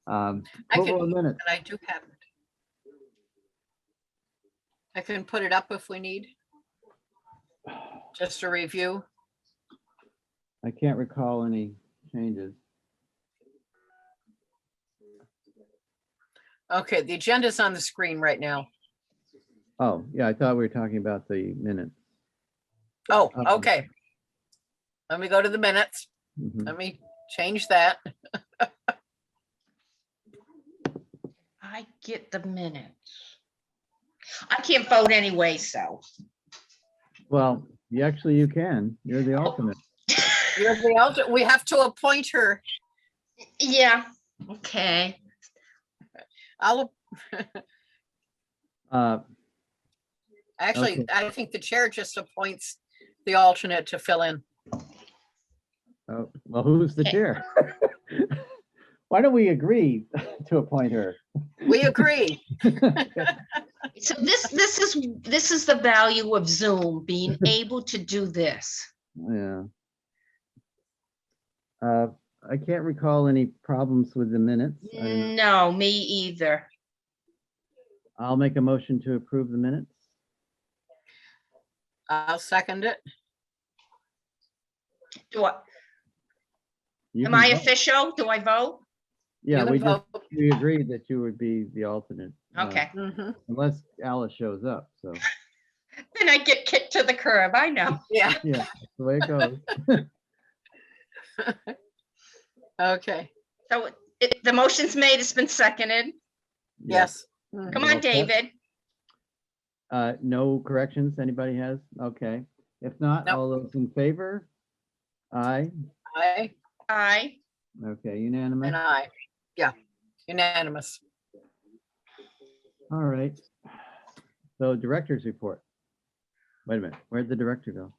Approval of minutes. And I do have it. I can put it up if we need. Just a review. I can't recall any changes. Okay, the agenda's on the screen right now. Oh, yeah, I thought we were talking about the minutes. Oh, okay. Let me go to the minutes. Mhm. Let me change that. I get the minutes. I can't vote anyway, so. Well, you can. You're the alternate. You're the elder. We have to appoint her. Yeah, okay. I'll Uh, actually, Okay. I think the chair just appoints the alternate to fill in. oh, well, who's the Okay. chair? Why don't we agree to appoint her? We agree. So this is the value of Zoom, being able to do this. Yeah. I can't recall any problems with the minutes. No, me either. I'll make a motion to approve the minutes. I'll second it. Do I, You am can I vote. official? Do I vote? Yeah, You we can just, vote. we agreed that you would be the alternate. Okay, Mhm. Unless Alice shows up, so, then I get kicked to the curb, I know. Yeah, yeah, that's the way it goes. okay, So the motion's made, it's been seconded. Yeah. yes. Mhm. Come Well, on, David. No corrections, anybody has? Okay. If not, Nope. all those in favor? Aye. Aye Aye. Okay, unanimous. and aye. Yeah, unanimous. All right. So director's report. Wait a minute, where'd the director go?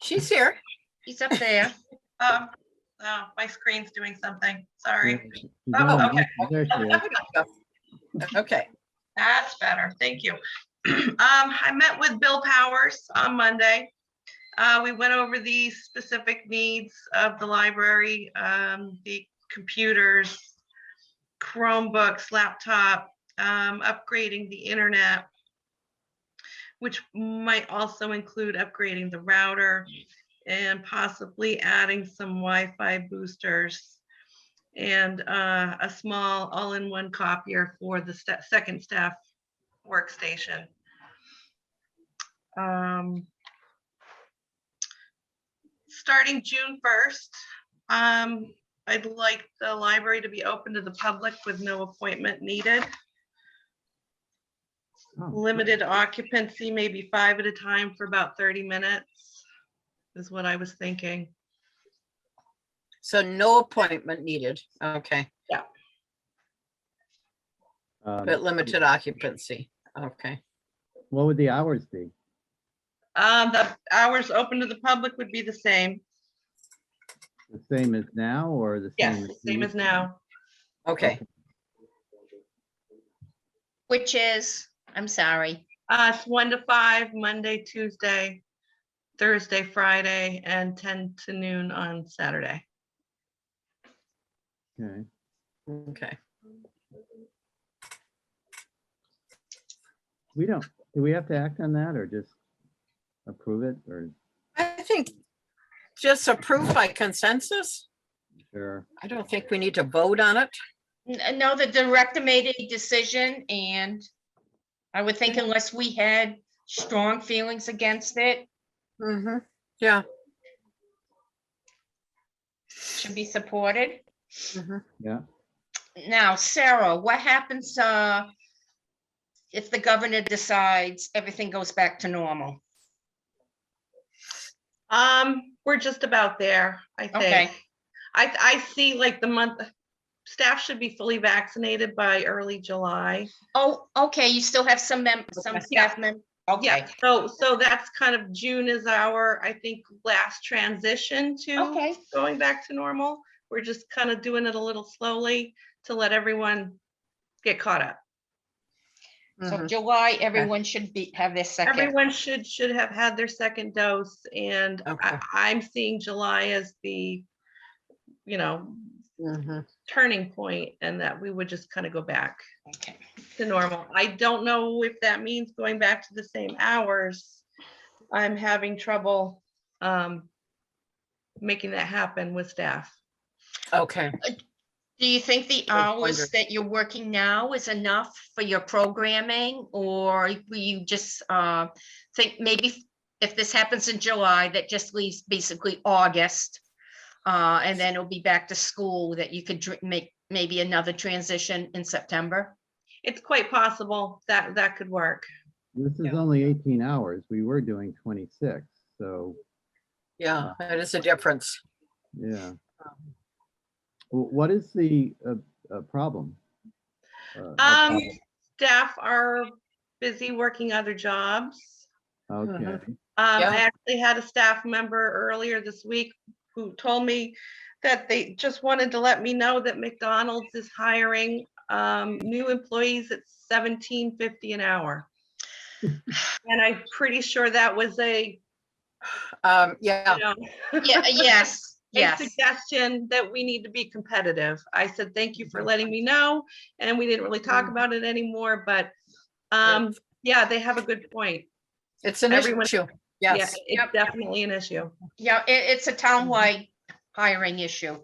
She's here. He's up there. Oh, my screen's doing something. Sorry. Yeah, she's Oh, on. okay. There she is. Okay, That's better. Thank you. I met with Bill Powers on Monday. We went over the specific needs of the library, the computers, Chromebooks, laptop, upgrading the internet, which might also include upgrading the router and possibly adding some Wi-Fi boosters and a small all-in-one copier for the second staff workstation. Starting June 1st, I'd like the library to be open to the public with no appointment needed. Oh, Limited occupancy, maybe 5 at a time for about 30 minutes is what I was thinking. so no appointment needed. Okay, but limited occupancy. Okay, What would the hours be? The hours open to the public would be the same. The same as now or the Yes, same? same as now. okay. Which is, I'm sorry. It's 1 to 5, Monday, Tuesday, Thursday, Friday, and 10 to noon on Saturday. Okay. Okay. Do we have to act on that or just approve it or? I think just approved by consensus. Sure. I don't think we need to vote on it. No, the director made a decision, and I would think unless we had strong feelings against it, Mm-hmm. Yeah. should be supported. Mhm. Yeah. Now, Sarah, what happens if the governor decides everything goes back to normal? We're just about there, I think. Okay, I see like the month, staff should be fully vaccinated by early July. oh, okay, you still have some Yeah. staff members, okay, Yeah, so that's kind of June is our, I think, last transition to okay, going back to normal. We're just kind of doing it a little slowly to let everyone get caught up. so Mhm. July, everyone should have their second. Everyone should have had their second dose, and Okay. I'm seeing July as the, Mhm. turning point and that we would just kind of go back Okay. to normal. I don't know if that means going back to the same hours. I'm having trouble making that happen with staff. Okay. Do you think the I was hours wondering. that you're working now is enough for your programming? Or will you just think maybe if this happens in July, that just leaves basically August? And then it'll be back to school, that you could make maybe another transition in September? It's quite possible that that could work. This is Yeah. only 18 hours. We were doing 26, so Yeah, that is a difference. yeah. What is the problem? Um, Staff are busy working other jobs. Okay, Yeah. I actually had a staff member earlier this week who told me that they just wanted to let me know that McDonald's is hiring new employees at $17.50 an hour. And I'm pretty sure that was a, Yeah, you know, Yeah, yes, a yes. suggestion that we need to be competitive. I said, thank you for letting me know. And we didn't really talk about it anymore, but yeah, they have a good point. it's an Everyone- issue. Yeah, Yes. it's definitely an issue. Yeah, it's a townwide hiring issue.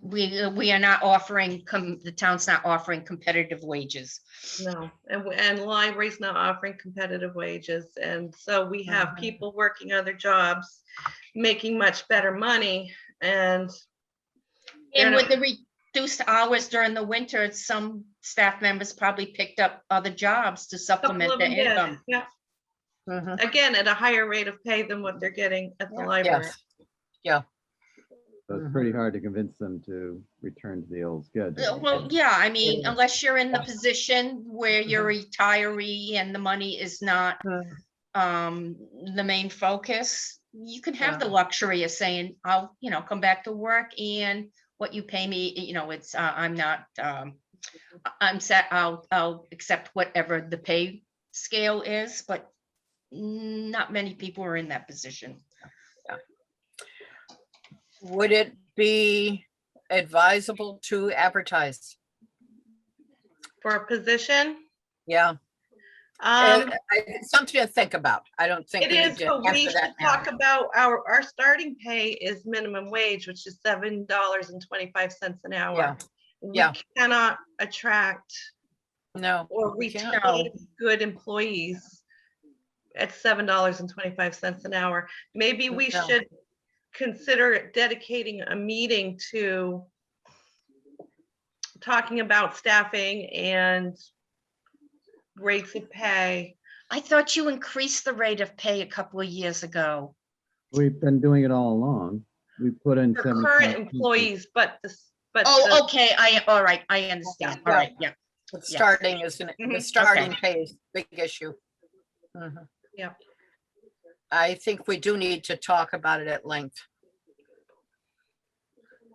We are not offering, the town's not offering competitive wages. No, and library's not offering competitive wages, and so we have people working other jobs, making much better money, and And They're with the reduced hours during the winter, some staff members probably picked up other jobs to a couple supplement of their them did. income. Yeah, Mhm. again, at a higher rate of pay than what they're getting at the library. Yes. so it's pretty hard to convince them to return to the old schedule. Well, yeah, I mean, It is. unless you're in the position where you're a retiree and the money is not the main focus, you can have the luxury of saying, I'll, come back to work, and what you pay me, it's, I'm not, I'm set, I'll accept whatever the pay scale is, but not many people are in that position. Would it be advisable to advertise? For a position, Yeah, it's something to think about. I don't think it we need is, to but we answer should that now. talk about our starting pay is minimum wage, which is $7.25 an hour. Yeah. We Yeah. cannot attract No, or we can't. retain good employees at $7.25 an hour. Maybe we No. should consider dedicating a meeting to talking about staffing and rates of pay. I thought you increased the rate of pay a couple of years ago. We've been doing it all along. We put in For 75 current cents. employees, but Oh, okay, all right, I understand, all right, yeah. The Yeah. starting is, the Mhm, starting pay is a big issue. Mhm. Yep. I think we do need to talk about it at length.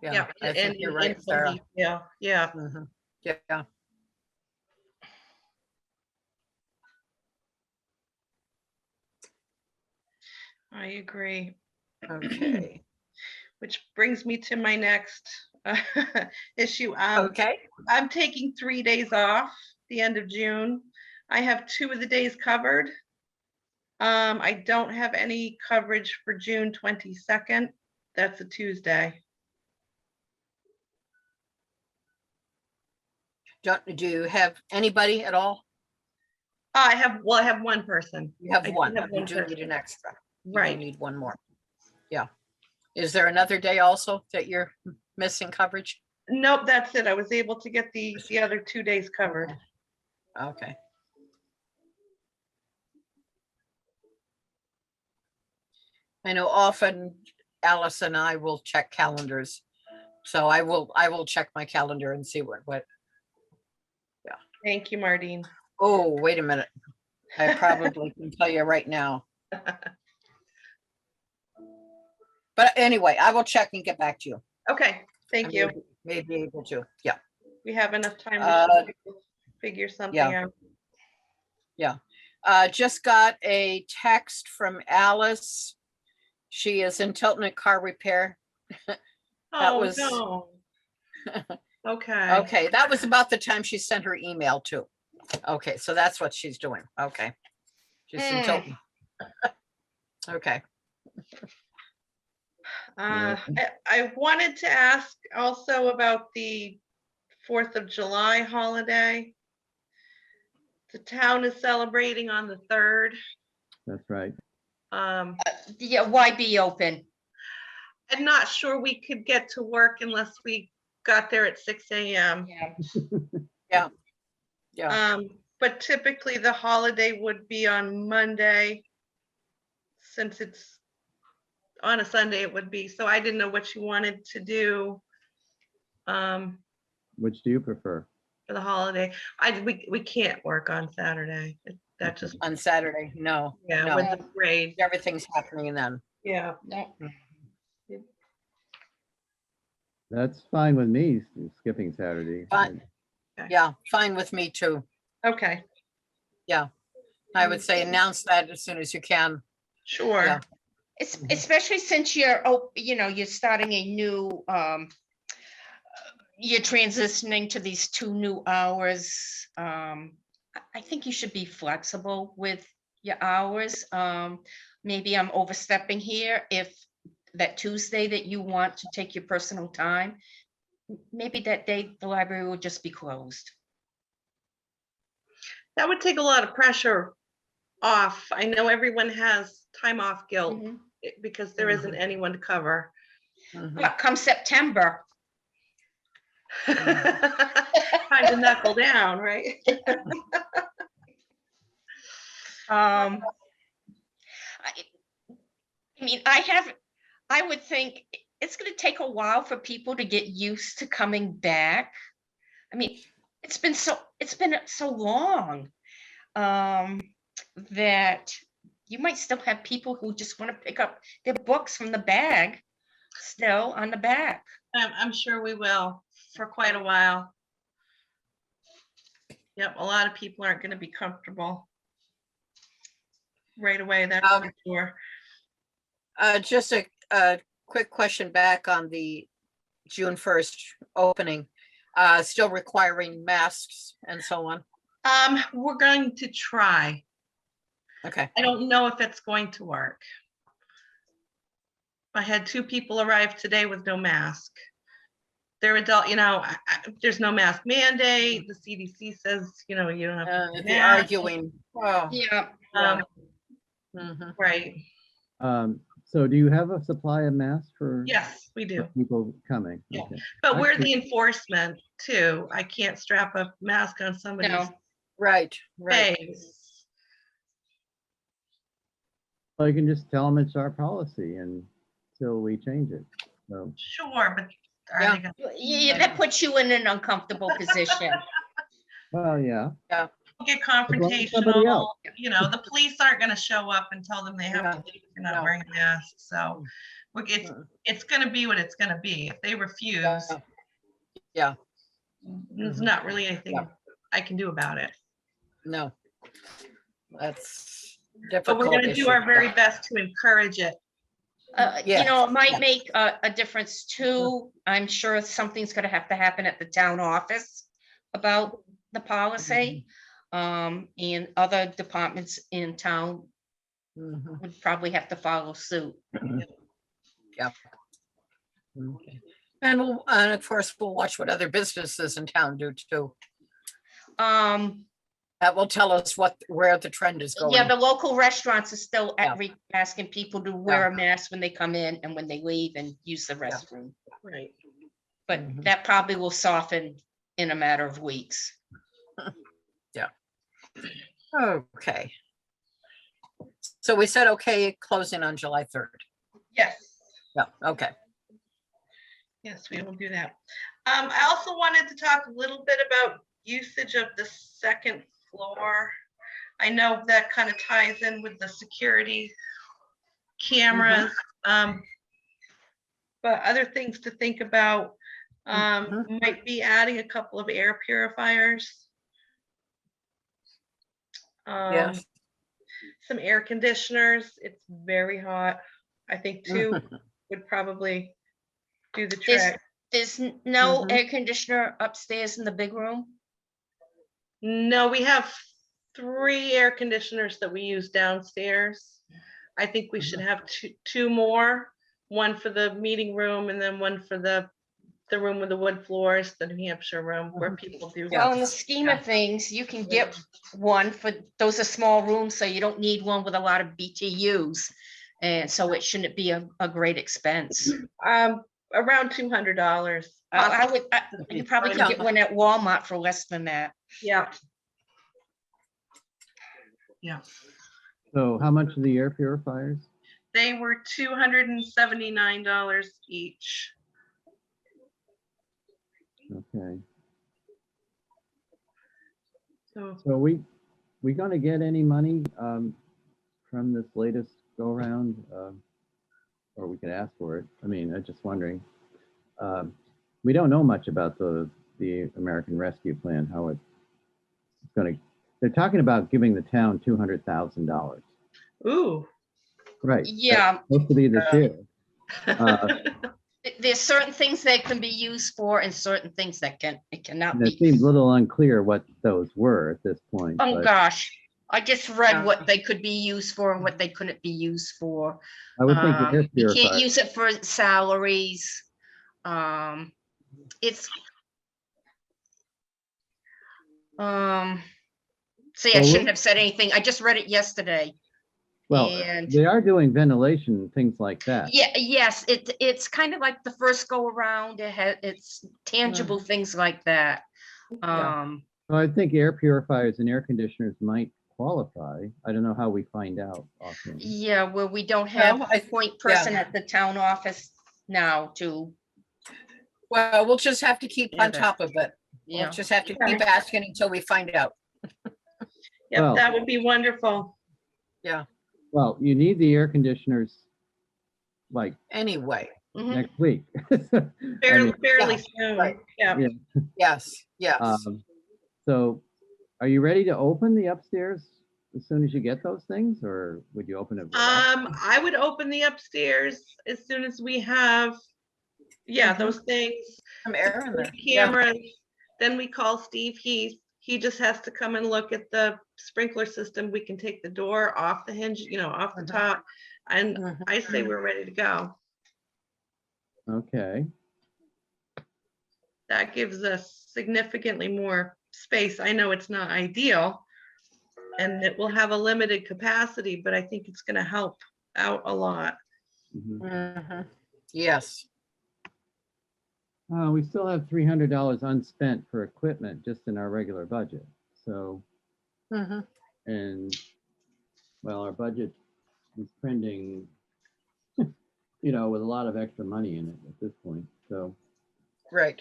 Yeah, Yeah, I think you're right, Sarah. Yeah, yeah. Mhm. Yeah, I agree. okay, Which brings me to my next issue. okay, I'm taking 3 days off the end of June. I have 2 of the days covered. I don't have any coverage for June 22nd. That's a Tuesday. do you have anybody at all? I have one person. You have I do one, have you one do need person. an extra. You do Right. need one more. Yeah. Is there another day also that you're missing coverage? Nope, that's it. I was able to get the other 2 days covered. Okay. I know often Alice and I will check calendars. So I will check my calendar and see what, Thank you, Mardine. oh, wait a minute. I probably can tell you right now. But anyway, I will check and get back to you. Okay, thank you. May be able to, yeah. We have enough time Uh, to figure something yeah. out. Just got a text from Alice. She is in Tilton Car Repair. Oh, was- no. Okay. Okay, that was about the time she sent her email too. Okay, so that's what she's doing. Okay. Just in Tilton. Okay. I wanted to ask also about the 4th of July holiday. The town is celebrating on the 3rd. That's right. Yeah, why be open? I'm not sure we could get to work unless we got there at 6 a.m. Yeah. Yeah. But typically the holiday would be on Monday. Since it's on a Sunday, it would be. So I didn't know what you wanted to do for Which do you prefer? the holiday. We can't work on Saturday. That just, On Saturday, no, yeah, no. with the parade. Everything's happening then. Yeah. No. That's fine with me, skipping Saturday. Fine. Yeah, fine with me too. Okay, I would say announce that as soon as you can. sure. Yeah. Especially since you're, you're starting a new, you're transitioning to these 2 new hours. I think you should be flexible with your hours. Maybe I'm overstepping here. If that Tuesday that you want to take your personal time, maybe that day the library will just be closed. That would take a lot of pressure off. I know everyone has time off guilt Mhm. because there isn't anyone to cover. Mhm. But come September, Time to knuckle down, right? I mean, I would think it's gonna take a while for people to get used to coming back. I mean, it's been so long, that you might still have people who just want to pick up their books from the bag still on the back. I'm sure we will for quite a while. Yep, a lot of people aren't going to be comfortable right away, that's for sure. Just a quick question back on the June 1st opening. Still requiring masks and so on. We're going to try. Okay. I don't know if it's going to work. I had 2 people arrive today with no mask. They're adult, there's no mask mandate. The CDC says, you don't have to wear a The mask. arguing. Oh, Yeah. mhm. Right. So do you have a supply of masks for Yes, we do. people coming? Yeah. Okay. But we're Actually- the enforcement too. I can't strap a mask on somebody's No. Right, right. face. Well, you can just tell them it's our policy until we change it. So, Sure, but are Yeah. they gonna Yeah, that puts you in an uncomfortable position. well, yeah. get somebody confrontational? else. The police aren't gonna show up and tell them they have to leave if you're not No. wearing a mask. So it's gonna be what it's gonna be. If they refuse, Yeah. there's not really anything Yeah. I can do about it. No. That's But difficult. we're gonna do issue. our very best to encourage it. Yeah. It might Yeah. make a difference too. I'm sure something's gonna have to happen at the town office about the policy. And other departments in town Mhm. would probably have to follow suit. Okay. And of course, we'll watch what other businesses in town do too. That will tell us where the trend is going. Yeah, the local restaurants are still Yeah. asking people to wear a mask when they come in and when they leave and use the restroom. Right. But Mhm. that probably will soften in a matter of weeks. Okay. So we said, okay, closing on July 3rd. Yes. Yeah, okay. Yes, we will do that. I also wanted to talk a little bit about usage of the 2nd floor. I know that kind of ties in with the security cameras, but other things to think about might be adding a couple of air purifiers. Yes. Some air conditioners. It's very hot. I think 2 would probably do the trick. Is no Mhm. air conditioner upstairs in the big room? No, we have 3 air conditioners that we use downstairs. I think we should have two more, one for the meeting room and then one for the room with the wood floors, the New Hampshire room where people do. Well, in the scheme of things, you can get one for, those are small rooms, so you don't need one with a lot of BTUs. And so it shouldn't be a great expense. Around $200. I would, you probably could get Yeah. one at Walmart for less than that. Yeah. So how much are the air purifiers? They were $279 each. Okay, So so we gonna get any money from this latest go around? Or we could ask for it. I mean, I'm just wondering. We don't know much about the American Rescue Plan, how it's gonna, they're talking about giving the town $200,000. ooh. Right. Yeah, Supposed to be this year. there's certain things that can be used for and certain things that it cannot And it be. seems a little unclear what those were at this point. Oh, but gosh. I just read Yeah. what they could be used for and what they couldn't be used for. I would think the air You can't purifier. use it for salaries. It's see, I Well, shouldn't have said anything. I just read it yesterday. Well, and they are doing ventilation, things like that. yeah, yes, it's kind of like the first go around. It's tangible things like that. Yeah. So I think air purifiers and air conditioners might qualify. I don't know how we find out often. Yeah, well, we don't have Well, a point person at the town office now to, Well, we'll just have to keep Yeah, on top of it. We'll yeah. just have to keep asking until we find out. Yep, Well- that would be wonderful. Well, you need the air conditioners like Anyway, Mhm. next week. Fairly, mean- fairly soon. right. Yeah. yes, yes. So are you ready to open the upstairs as soon as you get those things, or would you open it? without? I would open the upstairs as soon as we have, Mhm. those things, Some air in there. Yeah. cameras. Then we call Steve Heath. He just has to come and look at the sprinkler system. We can take the door off the hinge, off the Mhm. top. And Mhm. I say we're ready to go. Okay, That gives us significantly more space. I know it's not ideal and it will have a limited capacity, but I think it's going to help out a lot. mhm. Mhm. Yes. We still have $300 unspent for equipment just in our regular budget. So, Mhm. and well, our budget is trending, with a lot of extra money in it at this point. So Right.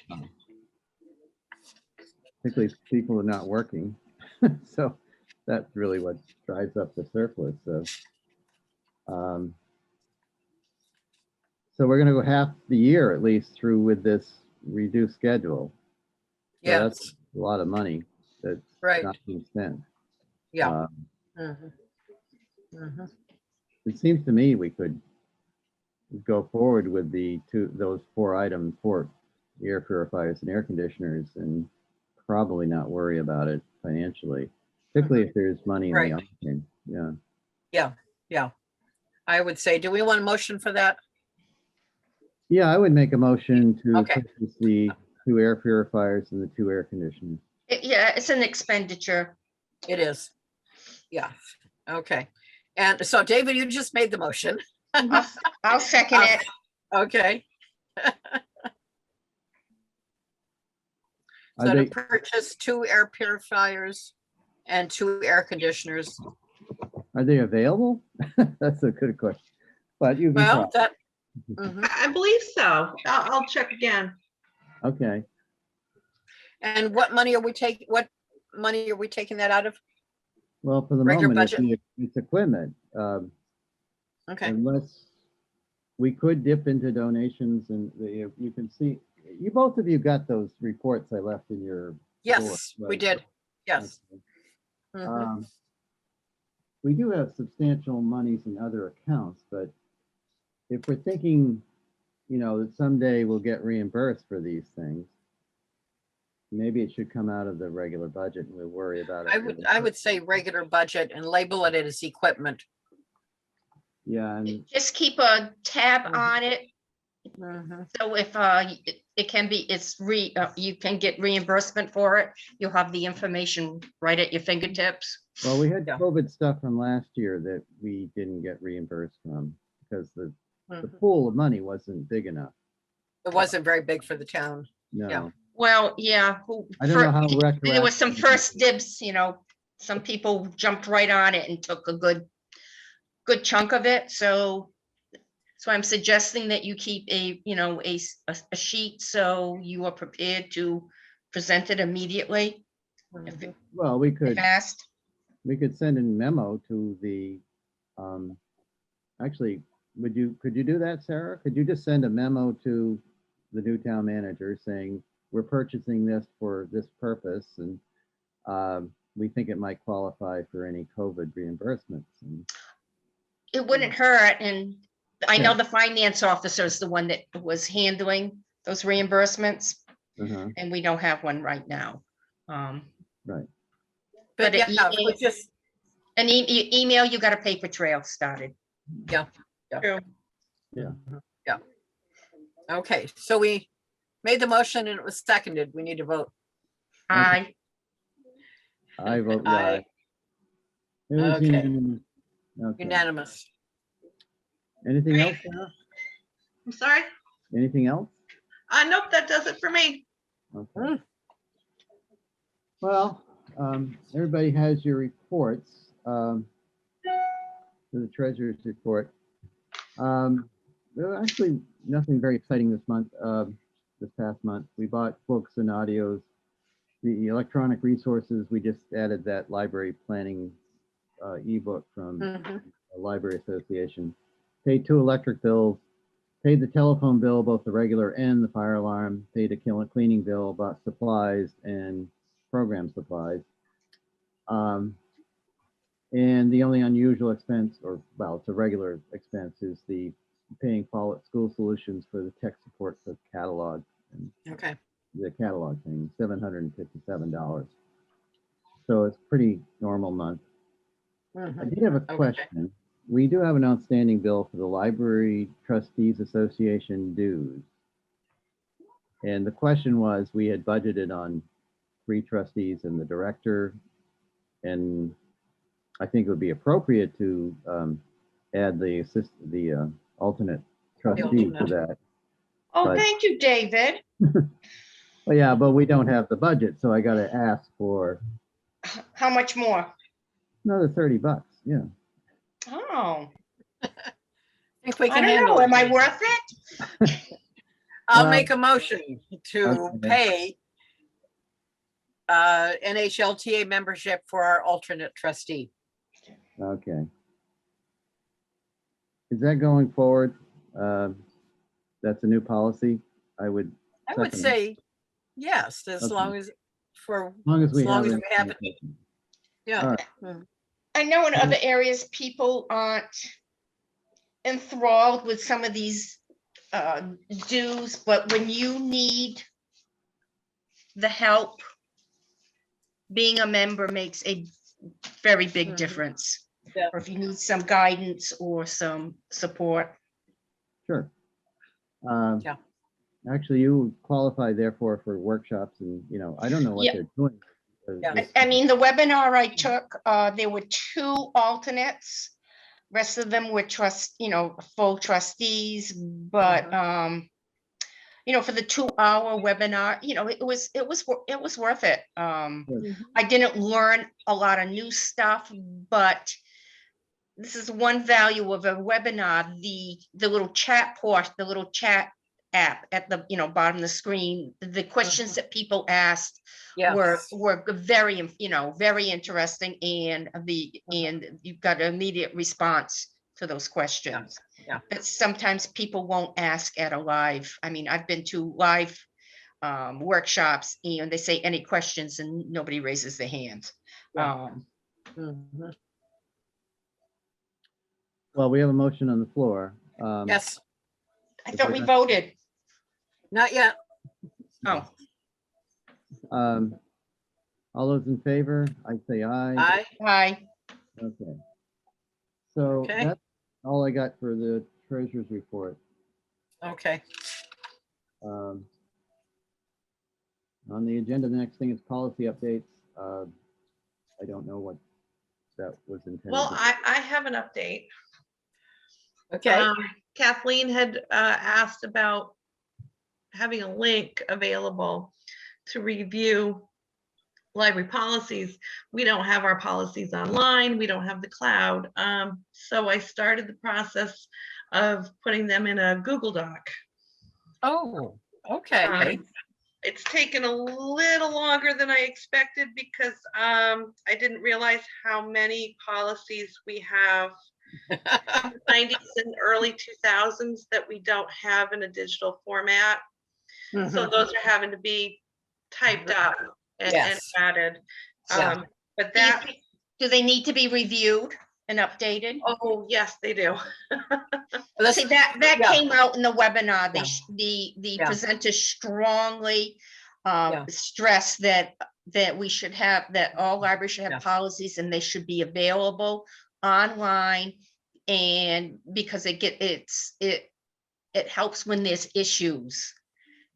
particularly if people are not working. So that's really what drives up the surplus. So we're gonna go half the year at least through with this reduced schedule. So Yes. that's a lot of money that's Right. not being spent. Yeah. Um, Mhm. Mhm. It seems to me we could go forward with those 4 items for air purifiers and air conditioners and probably not worry about it financially, particularly if there's money in the Right. option. Yeah. Yeah. I would say, do we want a motion for that? Yeah, I would make a motion to Okay. purchase the 2 air purifiers and the 2 air conditioners. Yeah, it's an expenditure. It is. Yeah. Okay. And so David, you just made the motion. I'll second it. Okay. Are So to they, purchase 2 air purifiers and 2 air conditioners. are they available? That's a good question. But you can Well, try. that. Mhm. I believe so. I'll check again. Okay. And what money are we taking that out of? Well, for the Regular moment, budget? it's equipment. Okay. Unless we could dip into donations and you can see, both of you got those reports I left in your. Yes, door, we right? did. Yes. Okay. Mhm. We do have substantial monies in other accounts, but if we're thinking you know, that someday we'll get reimbursed for these things. Maybe it should come out of the regular budget and we'll worry about it. I would say regular budget and label it as equipment. Yeah, and Just keep a tab Mhm. on it. Mhm. So if it can be, you can get reimbursement for it. You'll have the information right at your fingertips. well, we had Yeah. COVID stuff from last year that we didn't get reimbursed from because the Mhm. pool of money wasn't big enough. It wasn't very big for the town. No. Yeah. Well, yeah. I don't know how There was some retroactive- first dibs, you know, some people jumped right on it and took a good chunk of it. So I'm suggesting that you keep a, you know, a sheet so you are prepared to present it immediately if Mhm. Well, if asked. we could send a memo to the, actually, could you do that, Sarah? Could you just send a memo to the new town manager saying, we're purchasing this for this purpose and we think it might qualify for any COVID reimbursements? And It wouldn't hurt, and I know Yeah. the finance officer is the one that was handling those reimbursements, uh-huh, and we don't have one right now. right. But But yeah, if we just, An email, you got a paper trail started. True. okay, so we made the motion and it was seconded. We need to vote. I I vote Aye. aye. It was Okay. unanimous. Okay. Unanimous. Anything Great. else, Sarah? I'm sorry. Anything else? Nope, that does it for me. Okay. Mm. Well, everybody has your reports, for the treasurer's report. There was actually nothing very exciting this month, this past month. We bought books and audios. The electronic resources, we just added that library planning ebook from Mhm. the Library Association. Paid 2 electric bills, paid the telephone bill, both the regular and the fire alarm, paid a cleaning bill, bought supplies and program supplies. And the only unusual expense, or well, it's a regular expense, is the paying Follett School Solutions for the tech support for the catalog and Okay. the catalog thing, $757. So it's pretty normal month. I Mhm. did have a Okay. question. We do have an outstanding bill for the Library Trustees Association dues. And the question was, we had budgeted on 3 trustees and the director. And I think it would be appropriate to add the alternate trustee to alternate. that. Oh, But- thank you, David. Well, yeah, but we don't have the budget, so I got to ask for How much more? another $30. Yeah. Oh, I think we I can don't handle know. it. Am I worth it? I'll make a motion to Okay. pay NHLTA membership for our alternate trustee. Okay. Is that going forward? That's a new policy? I would, I would Second. say yes, as Okay. long as as long as we As long have as it. we have it. Yeah. I know in other areas, people aren't enthralled with some of these dues, but when you need the help, being a member makes a very big Mhm. difference. Yeah. Or if you need some guidance or some support. Sure. Yeah. Actually, you qualify therefore for workshops and, you know, I don't know what Yeah. they're doing. Yeah. I mean, the webinar I took, there were 2 alternates. Rest of them were full trustees, but, you know, for the 2-hour webinar, you know, it was worth it. I didn't learn a lot of new stuff, but this is one value of a webinar, the little chat portion, the little chat app at the, you know, bottom of the screen, the questions that people asked were very, you know, very interesting, and you've got an immediate response to those questions. Yeah. That sometimes people won't ask at a live. I mean, I've been to live workshops and they say any questions and nobody raises their hand. Yeah. Mhm. Well, we have a motion on the floor. Yes, I thought we voted. Not yet. Oh, All those in favor, I say aye. Aye. aye. Okay. So Okay. that's all I got for the treasurer's report. Okay. Um, On the agenda, the next thing is policy updates. I don't know what that was intended. Well, to- I have an update. Okay. Kathleen had asked about having a link available to review library policies. We don't have our policies online. We don't have the cloud. So I started the process of putting them in a Google Doc. Oh, okay. It's taken a little longer than I expected because I didn't realize how many policies we have in the 90s and early 2000s that we don't have in a digital format. So Mhm. those are having to be typed up and Yes. added. Yeah. But Do you that, think- do they need to be reviewed and updated? oh, yes, they do. Let's- See, that yeah. came out in the webinar. Yeah. The Yeah. presenter strongly Yeah. stressed that we should have, that all libraries should Yeah. have policies and they should be available online. And because it helps when there's issues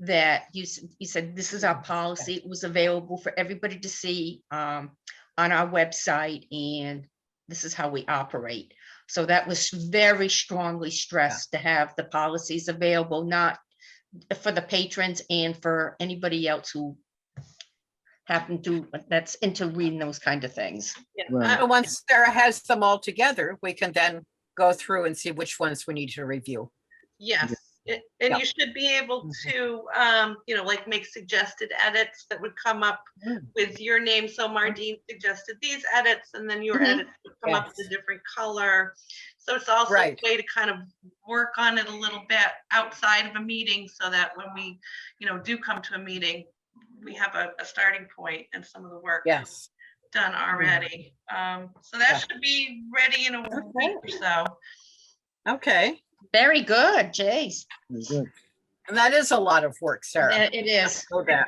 that you said, this is our policy. It was available for everybody to see on our website, and this is how we operate. So that was very strongly stressed to have the policies available, not for the patrons and for anybody else who that's into reading those kind of things. Yeah, Well- So once Sarah has them all together, we can then go through and see which ones we need to review. Yes, and Yeah. you should be able to, like make suggested edits that would come up Mm. with your name. So Mardine suggested these edits, and then your Mhm. edits would come up with a different color. So it's also a Right. way to kind of work on it a little bit outside of a meeting so that when we, do come to a meeting, we have a starting point and some of the work Yes. done already. So that Yeah. should be ready in a week or so. Okay. Very good, Jace. Very good. And that is a lot of work, Sarah. It is. Know that.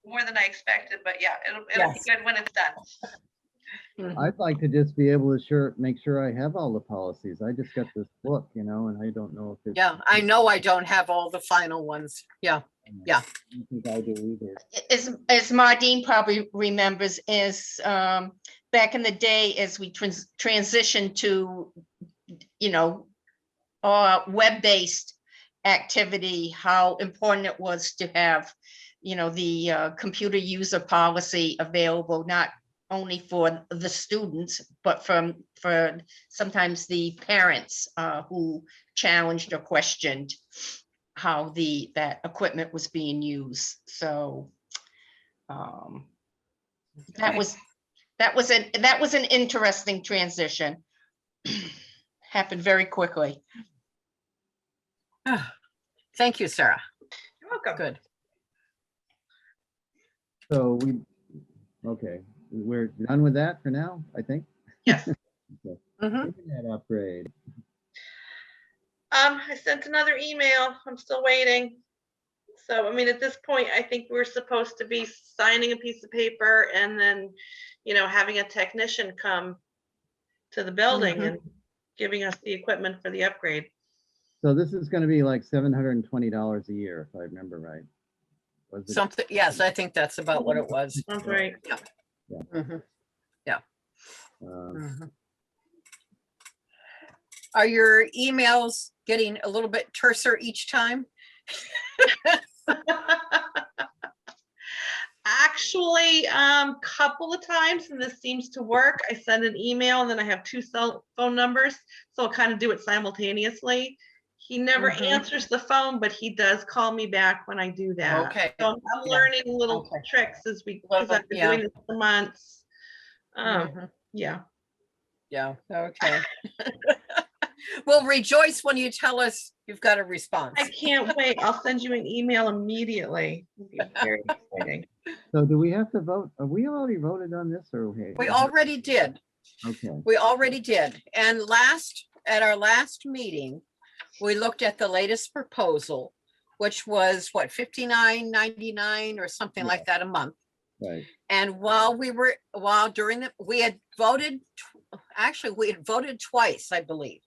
More than I expected, but yeah, it'll be Yes. good when it's done. Mhm. I'd like to just be able to make sure I have all the policies. I just got this book, and I don't know if it's. Yeah, I know I don't have all the final ones. Yeah. yeah. I don't think I do either. As Mardine probably remembers, back in the day, as we transitioned to, web-based activity, how important it was to have, the computer user policy available, not only for the students, but for sometimes the parents who challenged or questioned how that equipment was being used. So that was an interesting transition. Happened very quickly. Thank you, Sarah. You're welcome. Good. So we're done with that for now, I think. Yes. Mhm. Internet upgrade. I sent another email. I'm still waiting. So, at this point, I think we're supposed to be signing a piece of paper and then, having a technician come to the building Mhm. and giving us the equipment for the upgrade. So this is going to be like $720 a year, if I remember right. Was it? Something, yes, I think that's about what it was. Sounds right. Mhm. Um, Mhm. Are your emails getting a little bit terser each time? Actually, couple of times, and this seems to work. I send an email and then I have two cell phone numbers, so I'll kind of do it simultaneously. He never Mhm. answers the phone, but he does call me back when I do that. Okay. So I'm Yeah. learning little Okay. tricks because I've been Yeah. doing this for months. Mhm. Yeah. Yeah, okay. We'll rejoice when you tell us you've got a response. I can't wait. I'll send you an email immediately. It'll be very exciting. So do we have to vote? Have we already voted on this or? We already did. Okay, We already did. And at our last meeting, we looked at the latest proposal, which was what, $59.99 or something like that a month. Right. And during we had voted, actually, we had voted twice, I believe.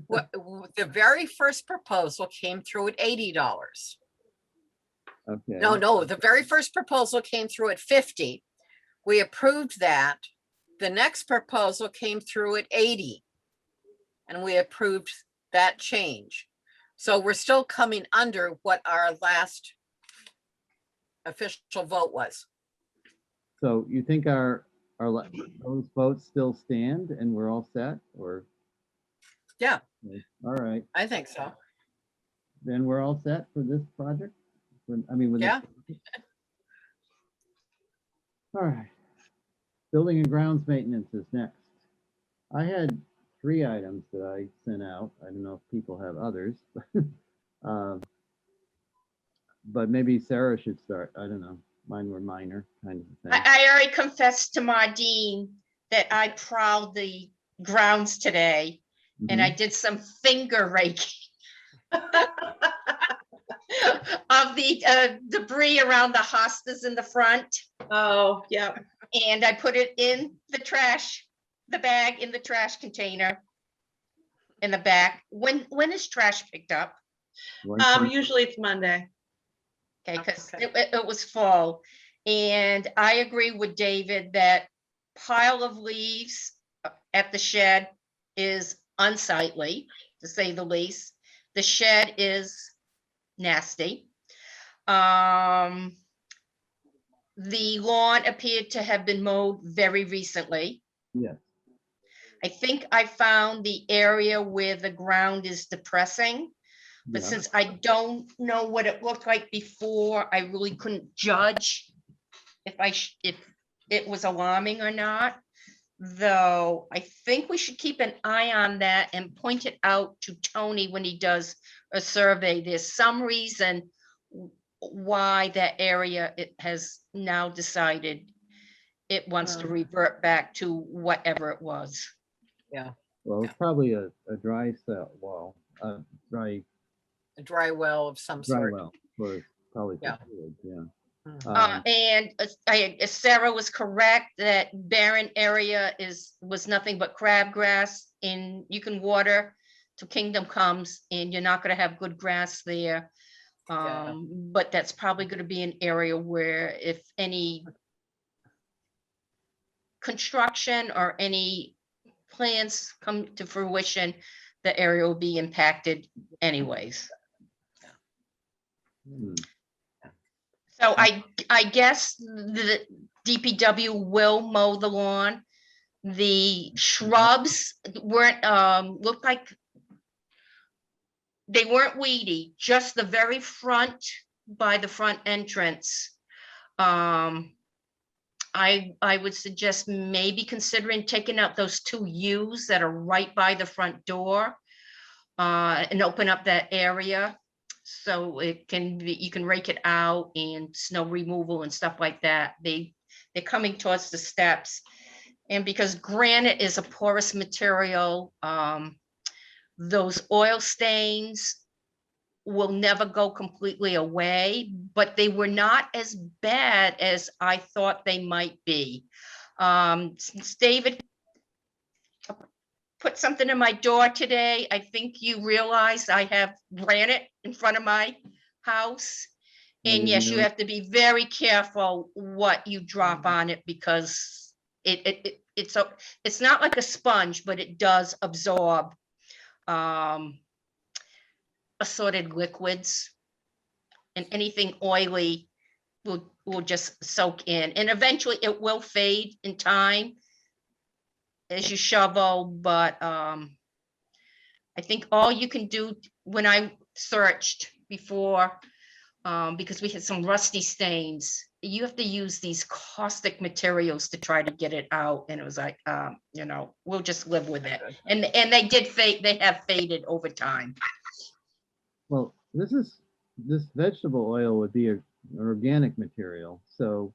The very first proposal came through at $80. Okay. No, the very first proposal came through at 50. We approved that. The next proposal came through at 80. And we approved that change. So we're still coming under what our last official vote was. So you think those votes still stand and we're all set, or? Yeah. All right, I think so. then we're all set for this project? I mean, with this Yeah. project? All right. Building and grounds maintenance is next. I had 3 items that I sent out. I don't know if people have others. But maybe Sarah should start. I don't know. Mine were minor kind of thing. I already confessed to Mardine that I prowled the grounds today and I did some finger raking of the debris around the hostas in the front. Oh, yeah. And I put it in the trash, the bag in the trash container in the back. When is trash picked up? Usually it's Monday. Okay, because Okay. it was full. And I agree with David that pile of leaves at the shed is unsightly, to say the least. The shed is nasty. The lawn appeared to have been mowed very recently. Yes. I think I found the area where the ground is depressing. But Yeah. since I don't know what it looked like before, I really couldn't judge if it was alarming or not. Though I think we should keep an eye on that and point it out to Tony when he does a survey. There's some reason why that area it has now decided it wants to revert back to whatever it was. Yeah. Well, it's probably a dry cell wall, dry A dry well of some sort. well, for probably for Yeah. fluid, yeah. Mhm. And Sarah was correct that barren area was nothing but crabgrass, and you can water till kingdom comes and you're not going to have good grass there. Yeah. But that's probably going to be an area where if any construction or any plans come to fruition, the area will be impacted anyways. Hmm. So I guess the DPW will mow the lawn. The shrubs weren't, looked like they weren't weedy, just the very front by the front entrance. I would suggest maybe considering taking out those 2 U's that are right by the front door and open up that area. So it can be, you can rake it out and snow removal and stuff like that. They're coming towards the steps. And because granite is a porous material, those oil stains will never go completely away, but they were not as bad as I thought they might be. Since David put something in my door today, I think you realize I have granite in front of my house. I And didn't yes, you know. have to be very careful what you drop on it because it's not like a sponge, but it does absorb assorted liquids, and anything oily will just soak in, and eventually it will fade in time as you shovel. But I think all you can do, when I searched before, because we had some rusty stains, you have to use these caustic materials to try to get it out. And it was like, we'll just live with it. And they did fade, they have faded over time. Well, this vegetable oil would be an organic material, so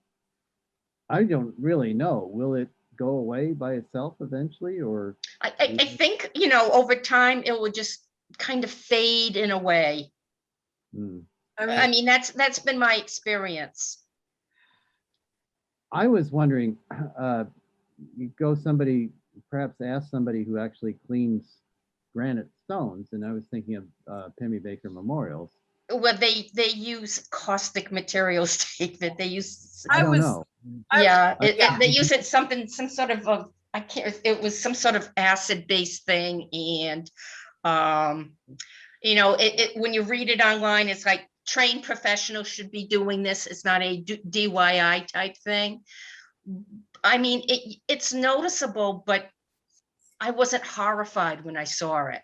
I don't really know. Will it go away by itself eventually, or? I think, over time, it will just kind of fade in a way. Hmm. I mean, that's been my experience. I was wondering, you go somebody, perhaps ask somebody who actually cleans granite stones, and I was thinking of Pemmy Baker Memorials. Well, they use caustic materials, David. They use, I don't was- know. yeah, yeah. they use it some sort of a, I can't, it was some sort of acid-based thing, and you know, when you read it online, it's like trained professionals should be doing this. It's not a DIY type thing. I mean, it's noticeable, but I wasn't horrified when I saw it.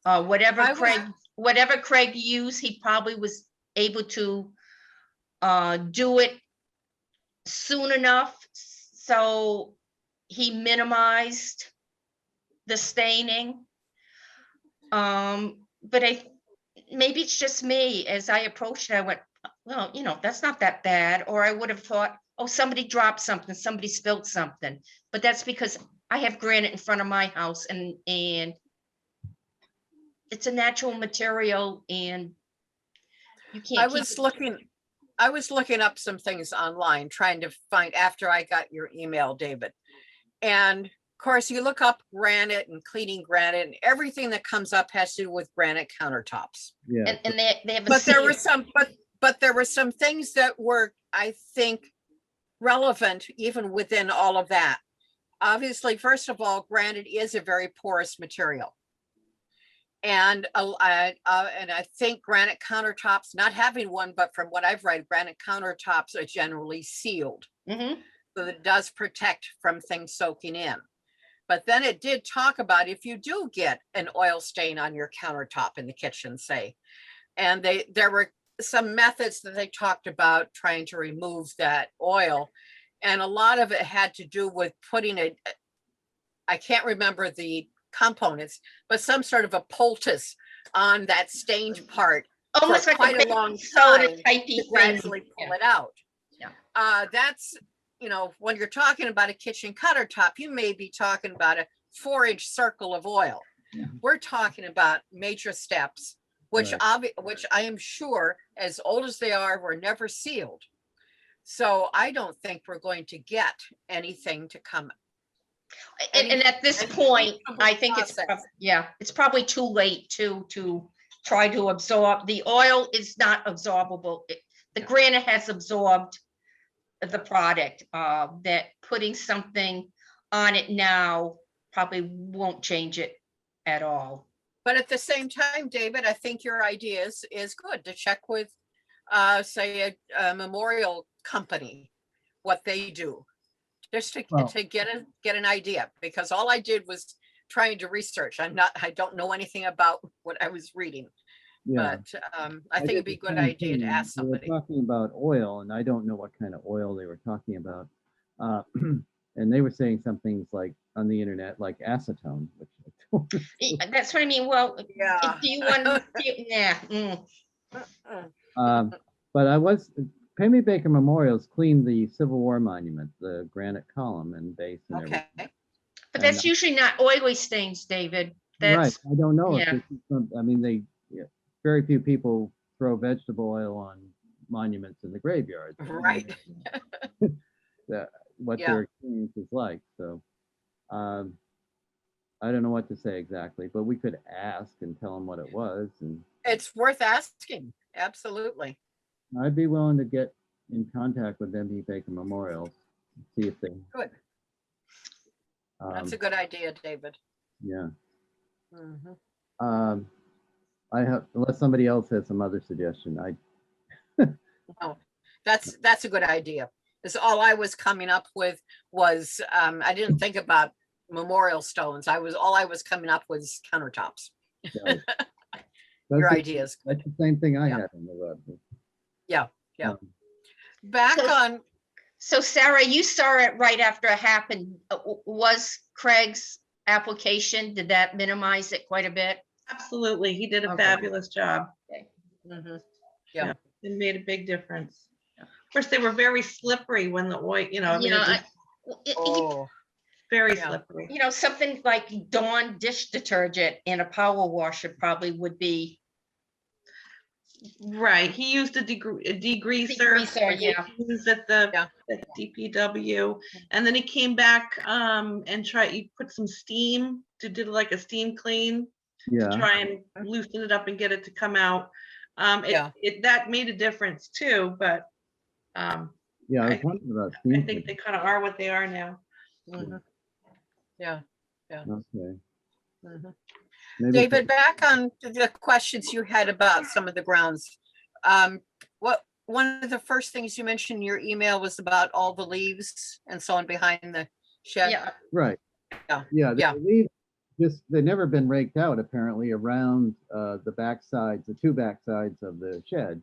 Whatever Craig used, he probably was able to do it soon enough, so he minimized the staining. But maybe it's just me. As I approached it, I went, well, you know, that's not that bad. Or I would have thought, oh, somebody dropped something, somebody spilled something. But that's because I have granite in front of my house, and it's a natural material, and you can't. I was looking up some things online, trying to find, after I got your email, David. And of course, you look up granite and cleaning granite, and everything that comes up has to do with granite countertops. Yeah. And they have a But there were seal. but there were some things that were, I think, relevant even within all of that. Obviously, first of all, granite is a very porous material. And I think granite countertops, not having one, but from what I've read, granite countertops are generally sealed. Mhm. So that it does protect from things soaking in. But then it did talk about if you do get an oil stain on your countertop in the kitchen, say, and there were some methods that they talked about trying to remove that oil. And a lot of it had to do with putting I can't remember the components, but some sort of a poultice on that stained part Almost for like quite a baking long soda time typey to thing. gradually pull Yeah. it out. Yeah. That's, you know, when you're talking about a kitchen countertop, you may be talking about a 4-inch circle of oil. Yeah. We're talking about major steps, which Right. which I am sure, as old as they are, were never sealed. So I don't think we're going to get anything to come. And at this any point, reasonable I think it's, process. it's probably too late to try to absorb. The oil is not absorbable. The granite has absorbed the product, that putting something on it now probably won't change it at all. But at the same time, David, I think your idea is good to check with, say, a memorial company, what they do, just to Well- get an idea, because all I did was trying to research. I don't know anything about what I was reading, Yeah. but I think did it'd be a the good same idea to thing. ask They were somebody. talking about oil, and I don't know what kind of oil they were talking about. And they were saying some things like on the internet, like acetone, which I don't That's what I mean. Well, Yeah. do you want, yeah. But Pemmy Baker Memorials cleaned the Civil War monument, the granite column and base and Okay. everything. But that's usually not oily stains, David. Right. That's, I don't know if yeah. this is I mean, very few people throw vegetable oil on monuments in the graveyard. So I don't Right. know what Yeah. their experience is like. So I don't know what to say exactly, but we could ask and tell them what it was. And It's worth asking. Absolutely. I'd be willing to get in contact with Pemmy Baker Memorials, see if they. Good. That's a Um, good idea, David. yeah. Mhm. I have, unless somebody else has some other suggestion, Oh, that's a good idea. Because all I was coming up with was, I didn't think about memorial stones. All I was coming up was countertops. right. Your That's the- idea is That's good. the same thing I Yeah. had on the web. Yeah. Back So- on, So Sarah, you saw it right after it happened. Was Craig's application, did that minimize it quite a bit? Absolutely. He did a Okay. fabulous job. mhm. It made a big difference. Of course, they were very slippery when the oil, I mean, Yeah, it just- Oh, very Yeah. slippery. You know, something like Dawn dish detergent and a power washer probably would be. Right, he used a degreaser. Degreaser, that they yeah. use at the Yeah. at DPW, and then he came back and he put some steam did like a steam clean to Yeah, try and loosen it up and get it to come out. Yeah. That made a difference too, but yeah, I I was wondering about I steam. think they kind of are what they are now. Mhm. Yeah. Okay. Mhm. Maybe David, back on to the questions you had about some of the grounds. One of the first things you mentioned in your email was about all the leaves and so on behind the shed. Yeah, Right. Yeah, Yeah, yeah. they leave just, they've never been raked out apparently around the back sides, the two back sides of the shed.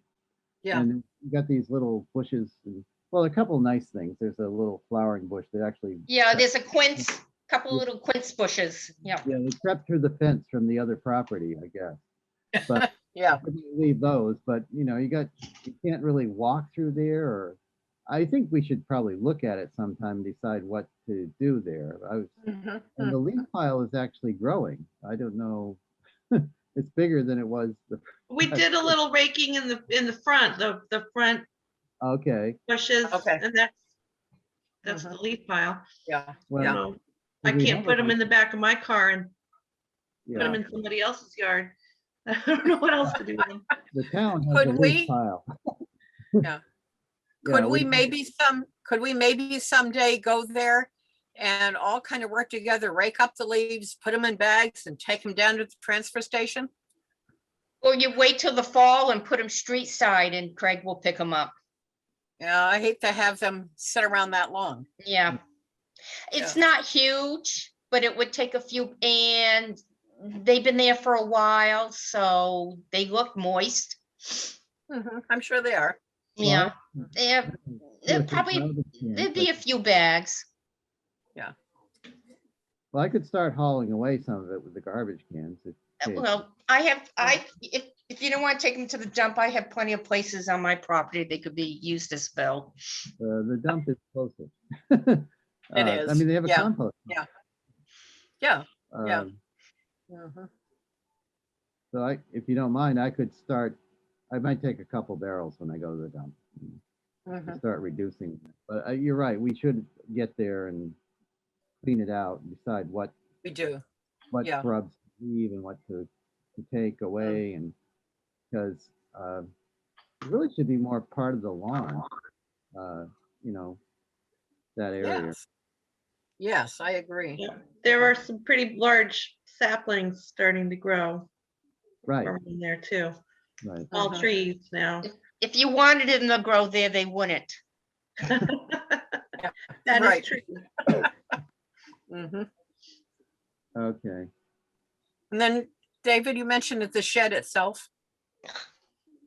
Yeah. And you got these little bushes and, well, a couple nice things. There's a little flowering bush that actually, yeah, there's a quince, couple little quince bushes, yeah. yeah, they crept through the fence from the other property, I guess. But Yeah, couldn't leave those, but you know, you can't really walk through there, or I think we should probably look at it sometime, and decide what to do there. mhm, And the leaf pile is actually growing. I don't know. It's bigger than it was. We did a little raking in the front, the front Okay. bushes, Okay. and that's Mhm. the leaf pile. yeah, Well, You yeah. know, I we can't have put a- them in the back of my car and put them Yeah, in somebody else's yard. I don't know what else to do with them. the town has Could a we? leaf pile. Yeah. Could Yeah, we maybe someday go there and all kind of work together, rake up the leaves, put them in bags and take them down to the transfer station? Or you wait till the fall and put them street side and Craig will pick them up. Yeah, I hate to have them sit around that long. Yeah. It's Yeah. not huge, but it would take a few, and they've been there for a while, so they look moist. Mhm, I'm sure they are. Yeah, yeah, Two or there'd three probably, garbage cans, there'd be a but- few bags. Well, I could start hauling away some of it with the garbage cans. Well, if you don't want to take them to the dump, I have plenty of places on my property they could be used as fill. The dump is closer. It I is, mean, they have a yeah, compost. yeah. Yeah. yeah. Um, Mhm. So if you don't mind, I could start, I might take a couple barrels when I go to the dump, Mhm. and start reducing. it. But you're right, we should get there and clean it out and decide what We do. Yeah. shrubs to leave and what to take away, and because it really should be more part of the lawn, you know, that area. Yes. Yes, I agree. Yeah, there are some pretty large saplings starting to grow Right, around there too. right. All Mhm. trees now. If you wanted them to grow there, they wouldn't. That Right. is true. Mhm. Okay. And then, David, you mentioned that the shed itself.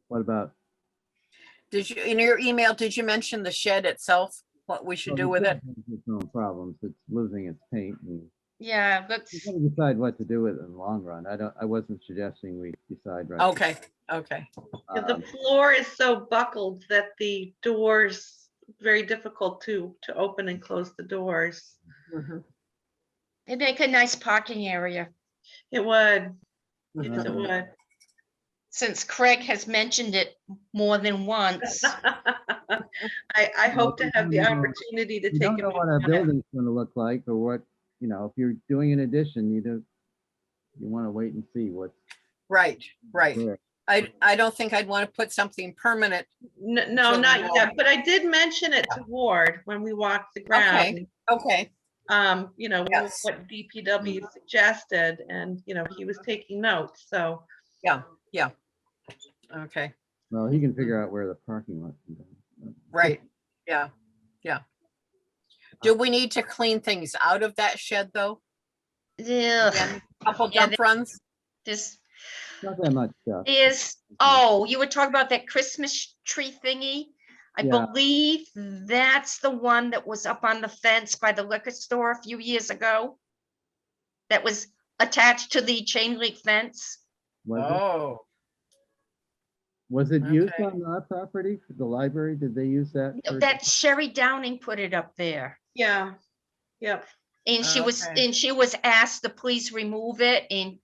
What about? Did you, in your email, did you mention the shed itself? What we should Well, do the with shed it? has its own problems. It's losing its paint, and Yeah, but we gotta decide what to do with it in the long run. I wasn't suggesting we decide right. Okay, okay. Yeah, the Um, floor is so buckled that the doors, very difficult to open and close the doors. Mhm. it'd make a nice parking area. It would, yes, Mhm. it would. Since Craig has mentioned it more than once. I hope to have the you know, opportunity to You take don't him know up what our on it. building's gonna look like, or what, if you're doing an addition, you wanna wait and see what's Right, right. there. I don't think I'd want to put something permanent. No, Until not now. yet, but I did mention it to Ward when we walked the ground. Okay, Yes. What DPW suggested, and, he was taking notes, so. okay, Well, he can figure out where the parking lot can go. right. Yeah, yeah. Do we need to clean things out of that shed, though? Ugh, Again, couple Yeah, dump runs? this Not that much stuff. is, oh, you were talking about that Christmas tree thingy? I Yeah. believe that's the one that was up on the fence by the liquor store a few years ago. That was attached to the chain link fence. Oh, Was it used Okay. on our property for the library? Did they use that? for- That Sherry Downing put it up there. Yeah, yep. And Okay. she was asked to please remove it, and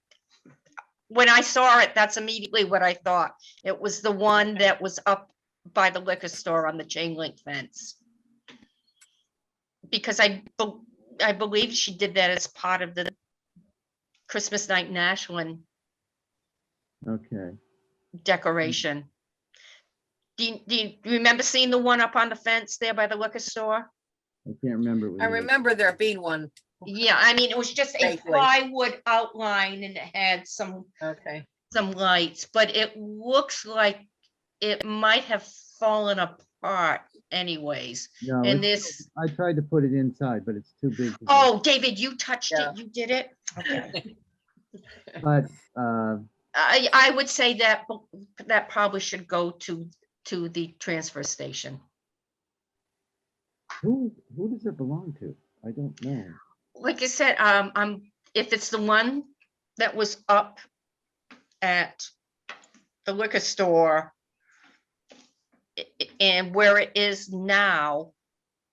when I saw it, that's immediately what I thought. It was the one that was up by the liquor store on the chain link fence. Because I believe she did that as part of the Christmas night in Ashland Okay. decoration. Do you remember seeing the one up on the fence there by the liquor store? I can't remember. It was I late. remember there being one. Yeah, I mean, it was just a Vaguely. plywood outline and it had some Okay. lights, but it looks like it might have fallen apart anyways. No, And it's- this, I tried to put it inside, but it's too big. to do. oh, David, you touched Yeah. it, you did it? Okay. But, I would say that that probably should go to the transfer station. who does it belong to? I don't know. Like I said, if it's the one that was up at the liquor store and where it is now,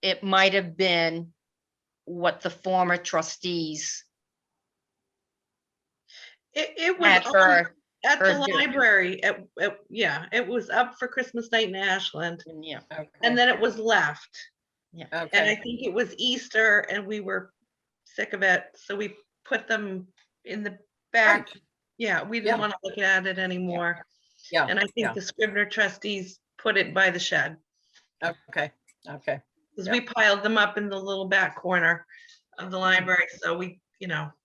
it might have been what the former trustees It was had on her. at the her do. library. Yeah, it was up for Christmas night in Ashland, Yeah, and then it was left. And I Okay. think it was Easter, and we were sick of it, so we put them in the back. Right. Yeah, we Yeah. didn't want to look at it anymore. Yeah. And I think yeah. the Scrivener trustees put it by the shed, Okay. Okay. because Yeah. we piled them up in the little back corner of the library, so we,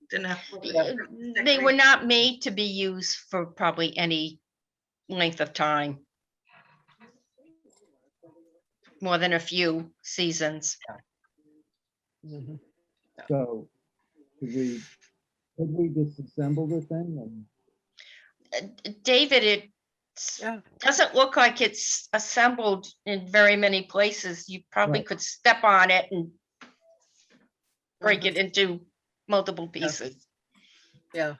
didn't have. to look at it. they were not made to be used for probably any length of time. More than a few seasons. Mhm. So could we disassemble the thing? David, it Yeah. doesn't look like it's assembled in very many places. You probably Right. could step on it and break Mhm. it into multiple pieces. Yeah.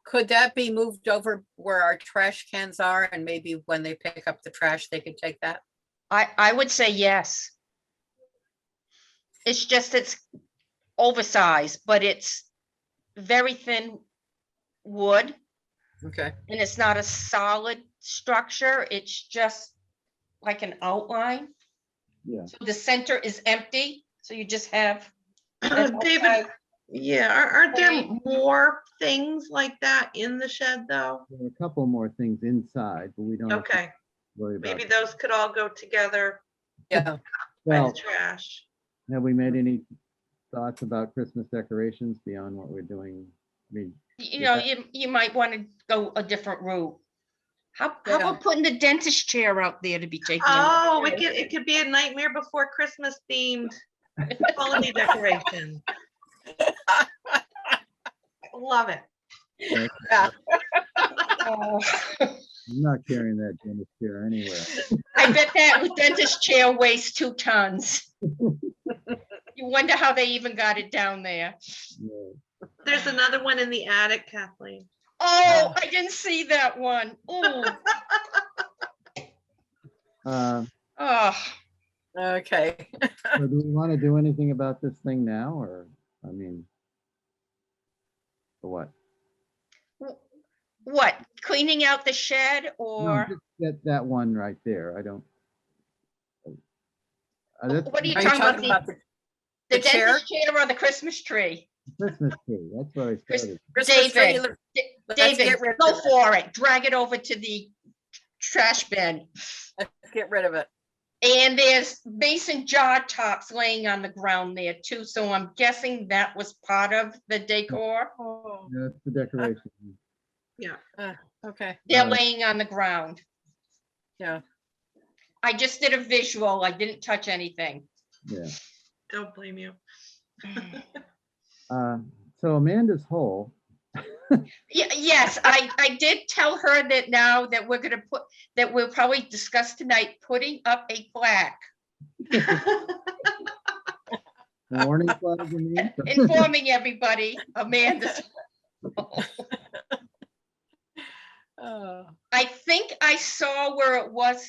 Could that be moved over where our trash cans are, and maybe when they pick up the trash, they could take that? I would say yes. It's just it's oversized, but it's very thin wood Okay. and it's not a solid structure. It's just like an outline. Yeah. So the center is empty, so you just have. an David, outside- yeah, aren't there Right. more things like that in the shed, though? There are a couple more things inside, but we don't have to Okay, worry about. maybe it. those could all go together Yeah. by Well, the trash. have we made any thoughts about Christmas decorations beyond what we're doing? I mean, You might want to go a different route. How Yeah. about putting the dentist chair out there to be taken? Oh, it could be a Nightmare Before Christmas themed holiday decoration. Love it. Yeah. Oh, I'm not carrying that dentist chair anywhere. I bet that dentist chair weighs 2 tons. You wonder how they even got it down there. Yeah. There's another one in the attic, Kathleen. Oh, I didn't see that one. Oh, oh, Okay. So do we want to do anything about this thing now, or, I mean, for what? what? Cleaning out the shed No, or just that one right there. I don't. That's what are you Are you talking about? talking about the The the chair? dentist chair or the Christmas tree? Christmas tree. That's where I started. Christmas tree? David, Let's David, get rid go of it. for it. Drag it over to the trash bin. Let's get rid of it. And there's mason jar tops laying on the ground there too, so I'm guessing that was part of the decor. Oh, That's the decoration. okay. They're Uh, laying on the ground. Yeah. I just did a visual. I didn't touch anything. Yeah. Don't blame you. So Amanda's whole. Yeah, yes, I did tell her that now that we're gonna that we'll probably discuss tonight, putting up a plaque. Warning flag, you mean? Informing everybody, Amanda's. Oh, I think I saw where it was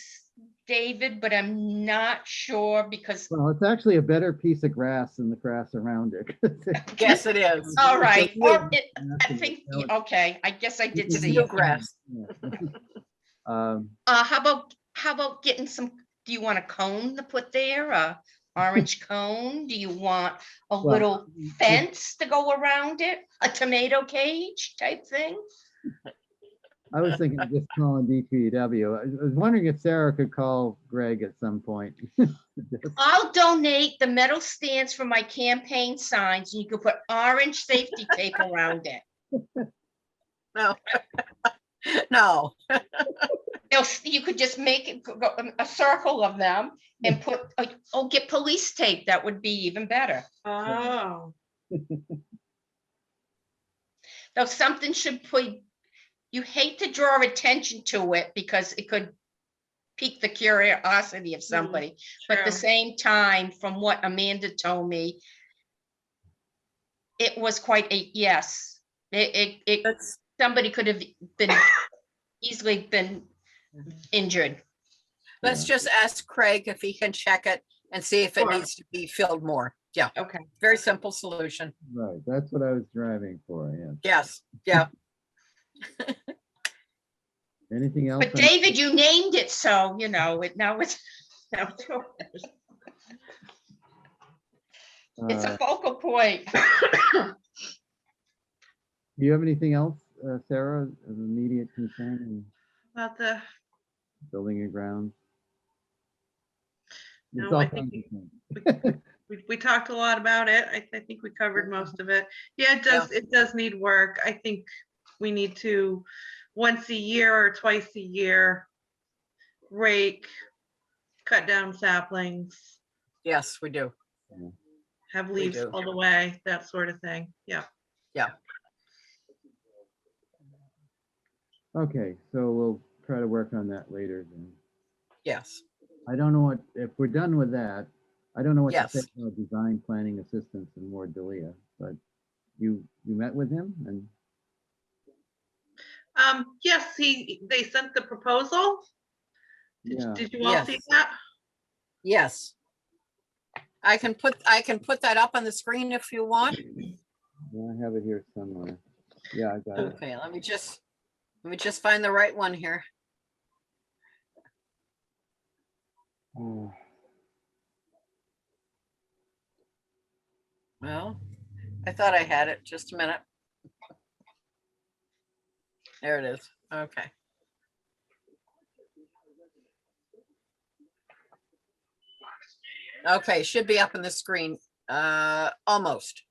David, but I'm not sure because, Well, it's actually a better piece of grass than the grass around it. Yes, it is. all right, or new- I think, okay, I guess I did It's see new it. grass. How about getting some, do you want a cone to put there, a orange cone? Do you want a Well, little fence to go around it, a tomato cage type thing? I was thinking of just calling DPW. I was wondering if Sarah could call Greg at some point. I'll donate the metal stands for my campaign signs, and you can put orange safety tape around it. No. No, You could just make it a circle of them and put, get police tape. That would be even better. Oh, Though something should put, you hate to draw attention to it because it could pique the curiosity of somebody. But at the true. same time, from what Amanda told me, it was quite a, yes. that's, Somebody could have been easily been injured. let's just ask Craig if he can check it and see if it Sure. needs to be filled more. Yeah, Okay. very simple solution. Right, that's what I was driving for, yeah. Yes, yeah. Anything else? But David, you named it, so, you know, now it's it's a focal point. Do you have anything else, Sarah, of immediate concern in About the, building and grounds? It's No, all I think kinds of things. we talked a lot about it. I think we covered most of it. Yeah, it does need work. I think we need to, once a year or twice a year, rake, cut down saplings, Yes, we do. have We leaves do. pulled away, that sort of thing. Yeah. Okay, so we'll try to work on that later then. Yes, I don't know what, if we're done with that, I don't know what to say Yes. about design planning assistance in Ward Delia, but you met with him and, Yes, they sent the proposal. yeah, Did you all see Yes. that? yes. I can put that up on the screen if you want. yeah, I have it here somewhere. Yeah, I got it. Okay, let me just find the right one here. Oh, Well, I thought I had it. Just a minute. There it is. Okay. Okay, should be up on the screen. Almost.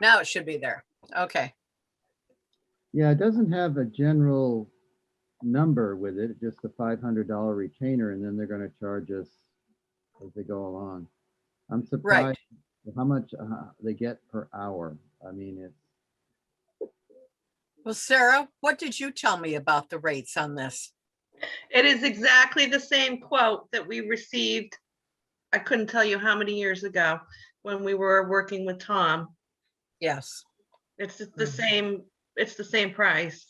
Now it should be there. Okay. yeah, it doesn't have a general number with it, just a $500 retainer, and then they're gonna charge us as they go along. I'm surprised at how much they get per hour. I mean, it's, Well, Sarah, what did you tell me about the rates on this? It is exactly the same quote that we received. I couldn't tell you how many years ago when we were working with Tom. Yes. It's the same price.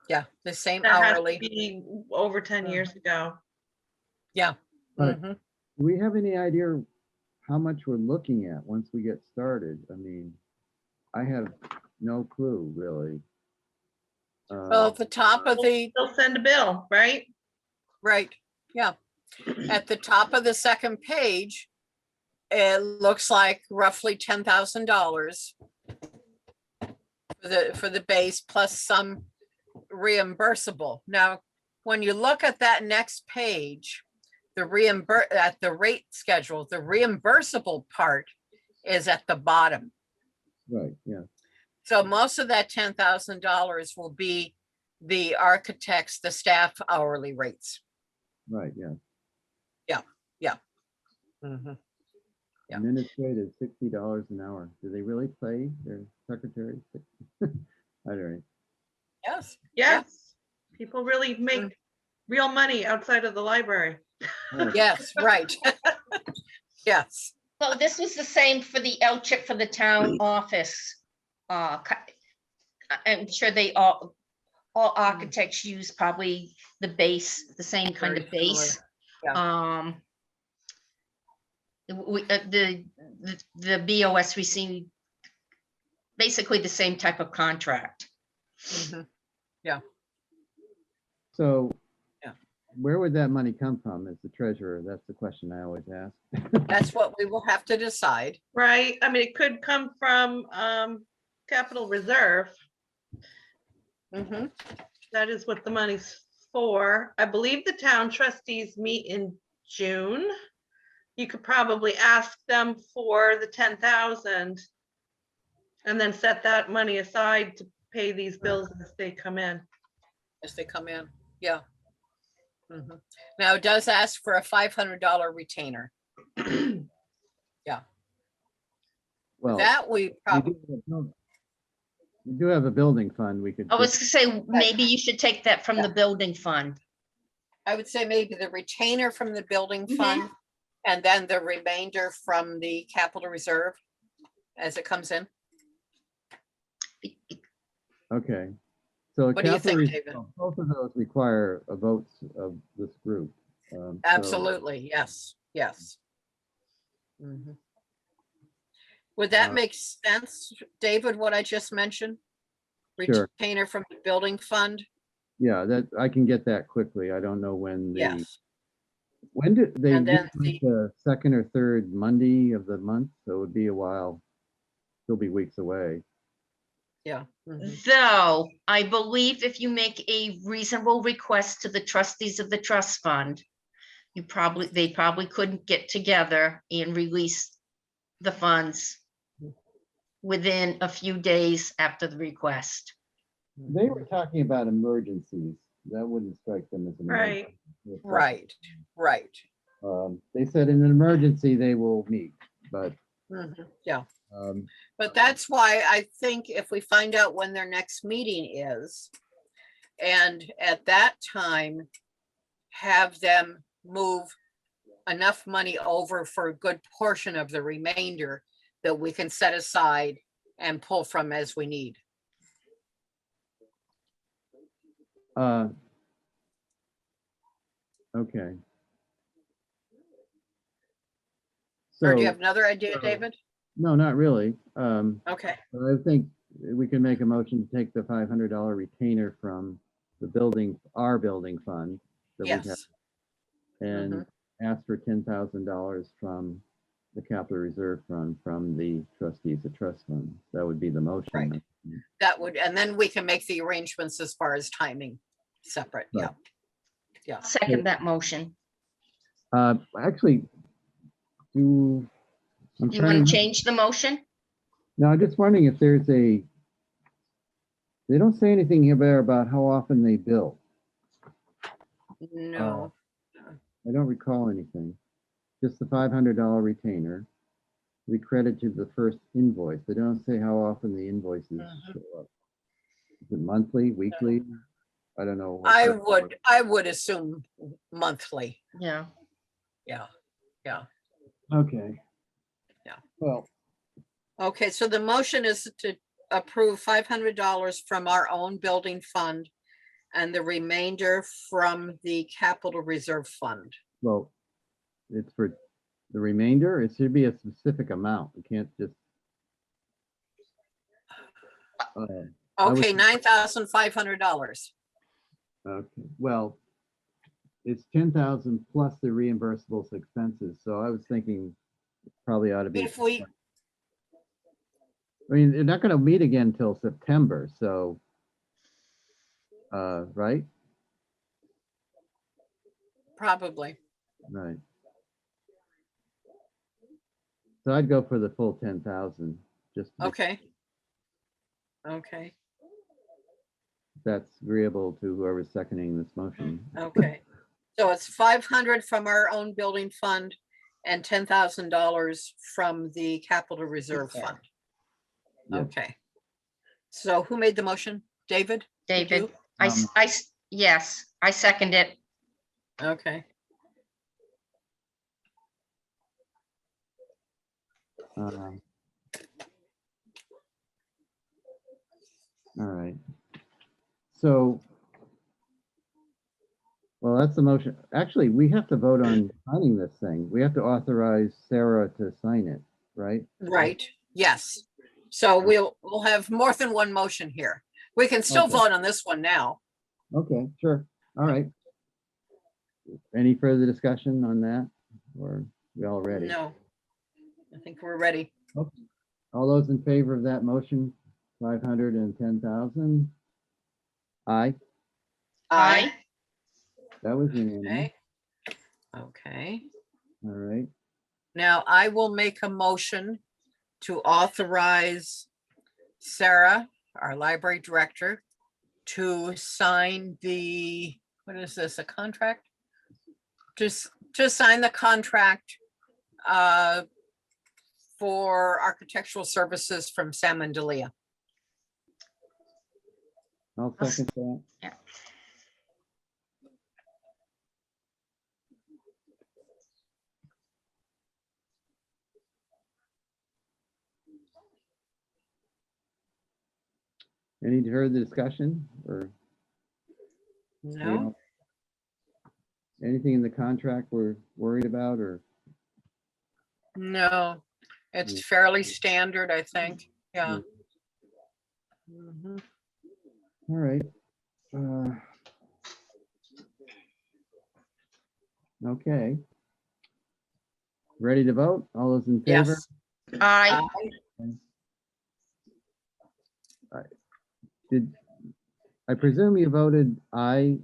Yeah, the same That has to hourly. be over 10 years ago. Yeah. But- Mhm. do we have any idea how much we're looking at once we get started? I mean, I have no clue, really. Well, at the top of the, They'll send a bill, right? right, yeah. At the top of the second page, it looks like roughly $10,000 for the base plus some reimbursable. Now, when you look at that next page, at the rate schedule, the reimbursable part is at the bottom. Right, yeah, So most of that $10,000 will be the architects, the staff hourly rates. right, yeah. Mhm. Yeah. Administrative, $60 an hour. Do they really pay their secretaries? I don't know. Yes, Yes. People really make real money outside of the library. Oh, yes, right. Yes, So this was the same for the L-chip for the town office. I'm sure they all architects use probably the base, the same kind of Very similar. base. The BOS received basically the same type of contract. Mhm. So Yeah. where would that money come from as the treasurer? That's the question I always ask. That's what we will have to decide. Right, I mean, it could come from capital reserve. Mhm. That is what the money's for. I believe the town trustees meet in June. You could probably ask them for the 10,000 and then set that money aside to pay these bills as they come in. As they come in, yeah. Mhm. Now, it does ask for a $500 retainer. Well, That we probably, we do have a building fund. We could. I was just- gonna say, maybe you should take that from the Yeah. building fund. I would say maybe the retainer from the building Mhm. fund and then the remainder from the capital reserve as it comes in. Okay. So What do you capital think, res- David? well, both of those require a vote of this group. So- Absolutely, yes, yes. Mhm. Would that Uh, make sense, David, what I just mentioned? Sure. Retainer from the building fund? Yeah, that, I can get that quickly. I don't know when Yes. when did they, And then meet the second or third Monday of the month? So it would be a while. Still be weeks away. Yeah. Mhm. Though, I believe if you make a reasonable request to the trustees of the trust fund, they probably couldn't get together and release the funds within a few days after the request. They were talking about emergencies. That wouldn't strike them as an Right. emergency. Right, right. They said in an emergency, they will meet, but Mhm. Yeah. um, But that's why I think if we find out when their next meeting is, and at that time, have them move enough money over for a good portion of the remainder that we can set aside and pull from as we need. Okay. Or do you So, have another idea, so- David? no, not really. Okay, But I think we can make a motion to take the $500 retainer from the building, our building fund that we have, yes. and ask for $10,000 from the capital reserve fund from the trustees of trust fund. That would be the motion. Right. That would, and then we can make the arrangements as far as timing separate. Yeah. Right. Yeah. Second that motion. Actually, I'm You trying want to to- change the motion? No, I'm just wondering if there's they don't say anything here about how often they bill. No. I don't recall anything. Just the $500 retainer. We credit to the first invoice. They don't say how often the invoices show up. Is it monthly, weekly? I don't know. what that- I would assume monthly. Yeah. Yeah. Yeah. Okay. Yeah. Well, Okay, so the motion is to approve $500 from our own building fund and the remainder from the capital reserve fund. it's for the remainder. It should be a specific amount. We can't just. I was- Okay, $9,500. Okay, well, it's 10,000 plus the reimbursables expenses, so I was thinking it probably ought to be. If we, I mean, they're not gonna meet again until September, so. Right? probably, Right. So I'd go for the full 10,000, just to be- okay. Okay, if that's agreeable to whoever's seconding this motion. okay. So it's 500 from our own building fund and $10,000 from the capital reserve Reserve. fund. Yes. Okay. So who made the motion? David? Did David, you? yes, I second it. Okay. Um, All right. So, Well, that's the motion. Actually, we have to vote on signing this thing. We have to authorize Sarah to sign it, right? Right, yes. So we'll have more than one motion here. We can still Okay. vote on this one now. Okay, sure. All right. Any further discussion on that? Or we all ready? No. I think we're ready. All those in favor of that motion, 510,000? Aye, Aye. that was unanimous. Okay. Okay. All right. Now I will make a motion to authorize Sarah, our library director, to sign the, what is this, a contract? Just to sign the contract for architectural services from Sam and Delia. I'll second that. Yeah. Any further discussion or No, anything in the contract we're worried about or? no, it's fairly standard, I think. Yeah. Mhm. All right. Okay. Ready to vote? All those in favor? Yes. Aye. Did, I presume you voted aye,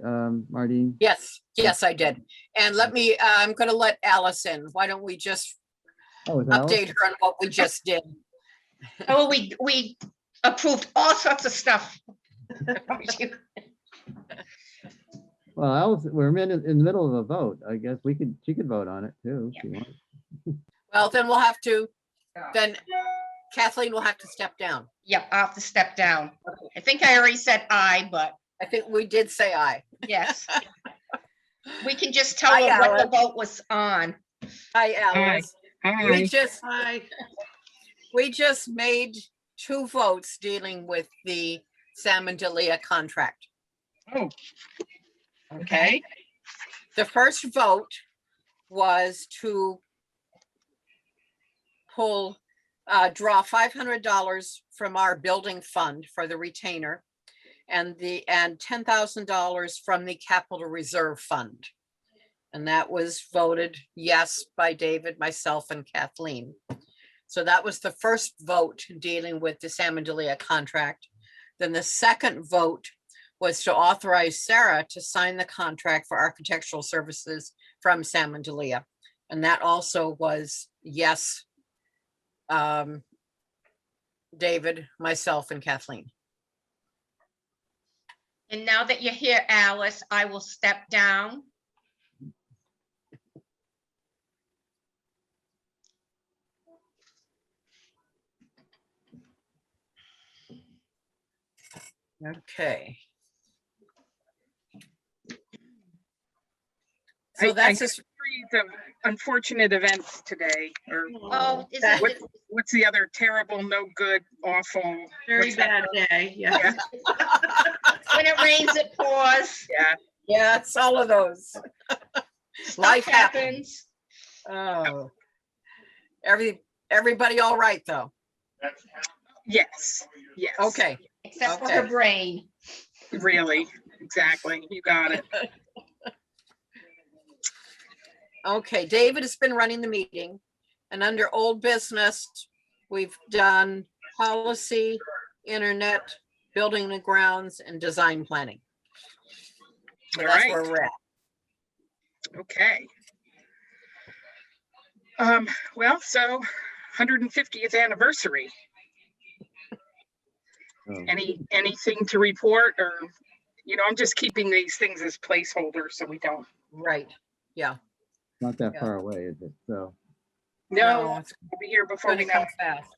Martine? Yes, yes, I did. And let me, I'm gonna let Alice in. Why don't we just Oh, is Alice? update her on what we just did? Oh, we approved all sorts of stuff. Well, Alice, we're in the middle of a vote. I guess she could vote on it too. If she wants. Well, then we'll have to, then Kathleen will have to step down. Yep, I'll have to step down. I think I already said aye, but I think we did say aye. yes. We can just tell Aye, her what the Alice. vote was on. Hi, Alice. Aye. We just made 2 votes dealing with the Sam and Delia contract. Oh, Okay. The first vote was to draw $500 from our building fund for the retainer and $10,000 from the capital reserve fund. And that was voted yes by David, myself, and Kathleen. So that was the first vote dealing with the Sam and Delia contract. Then the second vote was to authorize Sarah to sign the contract for architectural services from Sam and Delia. And that also was yes, David, myself, and Kathleen. And now that you're here, Alice, I will step down. Okay. I So that's had just, a series of unfortunate events today, or Oh, is That- it? what's the other terrible, no good, awful? Very what's that? bad day, yeah. When it rains, it pours. Yeah, yeah, it's all of those. Stuff Life happens. Oh. Everybody all right, though? yes, yes. Okay, Except for her Okay. brain. Really, exactly. You got it. okay. David has been running the meeting. And under old business, we've done policy, internet, building and grounds, and design planning. So All that's right. where we're at. Okay. Well, so 150th anniversary. Oh, Anything to report, or, I'm just keeping these things as placeholders so we don't. Right, yeah. not that Yeah. far away, is it? So No, it's we'll be here before gonna we know. come fast. I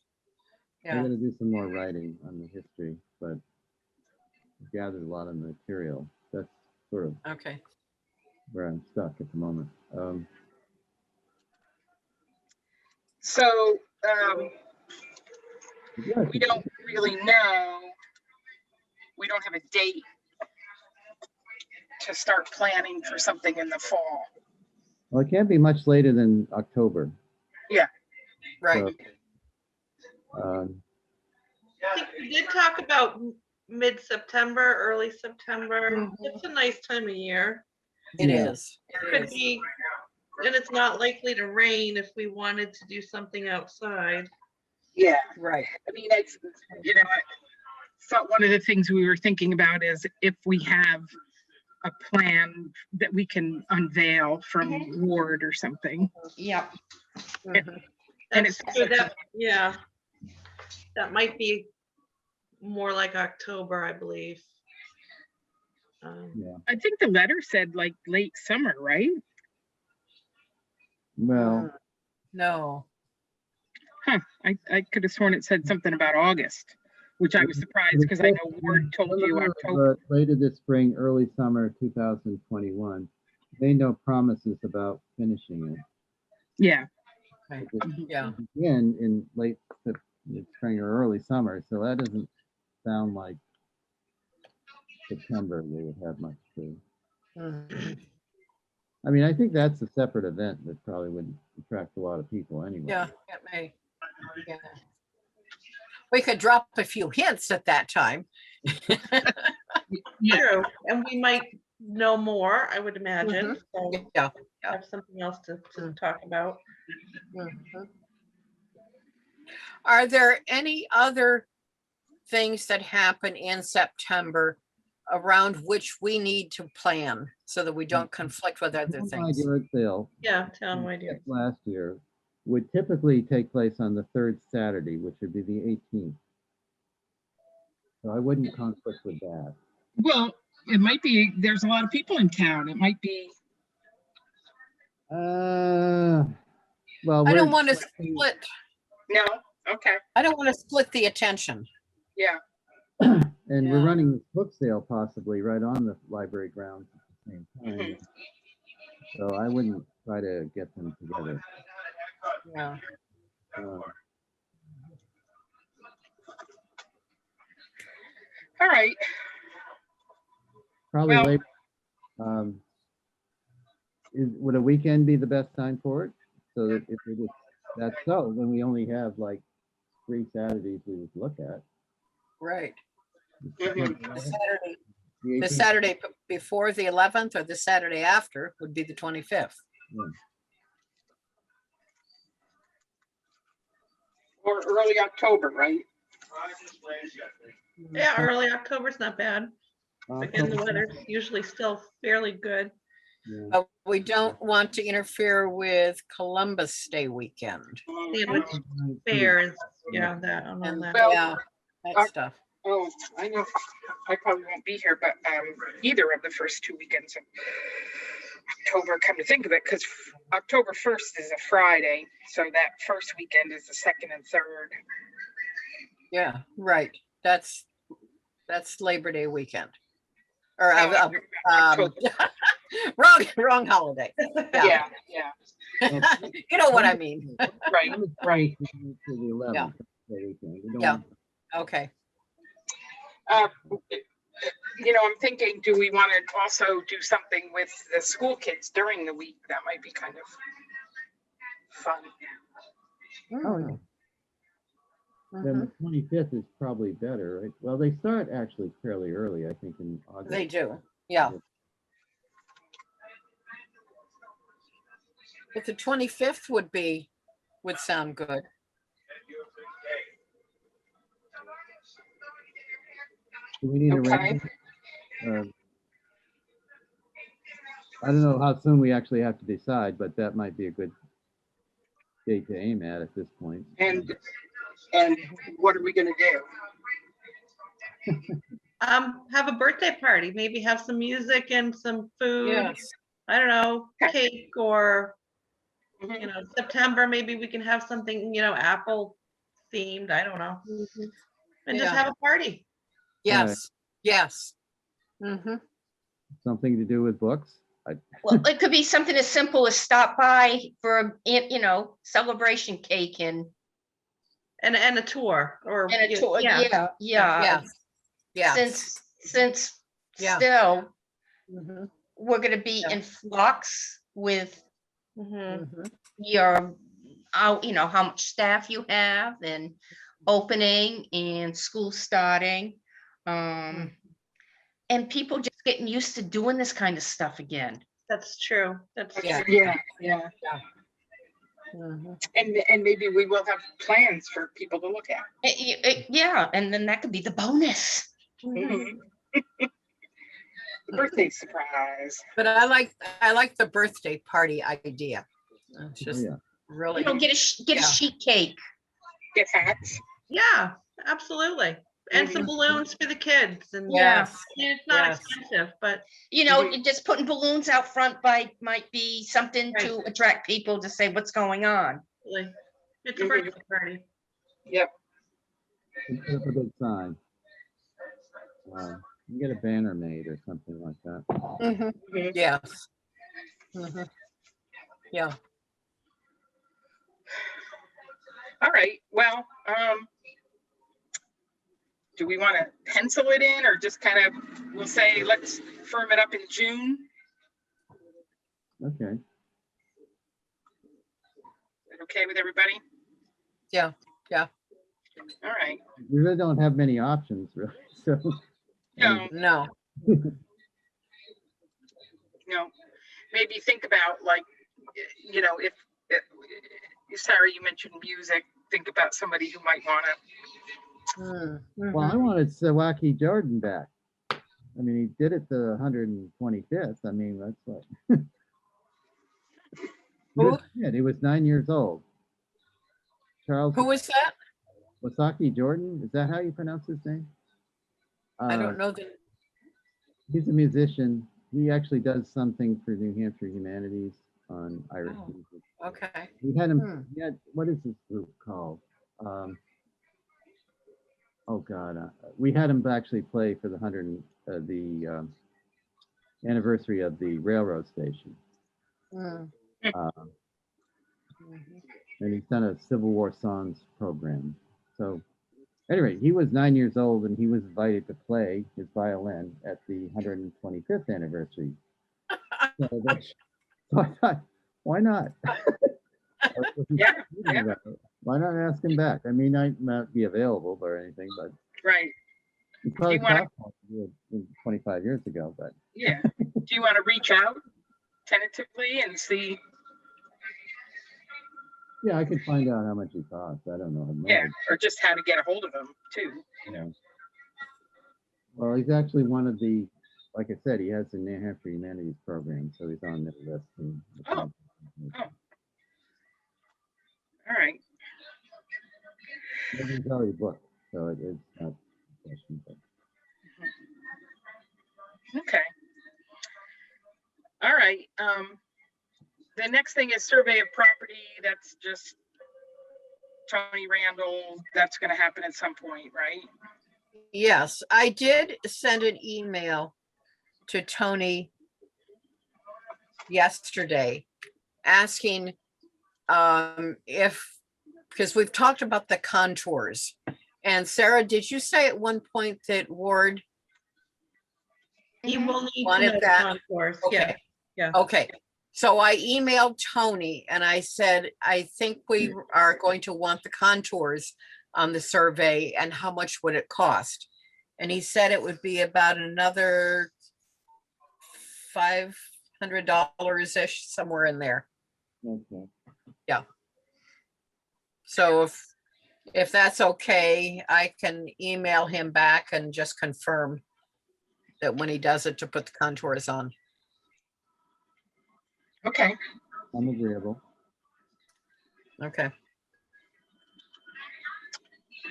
Yeah, gotta do some more writing on the history, but I've gathered a lot of material. That's sort of okay. where I'm stuck at the moment. So Yeah, we don't really know. We don't have a date to start planning for something in the fall. Well, it can't be much later than October. Right. So, I think we did talk about mid-September, early September. Mhm. It's a nice time of year. It Yeah. is. It could be, and it's not likely to rain if we wanted to do something outside. Yeah, Right. I mean, it's, you know, I thought one of the things we were thinking about is if we have a plan that we can unveil from Ward or something. Yep. Mhm. And That's it's- good. Yeah. That might be more like October, I believe. yeah. I think the letter said like late summer, right? Well, No. Huh, I could have sworn it said something about August, which I was surprised because I know Ward told you October. but later this spring, early summer 2021. Made no promises about finishing it. Yeah, Okay. It Yeah. begin in late spring or early summer, so that doesn't sound like September they would have much to. Mhm. I mean, I think that's a separate event that probably would attract a lot of people anyway. Yeah, it may. Yeah. We could drop a few hints at that time. yeah. True. And we might know more, I would imagine. So Yeah. have something else to Mm. talk about. Mhm. Are there any other things that happen in September around which we need to plan so that we don't conflict with other Townwide things? yard sale Yeah, townwide. Yeah. last year would typically take place on the third Saturday, which would be the 18th. So I wouldn't conflict with that. Well, it might be, there's a lot of people in town. It might be, Well, I don't we're want to selecting- split, no, okay, I don't want to split the attention. yeah. And we're Yeah. running this book sale possibly right on the library grounds at the same time. So I wouldn't try to get them together. Yeah. Uh, All right, Probably Well- late. Would a weekend be the best time for it? So that if it is, that's so, then we only have like 3 Saturdays we would look at. Right. Mhm. The Saturday, The the 18th. Saturday before the 11th or the Saturday after would be the 25th. or early October, right? Yeah, early October's not bad. Again, the October, weather's usually still fairly good. yeah. But we don't want to interfere with Columbus Day weekend. Sandwich fair is, yeah, that, on all And that. Well, yeah, that stuff. Oh, I know, I probably won't be here, but either of the first 2 weekends of October, come to think of it, because October 1st is a Friday, so that first weekend is the 2nd and 3rd. Yeah, right. That's Labor Day weekend. Or No, October. wrong holiday. Yeah, yeah, You know what I mean. right. Right. To the 11th. the weekend. We don't Yeah. want- Okay. You know, I'm thinking, do we want to also do something with the school kids during the week? That might be kind of fun. Oh, yeah. Then Mhm. the 25th is probably better, right? Well, they start actually fairly early, I think, in August. They do. Yeah. But the 25th would sound good. Do we need a Okay. range? I don't know how soon we actually have to decide, but that might be a good date to aim at this point. And what are we gonna do? Have a birthday party, maybe have some music and some food. Yes. I don't know, Okay. cake or, Mhm. you know, September, maybe we can have something, you know, apple themed, I don't know. And just Yeah. have a party. Yes. Yes. Hmm. Something to do with books? Well, it could be something as simple as stop by for, you know, celebration cake and And a tour or. a tour. Yeah. Yeah, yeah. Yes. Yes. Since Yeah. still, Mhm. we're gonna be Yeah. in flux with Mhm. Mhm. your, you know, how much staff you have and opening and school starting. And people just getting used to doing this kind of stuff again. That's true. That's Yeah. Yeah, yeah. Mhm. And maybe we will have plans for people to look at. Yeah, and then that could be the bonus. Mhm. The birthday surprise. But I like the birthday party idea. It's Oh, just yeah. really, You know, get a Yeah. sheet cake. Get hats. Yeah, absolutely. And some Mhm. balloons for the kids and Yeah. yes, it's not yes. expensive, but You know, Mhm. just putting balloons out front might be something to attract people to say what's going on. really, it's a Mhm. birthday party. Yep. We put up a big sign. You get a banner made or something like that. Mhm. Mhm. Yes. Mhm. Yeah. All right. Well, do we want to pencil it in or just kind of, we'll say, let's firm it up in June? Okay. Is that okay with everybody? Yeah, yeah. All right. We really don't have many options, really. So, No, No. no. Maybe think about like, you know, if Sarah, you mentioned music, think about somebody who might want to. Mm, well, I mhm. wanted Sawaki Jordan back. I mean, he did it the 125th. I mean, that's like. He was, he was 9 years old. Charles Who was that? Wasaki Jordan. Is that how you pronounce his name? I don't know the, He's a musician. He actually does something for New Hampshire Humanities on Irish Oh. music. okay. We had him. Hmm. He had, what is this group called? Oh God, we had him actually play for the anniversary of the railroad station, Mm, um, mhm. and he's done a Civil War songs program. So, anyway, he was 9 years old, and he was invited to play his violin at the 125th anniversary. So, so I thought, why not? Yeah, yeah. Why not ask him back? I mean, I might not be available or anything, but Right. he probably you wanna- thought 25 years ago. But Yeah. Do you want to reach out tentatively and see? yeah, I could find out how much he costs. I don't know. Yeah, or just how to get a hold of them too. You know. Well, he's actually one of the, like I said, he has the New Hampshire Humanities program, so he's on their list. Oh. All right. Maybe he's already booked, so it's not a question. But Okay. All right. The next thing is survey of property. That's just Tony Randall. That's going to happen at some point, right? Yes, I did send an email to Tony yesterday asking if, because we've talked about the contours. And Sarah, did you say at one point that Ward You will need to Wanted know the that. contours, yeah. Okay. Yeah. Okay, so I emailed Tony and I said, I think we are going to want the contours on the survey and how much would it cost? And he said it would be about another $500-ish, somewhere in there. okay. So if that's okay, I can email him back and just confirm that when he does it to put the contours on. Okay. I'm agreeable. Okay.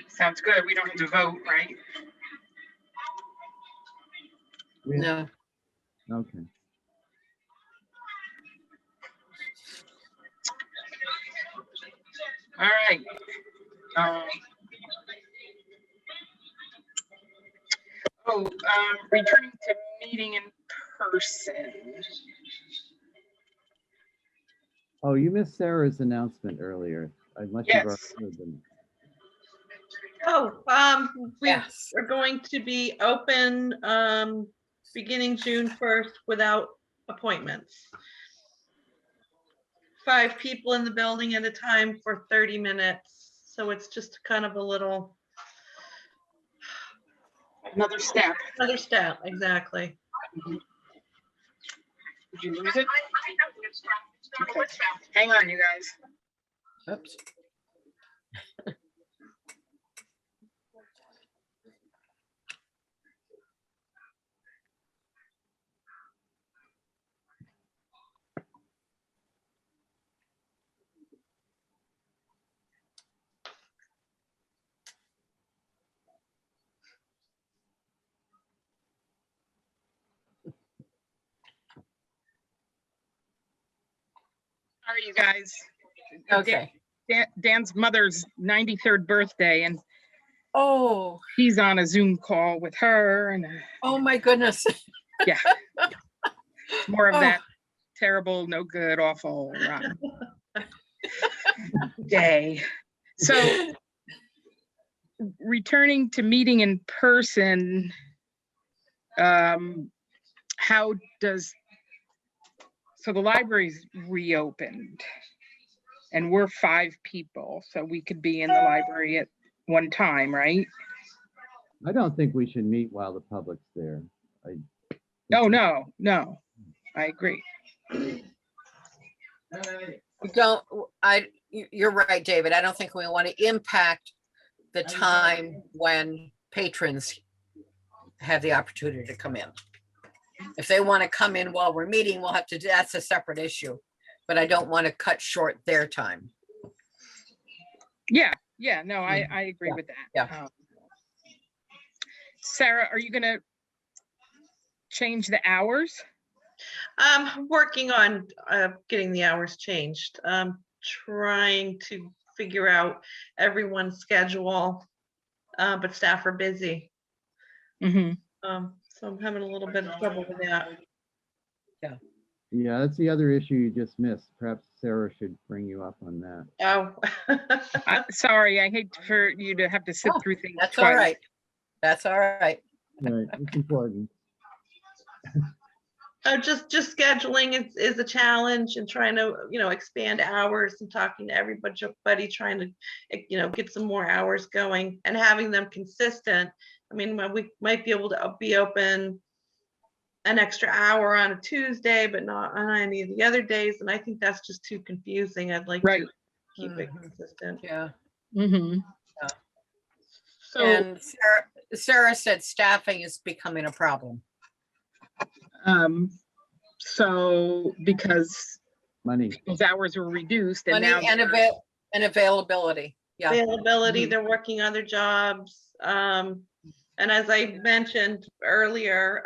Sounds good. We don't have to vote, right? Yeah. No, Okay. All right. Returning to meeting in person. Oh, you missed Sarah's announcement earlier. Unless you've already Yes. heard them. Oh, we yes, are going to be open, beginning June 1st without appointments. 5 people in the building at a time for 30 minutes. So it's just kind of a little, Another step. another step, exactly. Did you lose it? Okay. Hang on, you guys. Oops. Sorry, you guys. Okay. Dan's mother's 93rd birthday, and Oh, he's on a Zoom call with her, and oh my goodness. yeah, more of Oh. that terrible, no good, awful, rotten day. So returning to meeting in person, how does, so the library's reopened and we're 5 people, so we could be in the library at one time, right? I don't think we should meet while the public's there. Oh, no, I agree. You're right, David. I don't think we want to impact the time when patrons have the opportunity to come in. If they want to come in while we're meeting, we'll have to, that's a separate issue. But I don't want to cut short their time. Yeah, no, I agree with that. Yeah. Sarah, are you gonna change the hours? Working on getting the hours changed. Trying to figure out everyone's schedule, but staff are busy. Mm-hmm. So I'm having a little bit of trouble with that. Yeah, that's the other issue you just missed. Perhaps Sarah should bring you up on that. Oh. Sorry, I hate for you to have to sit Oh, through things That's twice. all right. That's all right. Right, it's important. Just scheduling is a challenge, and trying to, expand hours and talking to everybody, trying to, get some more hours going and having them consistent. I mean, we might be able to be open an extra hour on a Tuesday, but not on any of the other days. And I think that's just too confusing. I'd like Right. to keep it Mhm. consistent. Yeah. Mm-hmm. Yeah. So, And Sarah said staffing is becoming a problem. so because Money. those hours were reduced and Money now and availability. Yeah. Availability, Mhm. they're working other jobs. And as I mentioned earlier,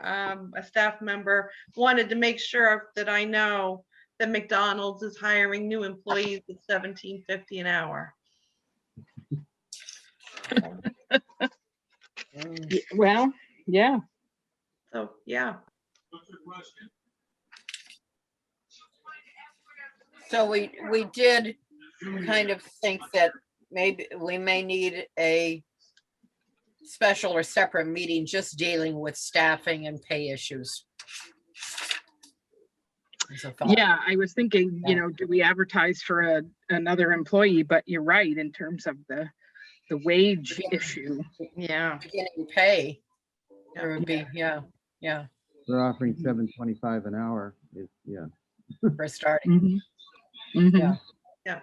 a staff member wanted to make sure that I know that McDonald's is hiring new employees at $17.50 an hour. well, yeah. So, yeah. So we did kind of think that maybe we may need a special or separate meeting just dealing with staffing and pay issues. As a thought. Yeah, I was thinking, do we advertise for another employee? But you're right, in terms of the wage issue. Yeah. Beginning pay. There would be, yeah, We're offering $7.25 an hour. Yeah. for starting. Mm-hmm. Mm-hmm. Yeah. Yeah.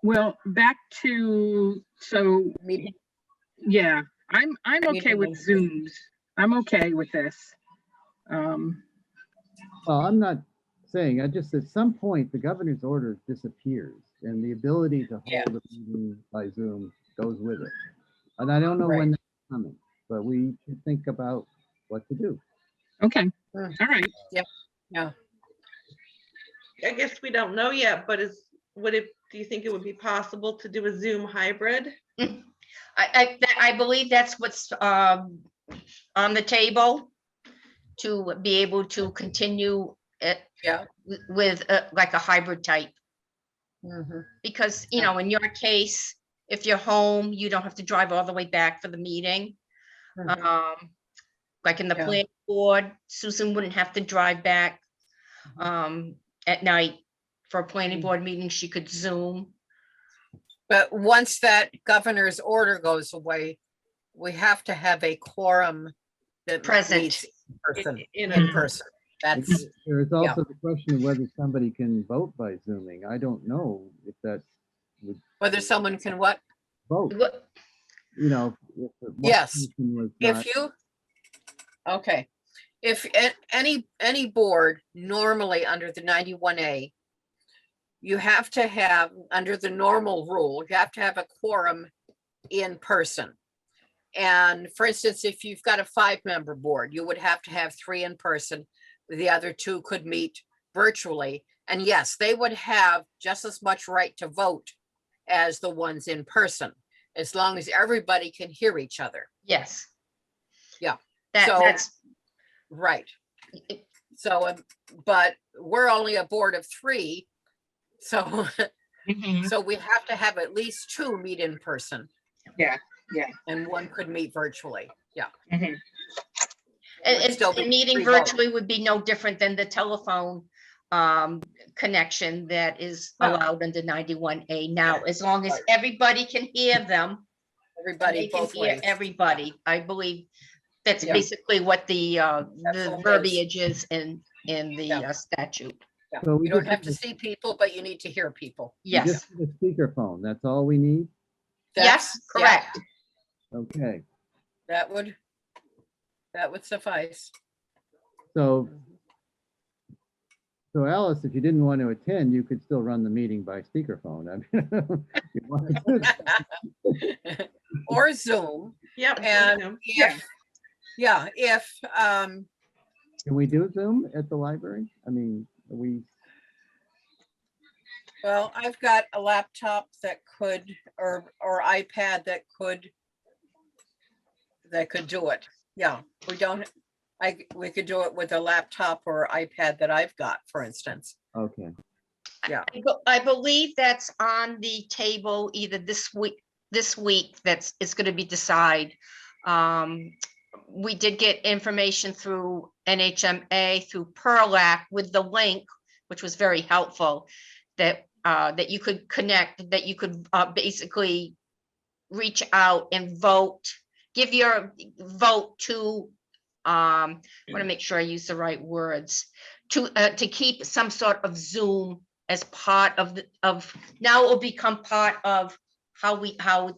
Well, back to, so Meeting. yeah, I'm okay with Meeting. Zooms. I'm okay with this. Well, I'm not saying, at some point, the governor's order disappears and the ability to Yeah. hold a meeting by Zoom goes with it. And I don't know Right. when that's coming, but we should think about what to do. Okay, Mm. all right. Yeah. I guess we don't know yet, but do you think it would be possible to do a Zoom hybrid? I believe that's what's on the table, to be able to continue it Yeah. with like a hybrid type. Mhm. Because, in your case, If you're home, you don't have to drive all the way back for the meeting. Like in the Yeah. planning board, Susan wouldn't have to drive back at night for a planning board meeting. She could Zoom. But once that governor's order goes away, we have to have a quorum that Present. meets in person. In In person. That's, There is also the question of whether somebody can vote by Zooming. I don't know if that would whether someone can what? vote, What- you know. If the one Yes. person was If not- you, okay, if any board normally under the 91A, you have to have, under the normal rule, you have to have a quorum in person. And for instance, if you've got a 5-member board, you would have to have 3 in person. The other 2 could meet virtually. And yes, they would have just as much right to vote as the ones in person, as long as everybody can hear each other. Yes. Yeah. That, So- that's, Right. So, but we're only a board of 3. So, Mm-hmm. so we have to have at least 2 meet in person. Yeah, And 1 could meet virtually. Yeah. mhm. and still the be meeting free vote. virtually would be no different than the telephone connection that is No. allowed under 91A now, as long as everybody can hear them. They Everybody can both hear ways. everybody. I believe that's Yeah. basically what the That's all it is. verbiage is in the Yeah. statute. Yeah. So we You don't just have to need see people, but you need to hear people. we Yes, just need a speakerphone. That's all we need? yes, That's- yeah, correct. Okay, That would suffice. so Alice, if you didn't want to attend, you could still run the meeting by speakerphone. I mean, you wanted to- Or Zoom. Yep. And Yeah. if, Can we do Zoom at the library? I mean, we, well, I've got a laptop that could, or iPad that could do it. Yeah, we don't, we could do it with a laptop or iPad that I've got, for instance. okay. I believe that's on the table either this week that's, it's gonna be decided. We did get information through NHMA, through Perlac with the link, which was very helpful, that you could connect, that you could basically reach out and vote, give your vote to, I want to make sure I use the right words, to keep some sort of Zoom as part of now it will become part of how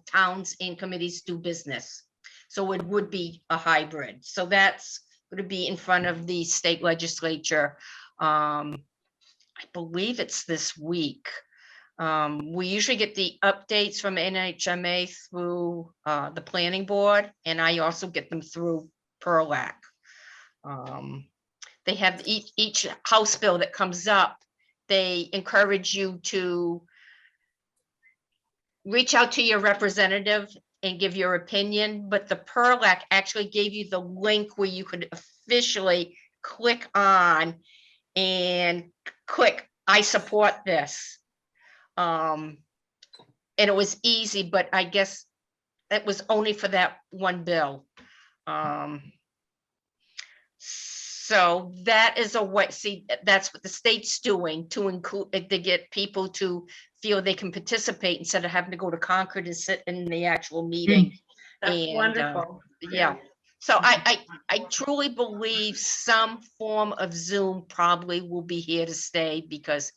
towns and committees do business. So it would be a hybrid. So that's going to be in front of the state legislature. I believe it's this week. We usually get the updates from NHMA through the planning board, and I also get them through Perlac. They have each House bill that comes up, they encourage you to reach out to your representative and give your opinion, but the Perlac actually gave you the link where you could officially click on and click, I support this. And it was easy, but I guess it was only for that one bill. So that is a way, see, that's what the state's doing to include, to get people to feel they can participate instead of having to go to Concord and sit in the actual meeting. That's And, wonderful. Yeah, so I truly believe some form of Zoom probably will be here to stay because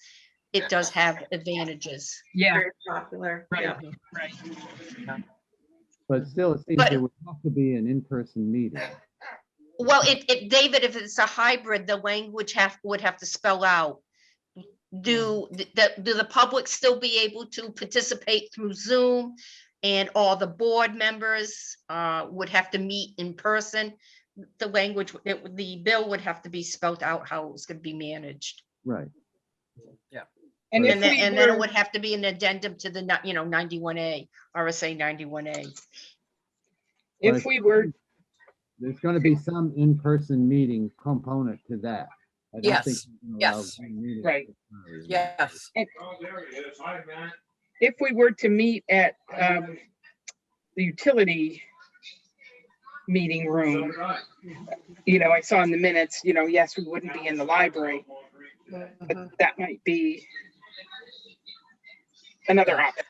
it does have advantages. Yeah, Very popular. right, Yeah. right. But still, it seems But- there would have to be an in-person meeting. Well, David, if it's a hybrid, the language would have to spell out. Do the public still be able to participate through Zoom? And all the board members would have to meet in person? The language, the bill would have to be spelled out how it was gonna be managed. Right. And if And then, we and then it were, would have to be an addendum to the, 91A, RSA 91A. if we were, There's going to be some in-person meeting component to that. I don't think Yes, we're gonna allow yes. Zoom meetings. Right. Yes, Oh, there he is. Hi, Matt. if we were to meet at the utility meeting room, I saw in the minutes, yes, we wouldn't be in the library, but that might be another option.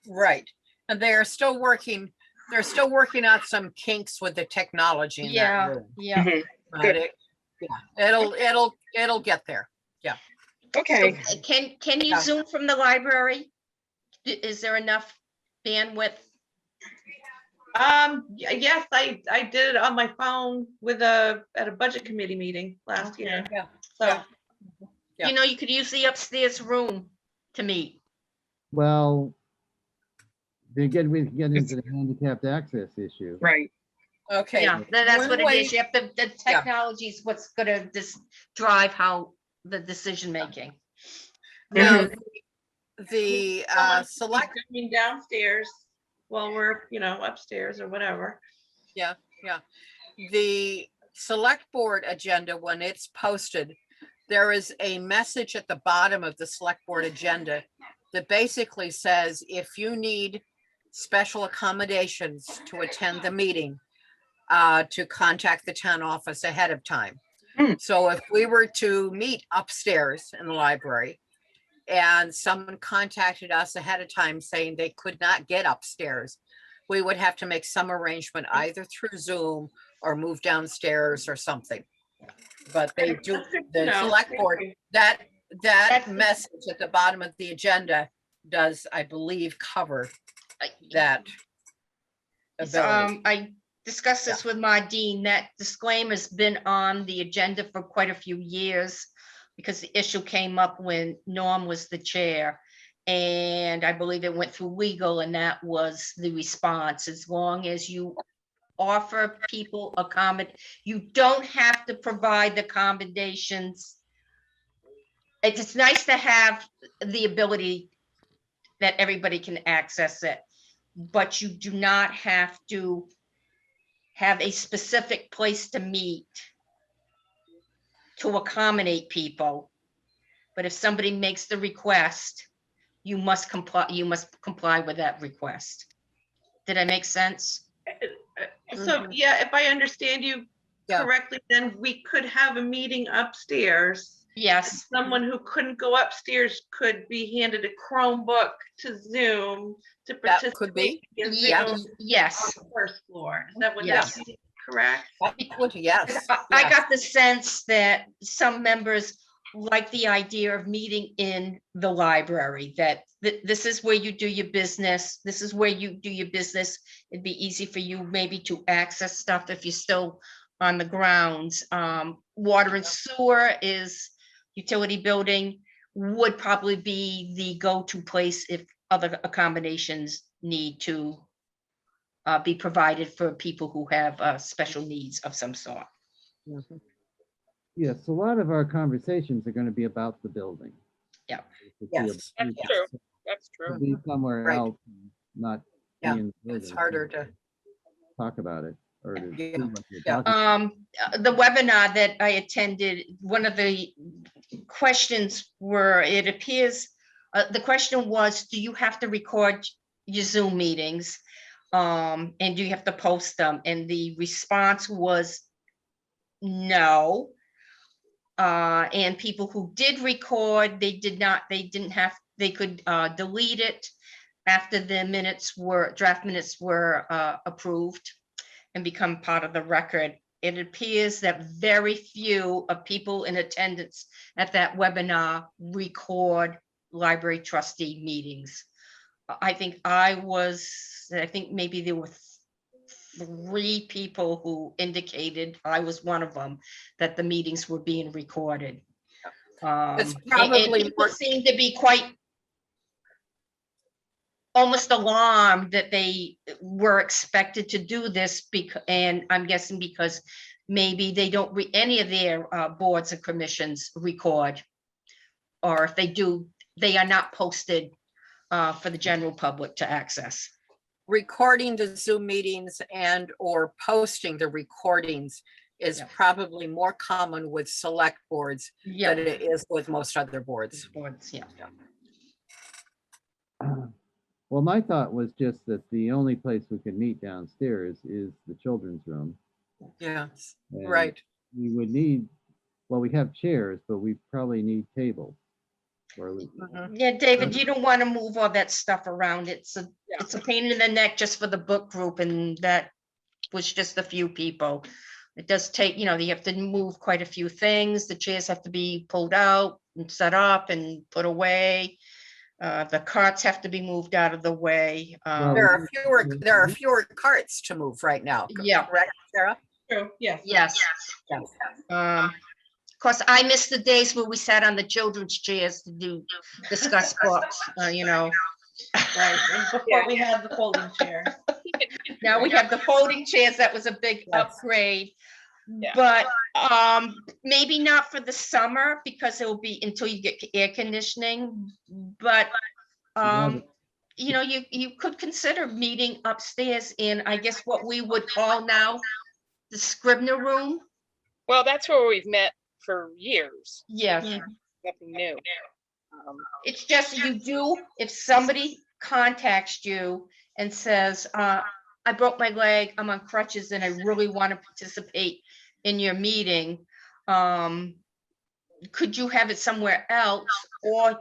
Right. And they're still working out some kinks with the technology in that Yeah, room. yeah. Mhm. But Good. it'll get there. Okay, So, can you Yeah. Zoom from the library? Is there enough bandwidth? Yes, I did it on my phone at a budget committee meeting last year. Yeah. So, Yeah. You could use the upstairs room to meet. Well, we get into the handicapped access issue. right. Okay. Yeah, that's what it One is. You have the technology is what's gonna drive how the decision making. Now, the someone select, coming downstairs while we're, upstairs or whatever. the select board agenda, when it's posted, there is a message at the bottom of the select board agenda that basically says, if you need special accommodations to attend the meeting, to contact the town office ahead of time. Hmm. So if we were to meet upstairs in the library and someone contacted us ahead of time saying they could not get upstairs, we would have to make some arrangement either through Zoom or move downstairs or something. But they do, the select board, that message at the bottom of the agenda does, I believe, cover that ability. I discussed this with my dean. That disclaimer's been on the agenda for quite a few years because the issue came up when Norm was the chair. And I believe it went through legal, and that was the response. As long as you offer people you don't have to provide the accommodations. It's nice to have the ability that everybody can access it, but you do not have to have a specific place to meet to accommodate people. But if somebody makes the request, you must comply with that request. Did I make sense? So, yeah, if I understand you Yeah. correctly, then we could have a meeting upstairs. Yes, Someone who couldn't go upstairs could be handed a Chromebook to Zoom to That participate could be. in yeah, Zoom on yes. the first floor. Is that what Yes. that be correct? Yes. I got the sense that some members like the idea of meeting in the library, that this is where you do your business. This is where you do your business. It'd be easy for you maybe to access stuff if you're still on the grounds. Water and sewer is utility building would probably be the go-to place if other accommodations need to be provided for people who have special needs of some sort. Yes, a lot of our conversations are going to be about the building. Yeah. Yes. That's true. That's true. To be somewhere Right. else, not be Yeah, in the building. It's harder to, talk about it or to Yeah. see what you're Yeah. talking The webinar that I attended, one of the questions were, it appears, the question was, do you have to record your Zoom meetings? And do you have to post them? And the response was no. And people who did record, they could delete it after the draft minutes were approved and become part of the record. It appears that very few of people in attendance at that webinar record library trustee meetings. I think maybe there were 3 people who indicated, I was one of them, that the meetings were being recorded. It's And probably people more- seem to be quite almost alarmed that they were expected to do this, and I'm guessing because maybe they don't any of their boards and commissions record, or if they do, they are not posted for the general public to access. recording the Zoom meetings and or posting the recordings is Yeah. probably more common with select boards Yeah. than it is with most other boards. Boards, yeah. Well, my thought was just that the only place we could meet downstairs is the children's room. Yeah, and right. We would need, well, we have chairs, but we probably need tables. Or we- Mhm. Yeah, David, you don't want to move all that stuff around. It's a Yeah. pain in the neck just for the book group, and that was just a few people. It does take, you have to move quite a few things. The chairs have to be pulled out and set up and put away. The carts have to be moved out of the way. Well, There are fewer carts to move right now. Yeah. Correct, Sarah? True, yes. Yes. Yes. Of course, I miss the days where we sat on the children's chairs to discuss books, Right, and before we had the folding chair. Now we have the folding chairs. That was a big Yes. upgrade. Yeah. But maybe not for the summer because it will be until you get air conditioning. But you could consider meeting upstairs in, I guess, what we would call now the Scribner room. Well, that's where we've met for years. Yes. Nothing new. It's just if somebody contacts you and says, I broke my leg, I'm on crutches, and I really want to participate in your meeting. Could you have it somewhere else? Or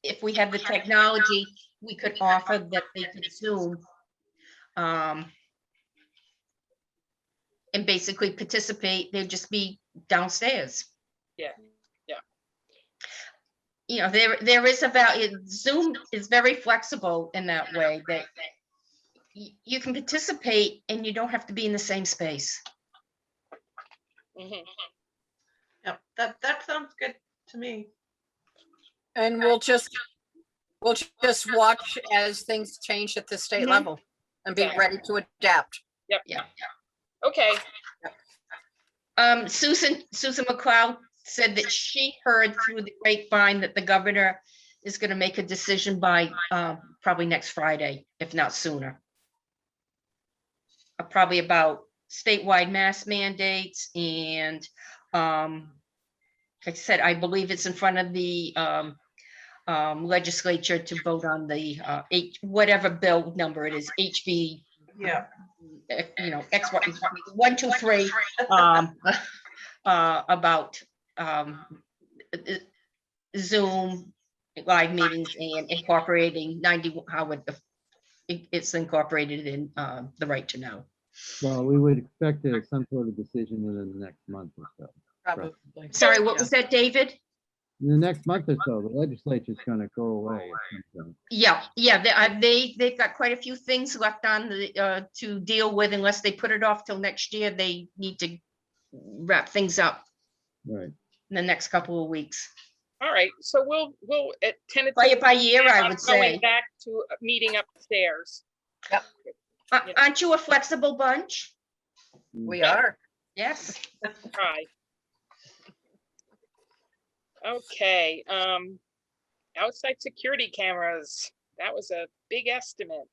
if we have the technology, we could offer that they could Zoom. And basically participate, they'd just be downstairs. Yeah. There is a value. Zoom is very flexible in that way that you can participate and you don't have to be in the same space. Mhm. Yep, that sounds good to me. And we'll just watch as things change at the state Mhm. level and be Exactly. ready to adapt. Yep. Yeah. Okay. Susan McLeod said that she heard through the grapevine that the governor is going to make a decision by probably next Friday, if not sooner. Probably about statewide mask mandates and like I said, I believe it's in front of the legislature to vote on the whatever bill number it is, HB, Yeah. X 1, 2, 3, about Zoom live meetings and incorporating 90, how it's incorporated in the right to know. Well, we would expect some sort of decision within the next month or so. Probably. Sorry, what was that, David? In the next month or so, the legislature's gonna go away. at some point. Yeah, they've got quite a few things left on the to deal with. Unless they put it off till next year, they need to wrap things up Right. in the next couple of weeks. All right. So we'll at Play tentative. it by ear, I would say. Going back to a meeting upstairs. Aren't you a flexible bunch? We are. Yes. Try. Okay. Outside security cameras. That was a big estimate.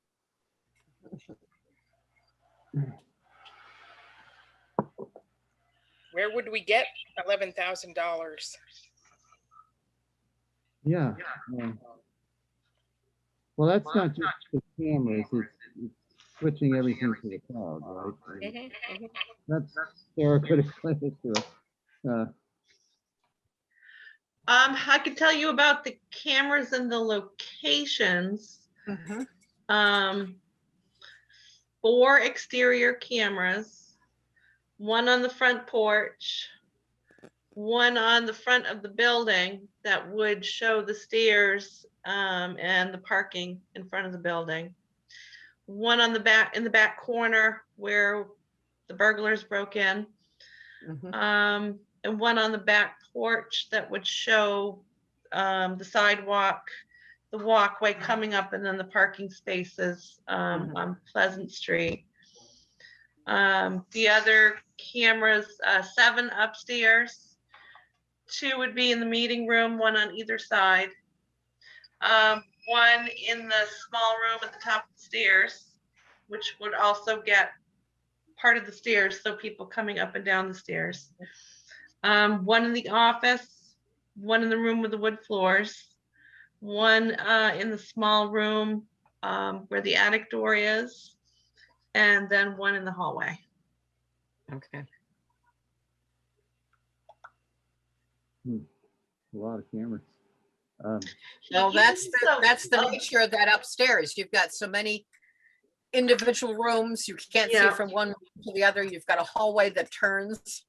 Where would we get $11,000? Yeah. Well, that's not just the cameras, it's switching everything to the cloud, right? Mhm, mhm. That's, Sarah could explain it to us. I could tell you about the cameras and the locations. Mhm. 4 exterior cameras, 1 on the front porch, 1 on the front of the building that would show the stairs and the parking in front of the building. 1 on the back, in the back corner where the burglars broke in. Mhm. And 1 on the back porch that would show the sidewalk, the walkway coming up, and then the parking spaces on Pleasant Street. The other cameras, 7 upstairs, 2 would be in the meeting room, 1 on either side. 1 in the small room at the top of the stairs, which would also get part of the stairs, so people coming up and down the stairs. 1 in the office, 1 in the room with the wood floors, one in the small room where the attic door is, and then one in the hallway. Okay. A lot of cameras. Well, that's So, the nature of that upstairs. You've got so many individual rooms. You can't see Yeah. from one room to the other. You've got a hallway that turns.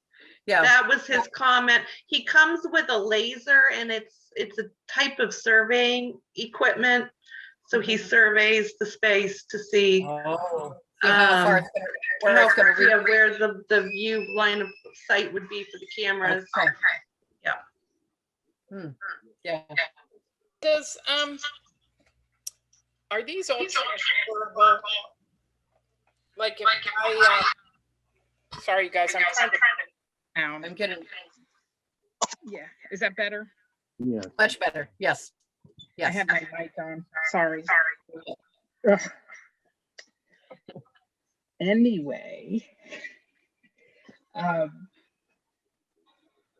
Yeah, that was his comment. He comes with a laser, and it's a type of surveying equipment. So he surveys the space to see oh, see how far it's gonna, where it's gonna reach. where the view line of sight would be for the cameras. Okay. Yeah. Yeah, Does, are these all transferable? Like if I, sorry, guys, I'm trying to. I'm getting Yeah, is that better? Yes. much better. Yes. I Yes. have my mic on, sorry. Ugh. Anyway.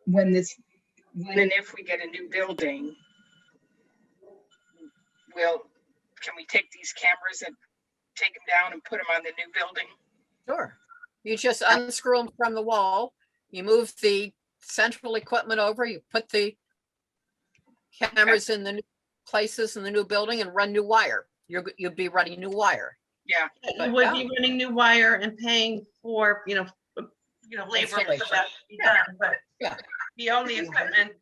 When and if we get a new building, can we take these cameras and take them down and put them on the new building? Sure. You just unscrew them from the wall. You move the central equipment over, you put the cameras in the new places in the new building and run new wire. You'd be running new wire. Yeah, But You would yeah. be running new wire and paying for, labor for Installation. that to be done, but Yeah. we own the equipment.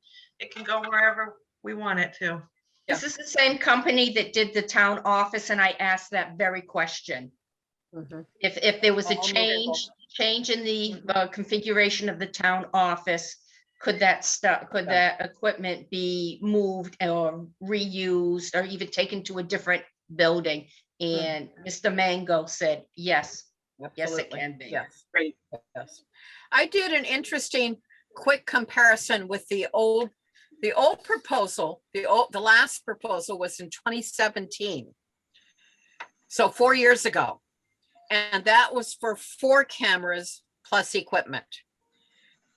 It can go wherever we want it to. This is the same company that did the town office, and I asked that very question. Mhm. If there was a All movable. change in the configuration of the town office, could that equipment be moved or reused or even taken to a different building? And Mr. Mango said, yes, yes, it Absolutely. can be. Yes. great. Yes. I did an interesting quick comparison with the old proposal. The last proposal was in 2017. So 4 years ago. And that was for 4 cameras plus equipment.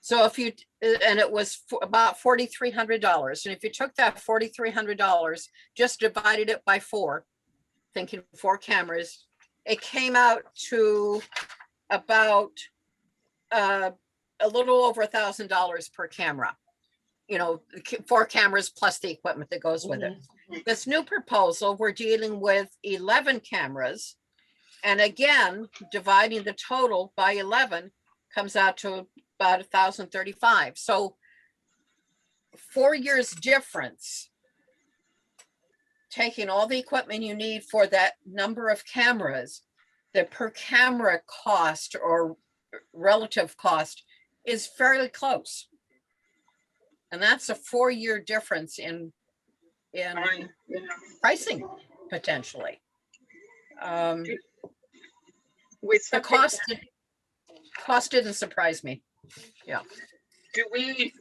So if you, and it was about $4,300. And if you took that $4,300, just divided it by 4, thinking 4 cameras, it came out to about a little over $1,000 per camera. 4 cameras plus the equipment that goes with it. This new proposal, we're dealing with 11 cameras. And again, dividing the total by 11 comes out to about $1,035. So 4 years difference, taking all the equipment you need for that number of cameras, the per camera cost or relative cost is fairly close. And that's a 4-year difference in pricing potentially. With The cost didn't surprise me. Yeah. do we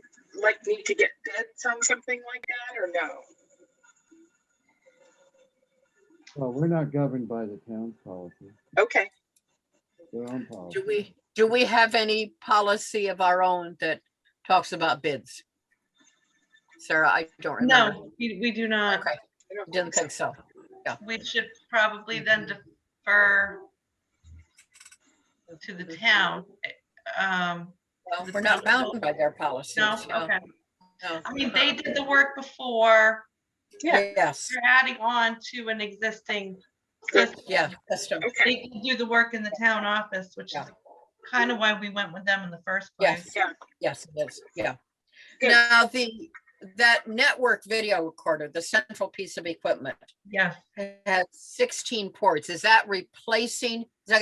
need to get bids on something like that or no? Well, we're not governed by the town's policy, Okay, their own policy. Do we have any policy of our own that talks about bids? Sarah, I don't remember. No, we do not. Okay, didn't think so. We should probably then defer to the town. Well, we're not bound by their policies. No, yeah. okay. No. I mean, they did the work before. Yes, They're adding on to an existing system. yeah, custom. okay, They can do the work in the town office, which is Yeah. kind of why we went with them in the first place. Yes, yes, it is, yeah. Good. Now, that network video recorder, the central piece of equipment, Yes. has 16 ports. Is that going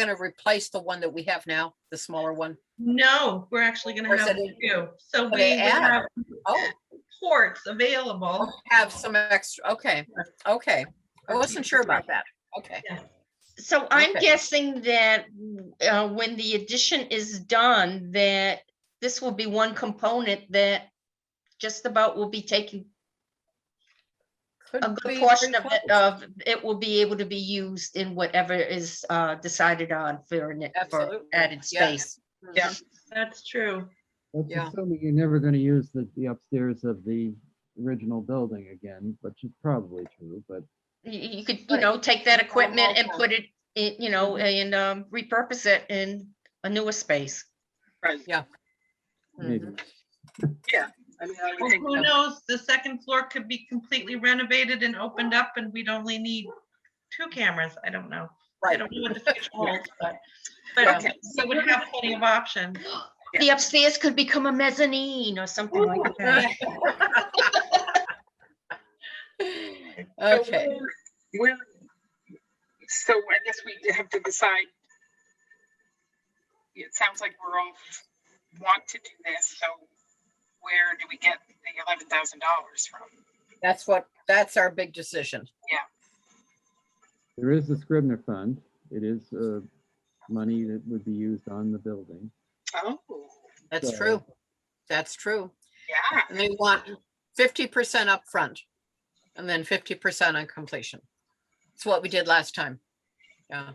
to replace the one that we have now, the smaller one? No, we're actually going Or to is have it- 2. So Will we they would add? have Oh, ports available. have some extra, okay, okay. I wasn't sure about that. Okay, So I'm Okay. guessing that when the addition is done, that this will be one component that just about will be taking could a good be portion pretty of it, close. it will be able to be used in whatever is decided on for Absolutely. added Yeah. space. Yeah. That's true. That's Yeah. assuming you're never gonna use the upstairs of the original building again, which is probably true, but You could, Right. take that equipment and Also- put it in, and repurpose it in a newer space. Right. maybe. Mhm. I mean, I would Well, think who so. knows? The second floor could be completely renovated and opened up and we'd only need 2 cameras. I don't know. I Right. don't know what the future holds, but Okay. we would have plenty of options. The upstairs could become a mezzanine or something like that. So Okay, we're, so I guess we have to decide. It sounds like we're all want to do this, so where do we get the $11,000 from? that's our big decision. There is the Scribner Fund. It is money that would be used on the building. Oh, That's So- true. That's true. yeah. And they want 50% upfront and then 50% on completion. It's what we did last time. Yeah,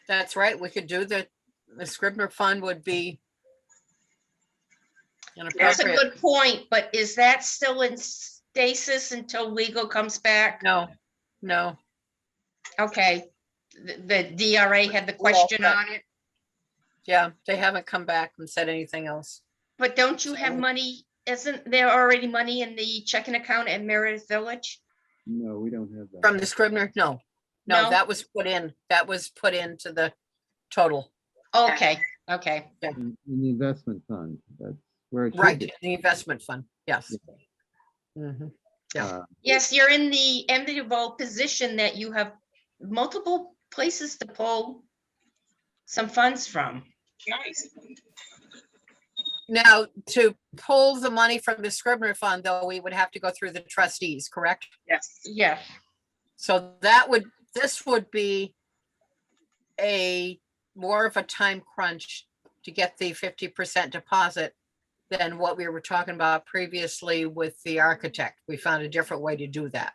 that's right. We could do the Scribner Fund would be an That's a appropriate. good point, but is that still in stasis until legal comes back? No, no, Okay, the DRA had the question set. on it, yeah, they haven't come back and said anything else. but don't you have So- money, isn't there already money in the checking account at Meredith Village? No, we don't have that. From the Scribner, no, no, No? that was put into the total, Okay, okay, In the investment fund, that's where it should right, be. the investment fund, yes. Mhm. Yeah. yes, you're in the enviable position that you have multiple places to pull some funds from. Nice. Now, to pull the money from the Scribner Fund, though, we would have to go through the trustees, correct? Yes. Yeah, So this would be a more of a time crunch to get the 50% deposit than what we were talking about previously with the architect. We found a different way to do that.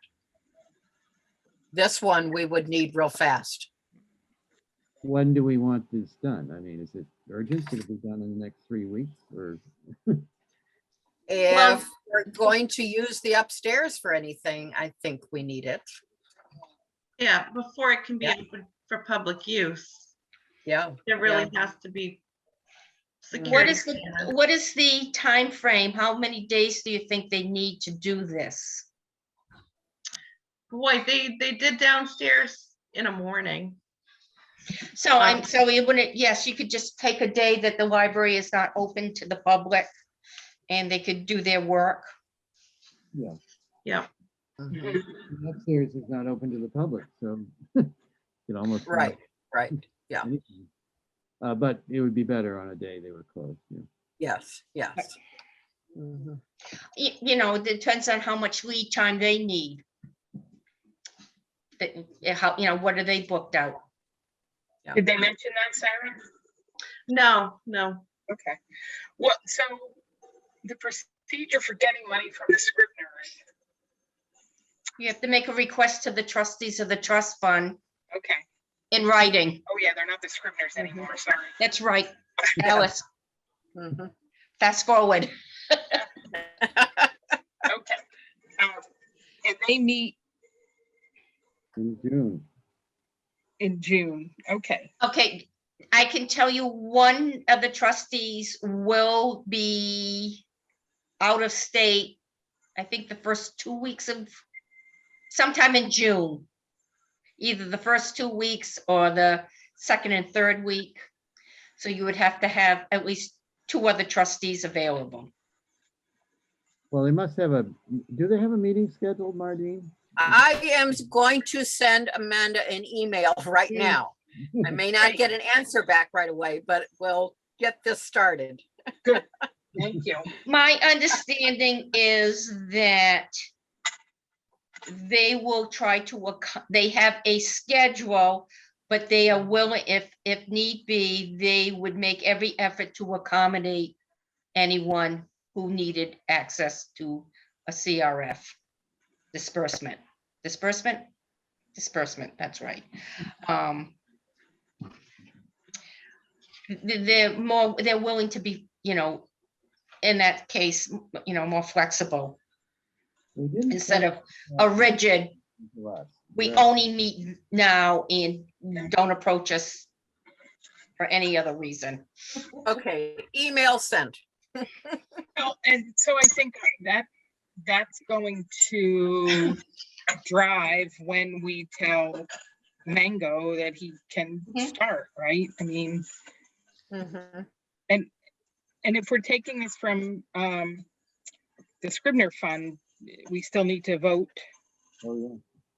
This one we would need real fast. When do we want this done? I mean, is it urgent? Should it be done in the next 3 weeks or? Well- If we're going to use the upstairs for anything, I think we need it. Yeah, before it can be Yeah. open for public use, Yeah. there really has to be What security. what is the time frame? How many days do you think they need to do this? Boy, they did downstairs in a morning. So so you wouldn't, yes, you could just take a day that the library is not open to the public and they could do their work. Yeah, Yeah, Mhm. the upstairs is not open to the public, so it almost. Right, right. Yeah. anything. But it would be better on a day they were closed, yeah. Yes, yes. Mhm. It depends on how much lead time they need. How, what are they booked out? Did they mention that, Sarah? no. Okay. What, so the procedure for getting money from the Scribners, You have to make a request to the trustees of the trust fund okay. in writing. Oh, yeah, they're not the Scribners anymore, sorry. That's right. Alice, Mhm. fast forward. Okay. And they meet In June. in June, okay. Okay, I can tell you one of the trustees will be out of state. I think the first 2 weeks of, sometime in June. Either the first 2 weeks or the second and third week. So you would have to have at least 2 other trustees available. Well, they must have do they have a meeting scheduled, Mardine? I am going to send Amanda an email right Mm. now. I may not get an answer back right away, but we'll get this started. Thank you. My understanding is that they will try to, they have a schedule, but they are willing, if need be, they would make every effort to accommodate anyone who needed access to a CRF disbursement. Disbursement, that's right. They're willing to be, in that case, more flexible. We didn't instead say of a rigid, to us. we Yeah. only meet now and don't approach us for any other reason. Okay, email sent. Well, and so I think that's going to drive when we tell Mango that he can Mhm. start, right? I mean, Mhm. and if we're taking this from the Scribner Fund, we still need to vote. Oh, yeah.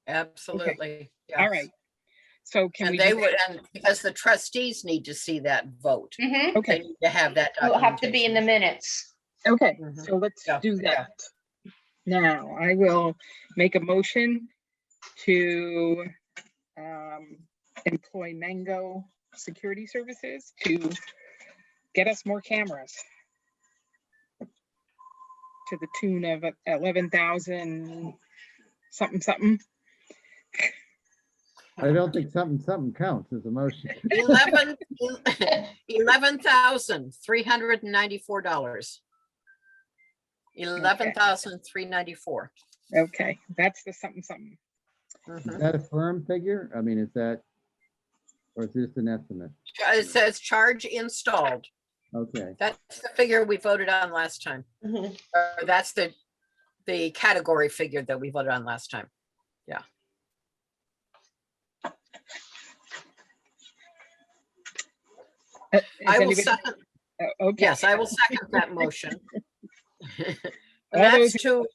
Absolutely. All yes. right. So can we And they do would, that? and because the trustees need to see that vote. Mhm. They Okay, need to have that It'll have to be in the documentation. minutes. okay, Mhm. so let's Yeah, do yeah. that. Now, I will make a motion to employ Mango Security Services to get us more cameras to the tune of 11,000 something something. I don't think something counts as a motion. $11,394. $11,394. Okay, that's the something something. Is that a firm figure? I mean, is that, or is this an estimate? It says charge installed. Okay, That's the figure we voted on last time. Mhm. Or that's the category figure that we voted on last time. Has I will anybody- second, Okay, yes, I will second that motion. And All that's those- to,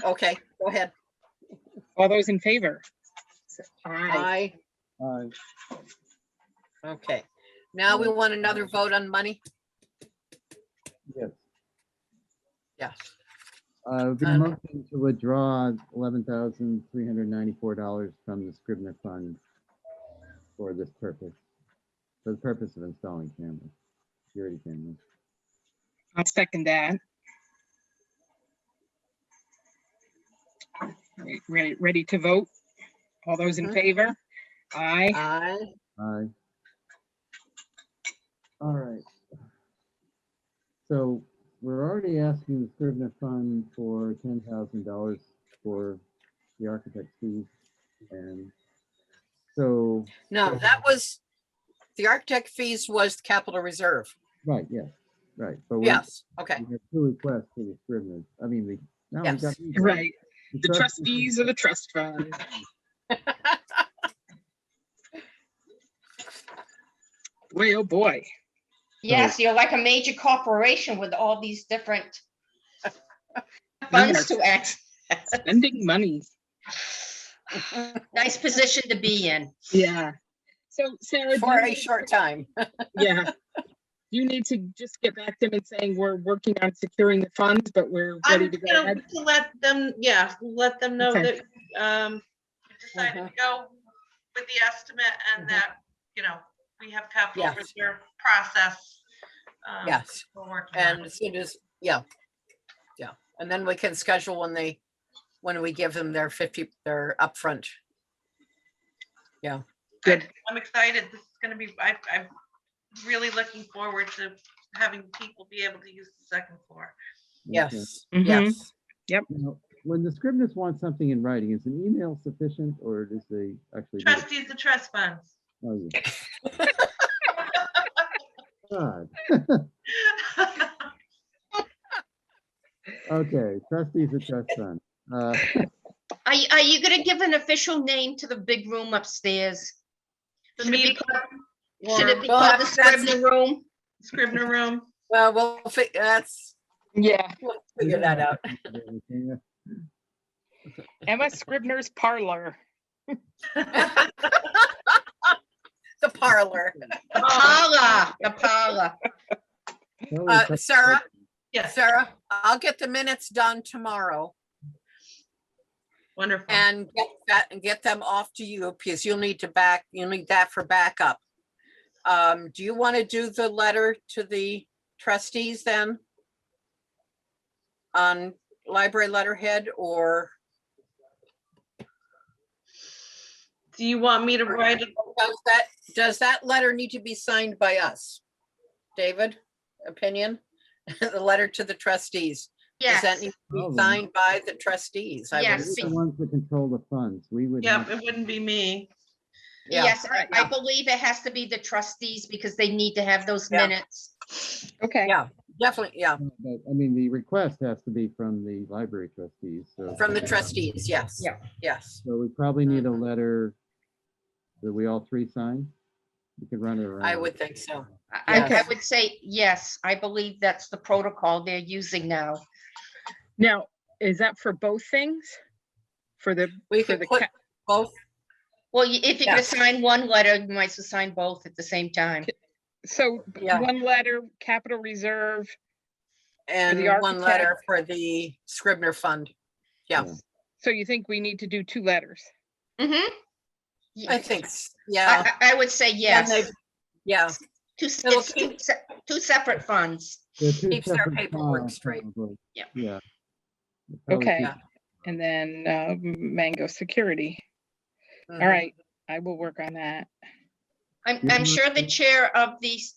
okay, go ahead. all those in favor? Aye. Aye. Okay, now we want another vote on money? yes. Yeah. Would be a motion to withdraw $11,394 from the Scribner Fund for this purpose, for the purpose of installing cameras, security cameras. I'll second that. Ready to vote? All those in Mhm. favor? Aye. Aye. Aye. All right. So we're already asking the Scribner Fund for $10,000 for the architect fees. And so, No, that was, the architect fees was capital reserve. right, yes, right. But we Yes, okay, have two requests for the Scribners. I mean, we got Yes. these. Right, the trustees- trustees of the trust fund. Boy, oh boy. Yes, you're like a major corporation with all these different funds to access. Spending money. Nice position to be in. Yeah. So Sarah, do for you a need short to- time. Yeah. You need to just get back to them and saying we're working on securing the funds, but we're ready I'm to go gonna ahead. to let them, yeah, let them know Okay. that, decided to go with the estimate and Mhm. that, we have capital Yes. reserve process. Yes, We're working and on. as soon as, yeah. And then we can schedule when we give them their upfront. Good. I'm excited. This is gonna be, I'm really looking forward to having people be able to use the second floor. Okay. Yes, Mhm. yes. Now, when the Scribners want something in writing, is an email sufficient or does they actually? need it? Trustees of trust funds. Oh, yeah. God. Okay, trustees of trust fund. Are you gonna give an official name to the big room upstairs? The Should it be meeting called- Should it be Well, called the that's- Scribner Room? Scribner room. Well, we'll Yeah. figure that out. Emma Scribner's parlor. The parlor. The parlor. Sarah, Yes, I'll get the minutes done tomorrow wonderful. and get them off to you because you'll need that for backup. Do you want to do the letter to the trustees then? On library letterhead, or Do you want me to write it? does that letter need to be signed by us? David, opinion? The letter to the trustees. Does that Yes, need to be Problem. signed by the trustees? I would Yes. We're the assume. ones that control the funds. We would. Yep, have- it wouldn't be me. Yeah. yes, I Yeah. believe it has to be the trustees because they need to have those Yeah. minutes. Okay. Yeah, definitely, yeah, But, I mean, the request has to be from the library trustees, so. from the trustees, yes. Yeah. Yes, So we probably need a letter that we all three sign. You could run it around. I would think so. I Yes. would say, yes, I believe that's the protocol they're using now. Now, is that for both things? For the, We for could the, put ca- both, Well, if you're gonna Yes. sign one letter, you might as well sign both at the same time. so Yeah. one letter, capital reserve, and the one letter architect. for the Scribner Fund. Yeah, Yeah. so you think we need to do 2 letters? Mhm. I think, yeah. I would say Then yes. they- Yeah, Two, It'll it's keep- two separate funds. They're two Keeps their separate paperwork files, straight. probably. Yeah. Yeah. It probably Okay. keeps- And then Mango Security. mhm. All right, I will work on that. I'm Mhm. sure the chair of these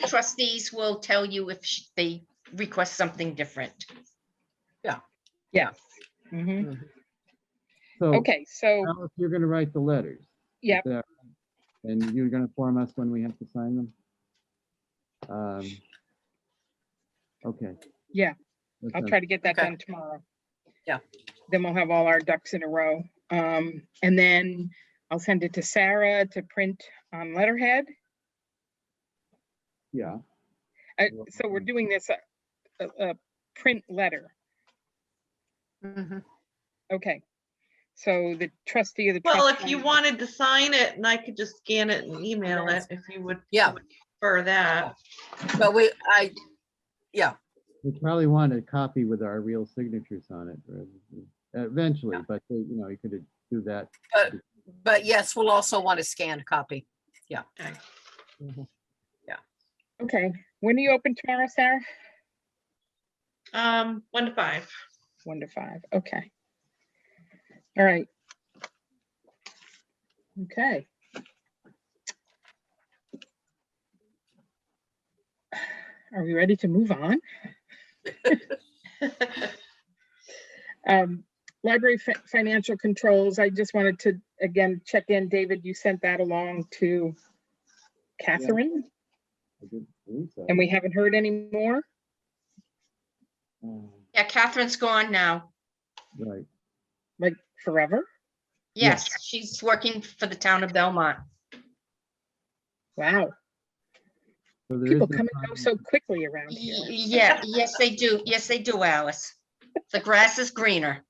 trustees will tell you if they request something different. Yes. Mhm. Mhm. So, Okay, so, Alice, you're gonna write the letters. Is Yep. that right? And you're gonna inform us when we have to sign them? Okay. Yeah, That I'll sounds- try to get that Okay. done tomorrow. Yeah. Then we'll have all our ducks in a row. And then I'll send it to Sarah to print on letterhead. Yeah, So we're doing this, a print letter. Mhm. Okay. So the trustee of the. Well, trust if you fund- wanted to sign it and I could just scan it and email it, if you would. Yeah. For that. But yeah, we probably want a copy with our real signatures on it eventually, but you could do that. but yes, we'll also want a scanned copy. Yeah. Okay. Mhm. Okay, when are you open tomorrow, Sarah? 1 to 5. 1 to 5, okay. All right. Okay. Are we ready to move on? Library financial controls, I just wanted to, again, check in. David, you sent that along to Catherine, I did believe so. and we haven't heard any more? Yeah, Catherine's gone now. Right. Like forever? Yes, she's working for the town of Belmont. Wow, So there people is no come and go problem. so quickly around here. Yeah, yes, they do. Yes, they do, Alice. The grass is greener.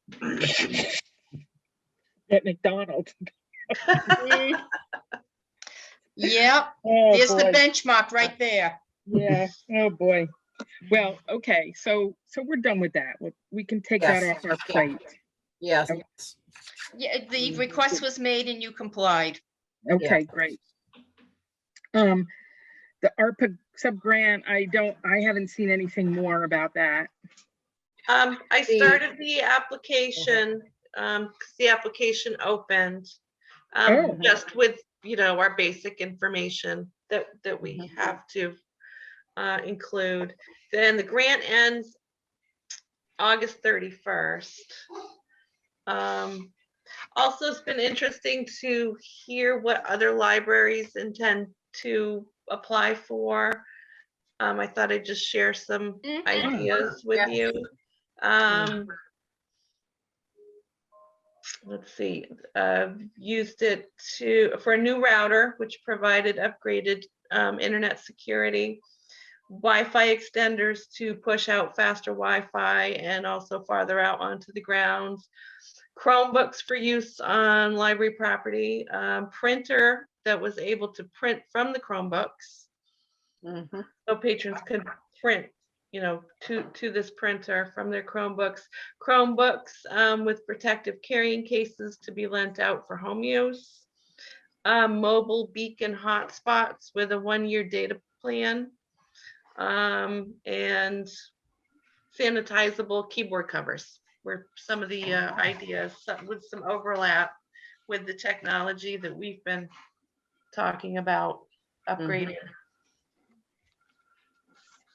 At McDonald's. Yep, Oh, there's the boy. benchmark right there. Yeah, oh, boy. Well, okay, so we're done with that. We can take that Yes. off our plate. Yes. Okay. Yeah, the request was made and you complied. Okay, great. The ARPA sub-grant, I haven't seen anything more about that. I started the application, 'cause the application opened, Oh. just with, our basic information that we Mhm. have to include. Then the grant ends August 31st. Also, it's been interesting to hear what other libraries intend to apply for. I thought I'd just share some Mhm. ideas with Yeah. you. Let's see, used it for a new router, which provided upgraded internet security, Wi-Fi extenders to push out faster Wi-Fi and also farther out onto the grounds, Chromebooks for use on library property, printer that was able to print from the Chromebooks, Mhm. so patrons could print, to this printer from their Chromebooks with protective carrying cases to be lent out for home use, mobile beacon hotspots with a 1-year data plan, and sanitizable keyboard covers were some of the ideas, with some overlap with the technology that we've been talking about upgrading.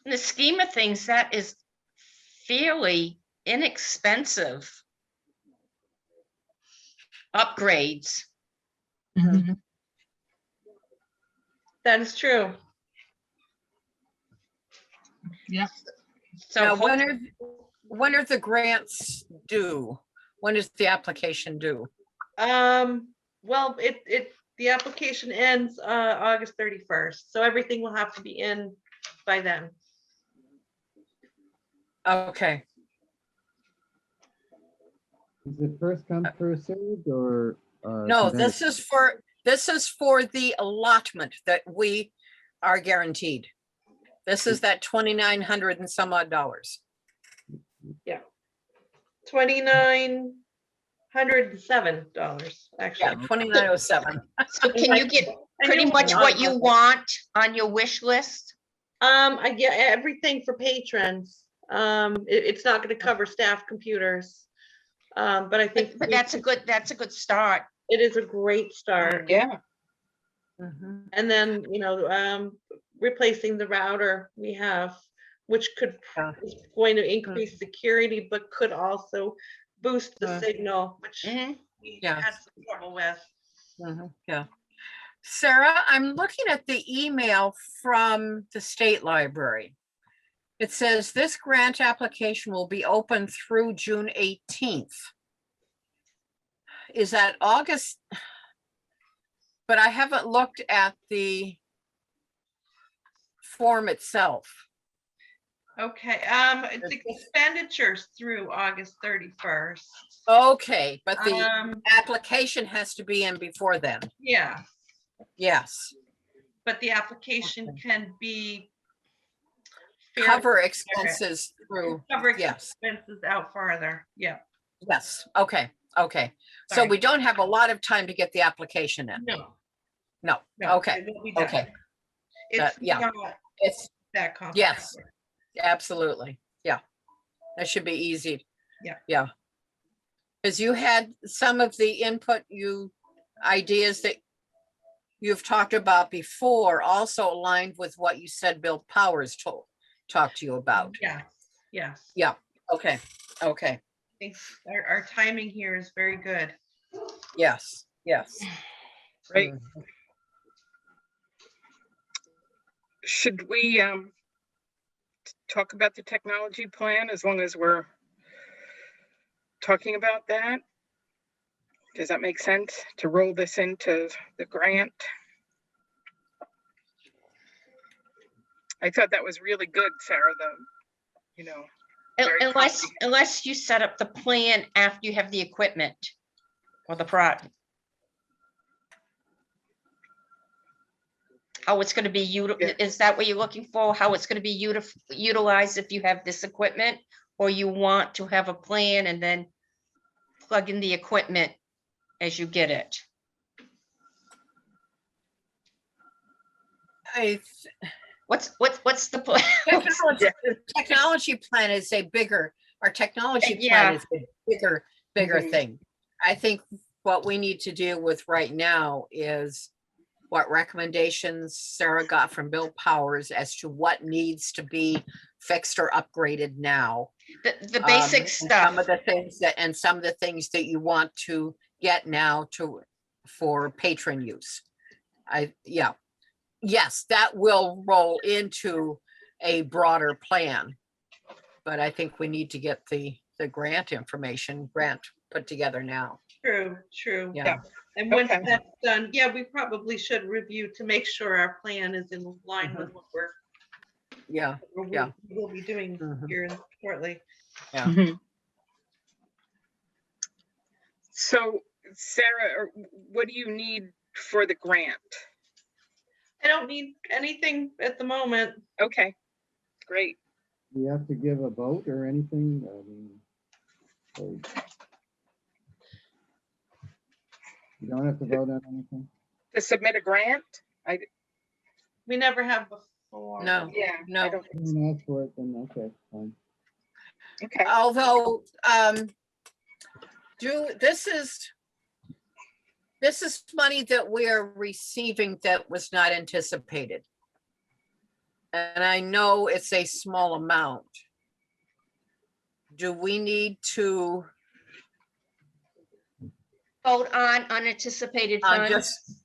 In the scheme of things, that is fairly inexpensive upgrades. That is true. So Now, hope- when are the grants due? When is the application due? Well, the application ends August 31st, so everything will have to be in by then. Okay, Is it first come, first served, or? no, competitive? this is for the allotment that we are guaranteed. This is that 2,900 and some odd dollars. $2,907, Yeah, actually. 2,907. so can you get I pretty knew much one. what you want on your wish list? I get everything for patrons. It's not gonna cover staff computers. But I think But that's a good start. it is a great start. Yeah, Mhm. And then, replacing the router we have, which Yeah. is going to increase security, but could also boost the signal, which Mhm. we Yeah. had some trouble with. Yeah. Sarah, I'm looking at the email from the state library. It says this grant application will be open through June 18th. Is that August? But I haven't looked at the form itself. Okay, the expenditures through August 31st. Okay, but the application has to be in before then. Yeah, Yes, but the application can be fairly cover expenses through, cover yes. expenses out farther. Yeah, yes, okay, okay. So Sorry. we don't have a lot of time to get the application in. no, No, no. okay, it will be done. okay. It's yeah. not It's, that complicated. yes, absolutely, yeah. That should be easy. Yeah. Yeah. Because you had some of the input ideas that you've talked about before also aligned with what you said Bill Powers talked to you about. Yeah, yes. Yeah, okay, okay, I think our timing here is very good. yes, yes. right. Mhm. Should we talk about the technology plan as long as we're talking about that? Does that make sense to roll this into the grant? I thought that was really good, Sarah, very Unless you set up the plan after you have the equipment or the product. How it's going to be is that what you're looking for? How it's going to be utilized if you have this equipment, or you want to have a plan and then plug in the equipment as you get it? What's the plan? The technology plan is a bigger, our technology plan is a bigger Mhm. thing. I think what we need to deal with right now is what recommendations Sarah got from Bill Powers as to what needs to be fixed or upgraded now. The basic and stuff. Some of the things that you want to get now for patron use. Yes, that will roll into a broader plan. But I think we need to get the grant put together now. True. Yeah. And once Okay. that's done, yeah, we probably should review to make sure our plan is in line with what Yeah. we'll be doing Mhm. here shortly. Yeah. Mhm. So, Sarah, what do you need for the grant? I don't need anything at the moment. Okay, great. Do you have to give a vote or anything? I mean, you don't have to vote on anything? To submit a grant? We never have before. No. Yeah. No. I don't, If you don't ask for it, then okay, fine. okay. Although, this is money that we are receiving that was not anticipated. And I know it's a small amount. do we need to Vote on unanticipated funds. just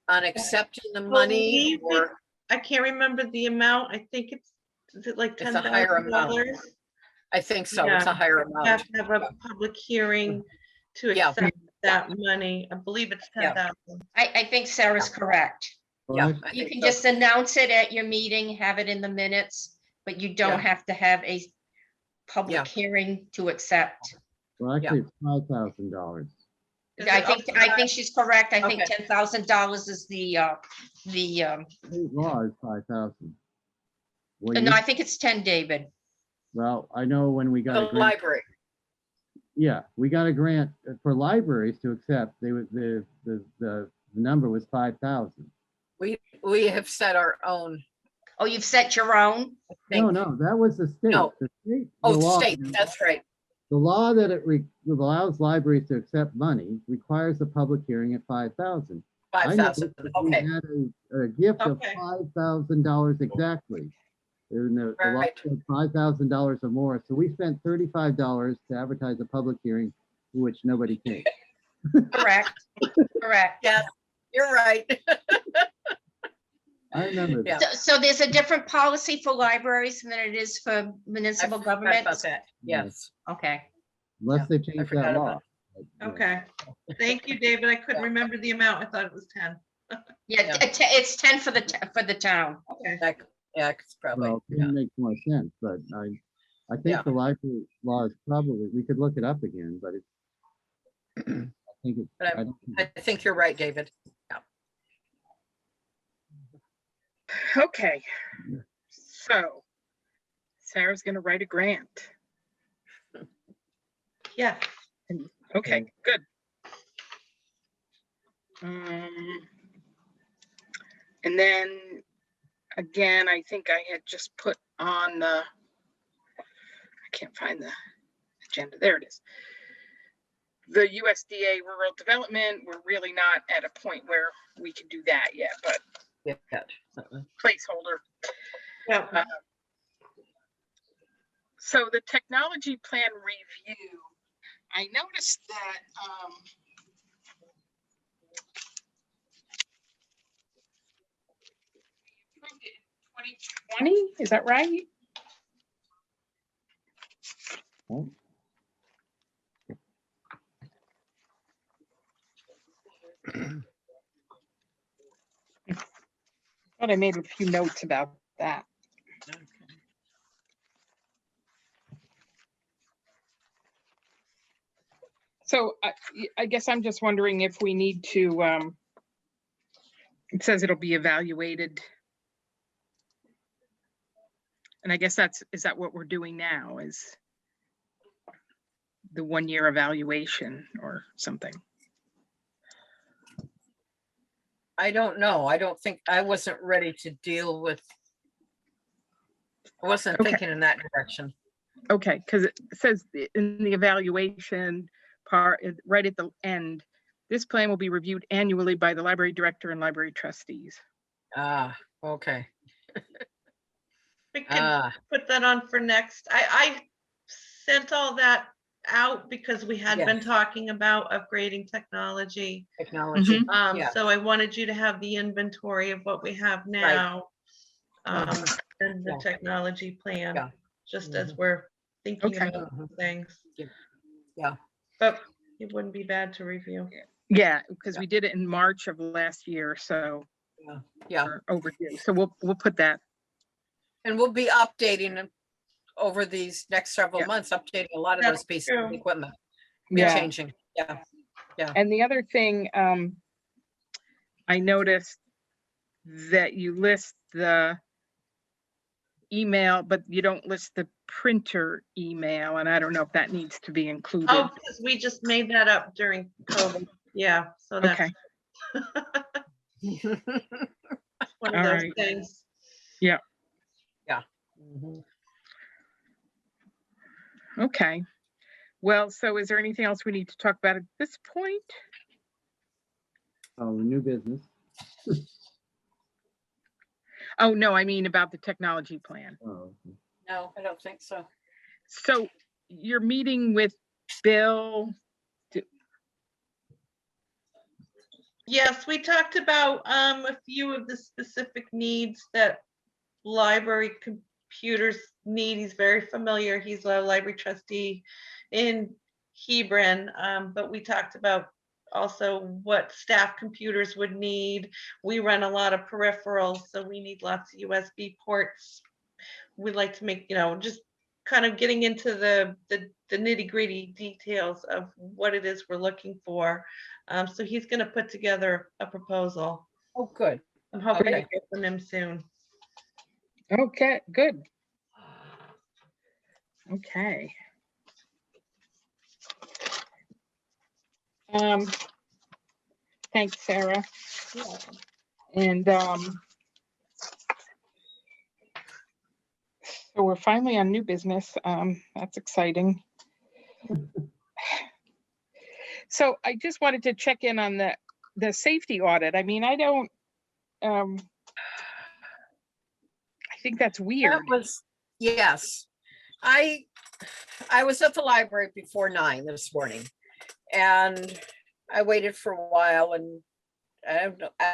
on accepting the money, Believe or I can't remember the amount. I think is it like It's a higher $10,000? I think so, it's a Yeah. higher We have amount. to have a public hearing to Yeah. accept that money. I believe it's Yeah. 10,000. I think Sarah's correct. Well, Yeah, actually, I You think can so. just announce it at your meeting, have it in the minutes, but you don't Yeah. have to have a public Yeah. hearing to accept. it's $5,000. Is I it think, up to I think she's correct. I think Okay. $10,000 is the, State law is 5,000. Well, no, I think it's 10, David. well, I know when we got The a grant, library, yeah, we got a grant for libraries to accept. They would, the number was 5,000. we have set our own. Oh, you've set your own? I No, think. no, that was the state. No. The state. Oh, the the law- state, that's right. The law that allows libraries to accept money requires a public hearing at 5,000. I 5,000, noticed that we okay, had a gift of Okay. $5,000 exactly. And the law Right. said $5,000 or more, so we spent $35 to advertise a public hearing, to which nobody came. Correct, correct. yeah, you're right. I remember Yeah. that. So there's a different policy for libraries than it is for municipal I forgot about governments? that. Yes, Okay. Unless they I changed forgot that about law. But, yeah. Okay. Thank you, David. I couldn't remember the amount. I thought it was 10. Yeah, Yeah. it's 10 for the town. Okay. yeah, it's probably, Well, yeah. it makes more sense, but I Yeah. think the library law is probably, we could look it up again, but it's, I think it's, But I don't think I think you're right, David. Okay. So Sarah's gonna write a grant. Yeah. Okay, good. And then again, I think I had just put on the, I can't find the agenda. There it is. The USDA rural development, we're really not at a point where we can do that yet, but Yeah. placeholder. Yeah. So the technology plan review, I noticed that we approved it in 2020, is that right? Oh. Thought I made a few notes about that. So I guess I'm just wondering if we need to, it says it'll be evaluated. And I guess is that what we're doing now, is the 1-year evaluation or something? I don't know. I don't think, I wasn't ready to deal with. I wasn't Okay. thinking in that direction. Okay, because it says in the evaluation part, right at the end, this plan will be reviewed annually by the library director and library trustees. Ah, okay. We can Ah, put that on for next. I sent all that out because we had been Yes. talking about upgrading technology. technology. Yeah. So I wanted you to have the inventory of what we have now. And the Yeah. technology plan, Yeah. just as we're thinking Okay. about things. Yeah. But it wouldn't be bad to review. Yeah, because Yeah. we did it in March of last year, so Yeah. we're overdue. So we'll put that. And we'll be updating them over these next several Yeah. months, updating a lot of That's those pieces of true. equipment. Yeah. Changing. Yeah. And the other thing, I noticed that you list the email, but you don't list the printer email, and I don't know if that needs to be included. Oh, because we just made that up during COVID. Yeah, so that's Okay, one of All those right. things. Mhm. okay. Well, so is there anything else we need to talk about at this point? Oh, new business. Oh, no, I mean about the technology plan. Oh, okay. No, I don't think so. So you're meeting with Bill. Yes, we talked about a few of the specific needs that library computers need. He's very familiar. He's a library trustee in Hebron, but we talked about also what staff computers would need. We run a lot of peripherals, so we need lots of USB ports. We'd like to make, just kind of getting into the nitty gritty details of what it is we're looking for. So he's going to put together a proposal. Oh, good. I'm hoping to Okay. hear from him soon. Okay, good. Okay. Thanks, Sarah. And so we're finally on new business. That's exciting. So I just wanted to check in on the safety audit. I mean, I don't, I think that's weird. That was, yes. I was at the library before 9 this morning, and I waited for a while, and I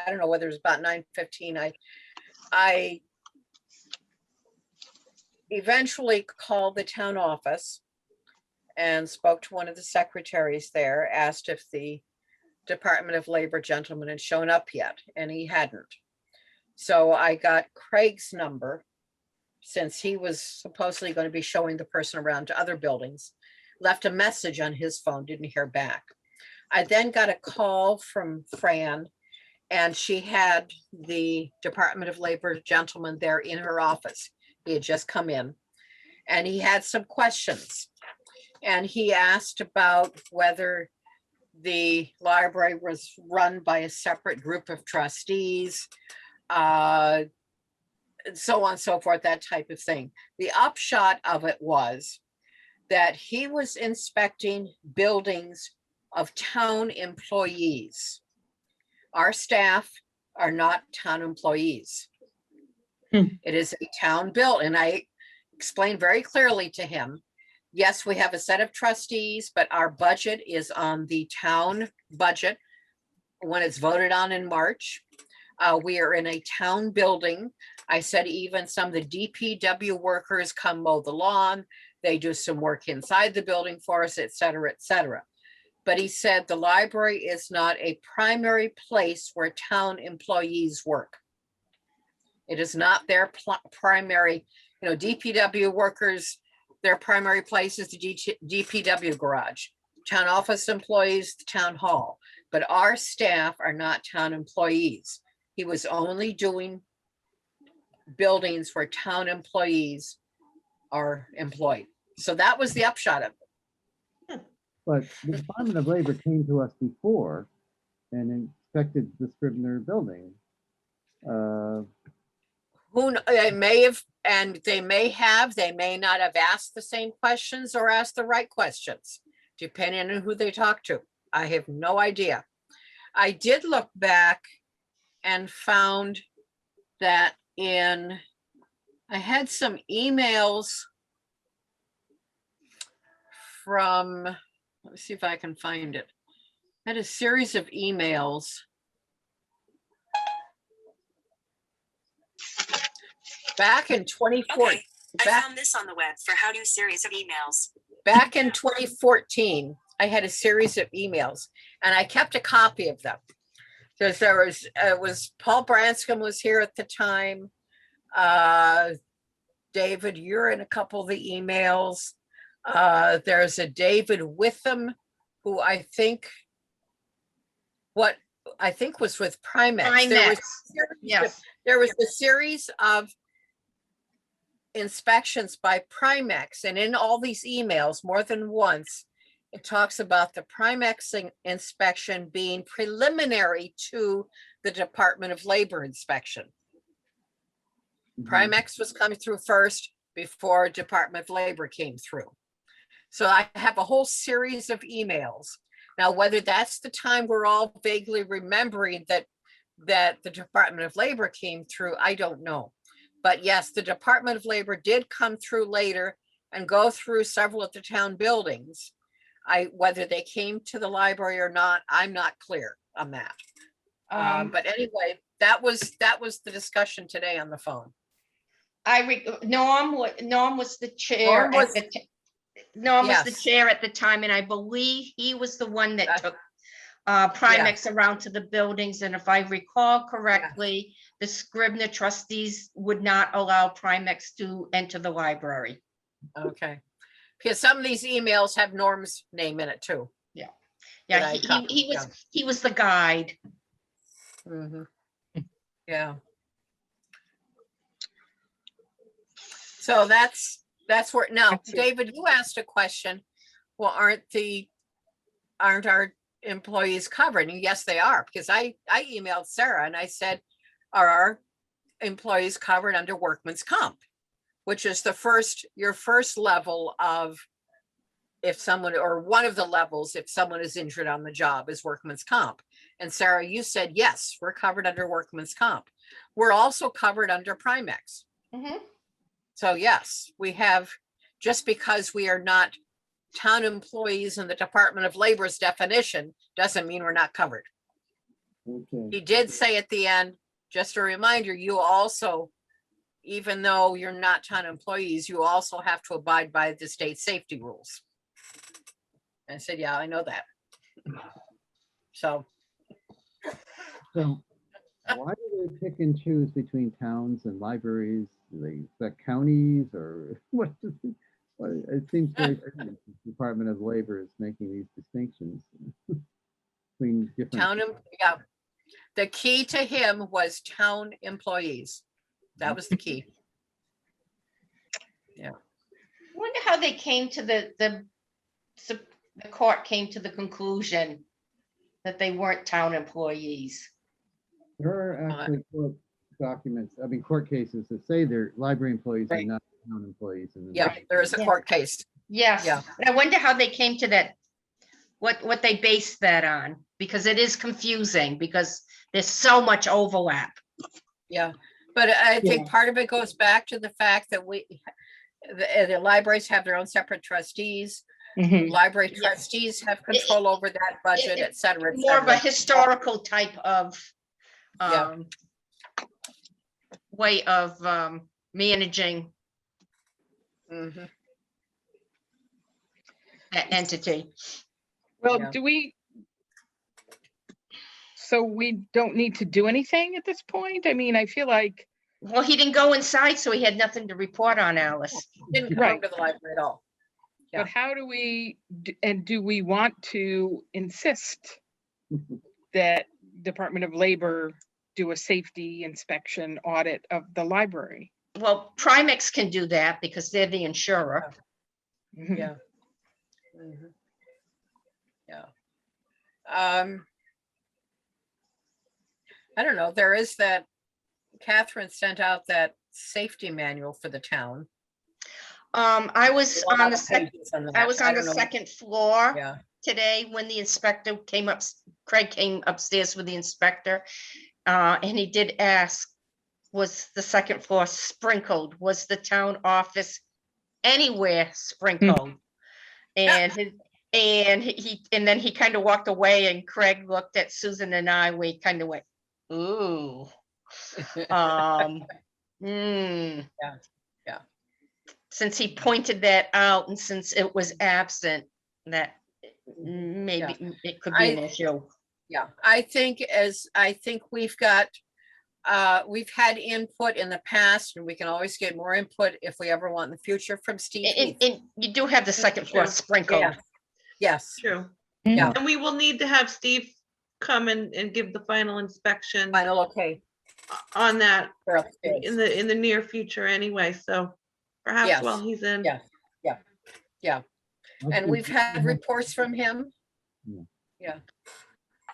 don't know whether it was about 9:15. I eventually called the town office and spoke to one of the secretaries there, asked if the Department of Labor gentleman had shown up yet, and he hadn't. So I got Craig's number, since he was supposedly going to be showing the person around to other buildings, left a message on his phone, didn't hear back. I then got a call from Fran, and she had the Department of Labor gentleman there in her office. He had just come in, and he had some questions. And he asked about whether the library was run by a separate group of trustees, and so on and so forth, that type of thing. The upshot of it was that he was inspecting buildings of town employees. Our staff are not town employees. It is a town bill, and I explained very clearly to him, yes, we have a set of trustees, but our budget is on the town budget when it's voted on in March. We are in a town building. I said even some of the DPW workers come mow the lawn. They do some work inside the building for us, et cetera, et cetera. But he said the library is not a primary place where town employees work. It is not their primary, DPW workers, their primary place is the DPW garage. Town office employees, the town hall. But our staff are not town employees. He was only doing buildings where town employees are employed. So that was the upshot of it. But the Department of Labor came to us before and inspected the Scribner building. They may have, and they may not have asked the same questions or asked the right questions, depending on who they talk to. I have no idea. I did look back and found that I had some emails from, let me see if I can find it. I had a series of emails back in 2014. Okay, I found this on the web for how to series of emails. Back in 2014, I had a series of emails, and I kept a copy of them. Because there was Paul Branscombe was here at the time. David, you're in a couple of the emails. There's a David Witham, who I think was with Primex. Yes. There was a series of inspections by Primex, and in all these emails, more than once, it talks about the Primex inspection being preliminary to the Department of Labor inspection. Primex was coming through first before Department of Labor came through. So I have a whole series of emails. Now, whether that's the time we're all vaguely remembering that the Department of Labor came through, I don't know. But yes, the Department of Labor did come through later, and go through several of the town buildings. Whether they came to the library or not, I'm not clear on that. But anyway, that was the discussion today on the phone. Norm was the chair Norm at was- the, Norm was the Yes. chair at the time, and I believe he was the one that took Primex around to the buildings, and if I recall correctly, the Scribner trustees would not allow Primex to enter the library. Okay. Because some of these emails have Norm's name in it too. Yeah, That I he copied, he was the guide. Mhm. Yeah. So that's where, now, That's it. David, you asked a question. Well, aren't our employees covered? And yes, they are, because I emailed Sarah and I said, are our employees covered under workman's comp? Which is your first level of, if someone, or one of the levels, if someone is injured on the job, is workman's comp. And Sarah, you said, yes, we're covered under workman's comp. We're also covered under Primex. Mhm. So yes, we have, just because we are not town employees in the Department of Labor's definition, doesn't mean we're not covered. Okay. He did say at the end, just a reminder, you also, even though you're not town employees, you also have to abide by the state safety rules. I said, yeah, I know that. So, So why do they pick and choose between towns and libraries? Do they expect counties or what? It seems very strange. The Department of Labor is making these distinctions between different. yeah. The key to him was town employees. That was the key. I wonder how they came to the court came to the conclusion that they weren't town employees. There are actually court documents, I mean, court cases that say they're library employees and Right. not town employees. And then Yeah, there is a Yeah. court case. Yes, Yeah. but I wonder how they came to that, what they based that on, because it is confusing, because there's so much overlap. Yeah, but I think part of it goes back to the fact that the libraries have their own separate trustees. Mhm. Library Yeah. trustees have control over that budget, et cetera, et More of a cetera. historical type of Yeah. way of managing Mhm. that entity. Well, Yeah. so we don't need to do anything at this point? I mean, I feel like, Well, he didn't go inside, so he had nothing to report on, Alice. Didn't come Right. over to the library at all. Yeah. but how do we, and do we want to insist that Department of Labor do a safety inspection audit of the library? Well, Primex can do that because they're the insurer. Mhm. Yeah. Mhm. Yeah. I don't know, there is that, Catherine sent out that safety manual for the town. I was A lot on of the second, pages on I that. was on the don't know. second floor Yeah, today when the inspector came up, Craig came upstairs with the inspector. And he did ask, was the second floor sprinkled? Was the town office anywhere sprinkled? And then he kind of walked away, and Craig looked at Susan and I, we kind of went, ooh. Hmm. Yeah. Since he pointed that out, and since it was absent, that maybe it could be an issue. yeah, I think we've had input in the past, and we can always get more input if we ever want in the future from Steve And, Heath. and you do have the second floor true. sprinkled. Yeah. Yes, True. Yeah. And we will need to have Steve come and give the final inspection final okay. on that for upstairs. in the near future anyway, so perhaps Yes. while he's in. Yeah. And we've had reports from him. Yeah. Yeah.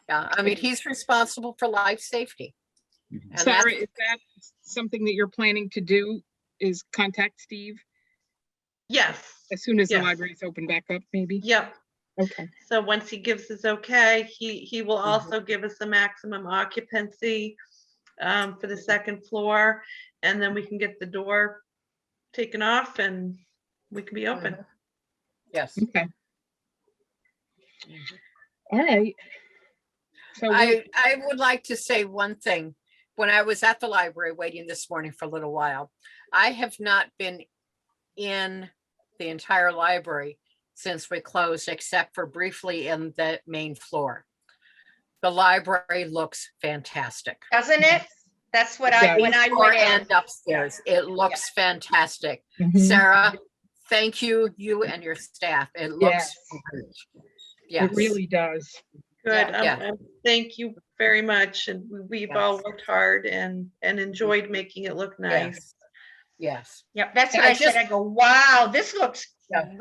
Yeah, I mean, he's responsible for life safety. And Sarah, that's- is that something that you're planning to do, is contact Steve Yes, as soon as the Yes. library's open back up, maybe? yep. Okay. So once he gives his okay, he will Mm-hmm. also give us the maximum occupancy for the second floor, and then we can get the door taken off and we can be open. Yes. Okay. All right. So I would like to say one thing. When I was at the library waiting this morning for a little while, I have not been in the entire library since we closed, except for briefly in the main floor. The library looks fantastic. Doesn't it? That's what It when does. I Floor went in. and upstairs, it looks fantastic. Mhm. Sarah, thank you, you and your staff. It looks Yes. great. It Yes. really does. Good. Yeah. Thank you very much. And we've all worked hard and enjoyed making it look nice. Yes. Yes. Yep, that's what I I said. just- I go, wow, this looks Yeah.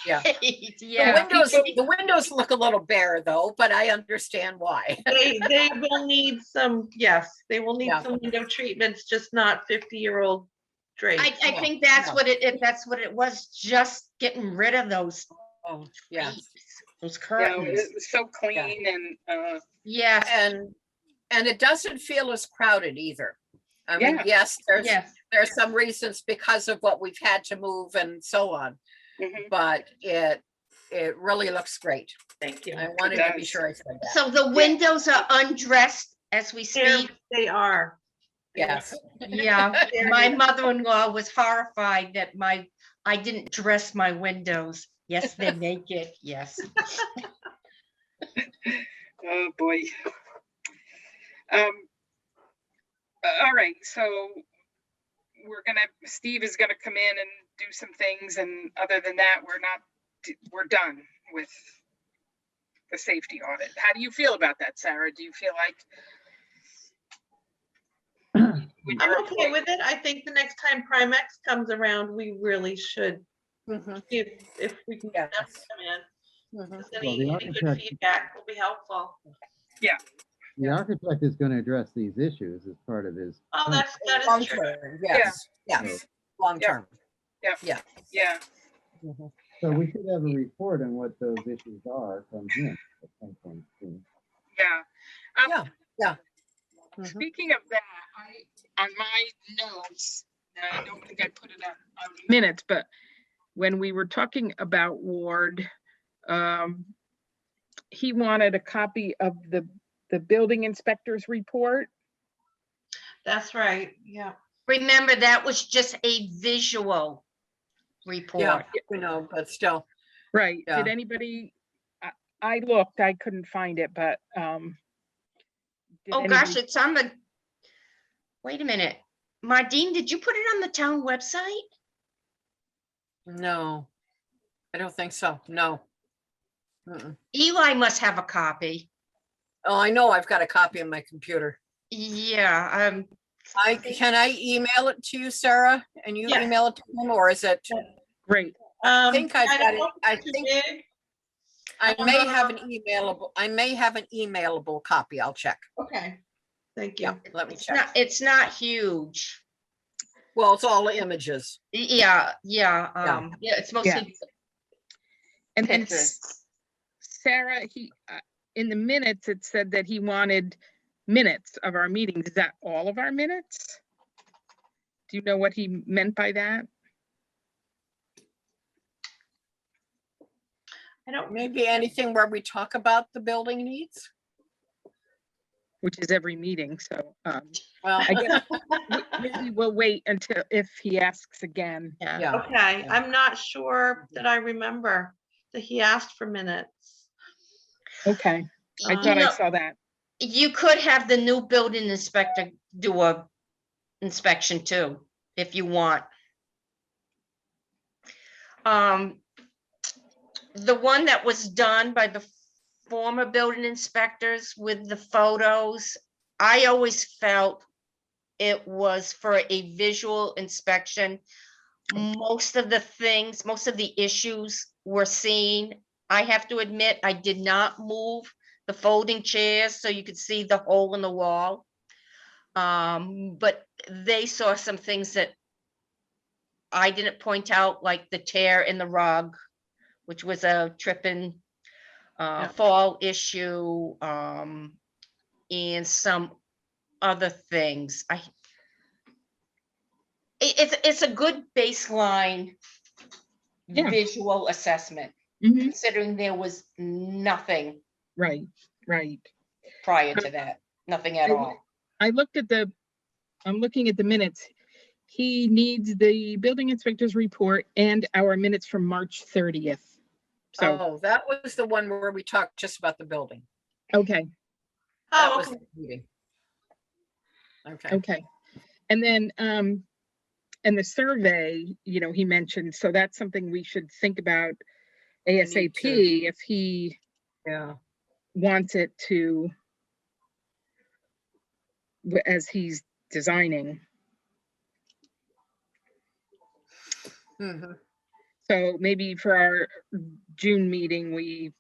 Yeah. great. Yeah. The windows look a little bare though, but I understand why. They will need some, yes, they will need Yeah. some window treatments, just not 50-year-old drapes. I No, think that's no. what that's what it was, just getting rid of those Oh, yes. drapes, those Yeah, curtains. it was so clean and, Yes, And it doesn't feel as crowded either. I mean, Yeah. yes, yes. there's some reasons because of what we've had to move and so on, mhm. but it really looks great. Thank you. I wanted to be does. sure I said that. So the windows are undressed as we speak. They are. Yes. Yeah, my mother-in-law was horrified that I didn't dress my windows. Yes, they're naked, yes. Oh, boy. All right, so Steve is gonna come in and do some things, and other than that, we're done with the safety audit. How do you feel about that, Sarah? Do you feel like? when I'm you're okay with it. I think the next time Primex comes around, we really should Mhm. see if we can get them to Yes. come in. Mhm. Just Well, Any the good architect- feedback will be helpful. The architect is going to address these issues as part of his. Oh, plan. that Long is true. term, yes, yes, long Yeah. term. Yeah. Yeah. Yeah, Mhm. So we should have a report on what those issues are from him at some point soon. yeah. Mhm. Speaking of that, on my notes, and I don't think I put it on minutes, but when we were talking about Ward, he wanted a copy of the building inspector's report. That's right. Yeah. Remember, that was just a visual Yeah, report. we know, but still, Right. Yeah. Did anybody, I looked, I couldn't find it, but, did Oh, gosh, anybody- it's on the, wait a minute. Mardine, did you put it on the town website? no, I don't think so, no. Mm-mm. Eli must have a copy. Oh, I know, I've got a copy on my computer. Yeah, Can I email it to you, Sarah, and you Yeah. email it to him, or is it? Great. think I've I got don't it. know if I it's too think- big. I may have an emailable copy, I'll check. Okay, thank Yeah, you. let me it's check. not, it's not huge. Well, it's all images. Yeah, yeah, it's mostly And then pictures. Sarah, in the minutes, it said that he wanted minutes of our meetings. Is that all of our minutes? Do you know what he meant by that? I don't, Maybe anything where we talk about the building needs? Which is every meeting, so, Well, I guess maybe we'll wait until, if he asks again. yeah, okay, Yeah. I'm not sure that I remember that he asked for minutes. Okay, I You thought I know, saw that. you could have the new building inspector do a inspection too, if you want. The one that was done by the former building inspectors with the photos, I always felt it was for a visual inspection. Most of the things, most of the issues were seen. I have to admit, I did not move the folding chairs so you could see the hole in the wall. But they saw some things that I didn't point out, like the tear in the rug, which was a tripping fall issue, and some other things. It's a good baseline Yeah. visual assessment, Mhm. considering there was nothing Right, right. prior to that, nothing at I- all. I looked at I'm looking at the minutes. He needs the building inspector's report and our minutes from March 30th. So, Oh, that was the one where we talked just about the building. okay, That Oh, was okay. the meeting. Okay. okay. And then, and the survey, he mentioned, so that's something we should think about need ASAP if he Yeah. wants it to, as he's designing. Mhm. So maybe for our June meeting, we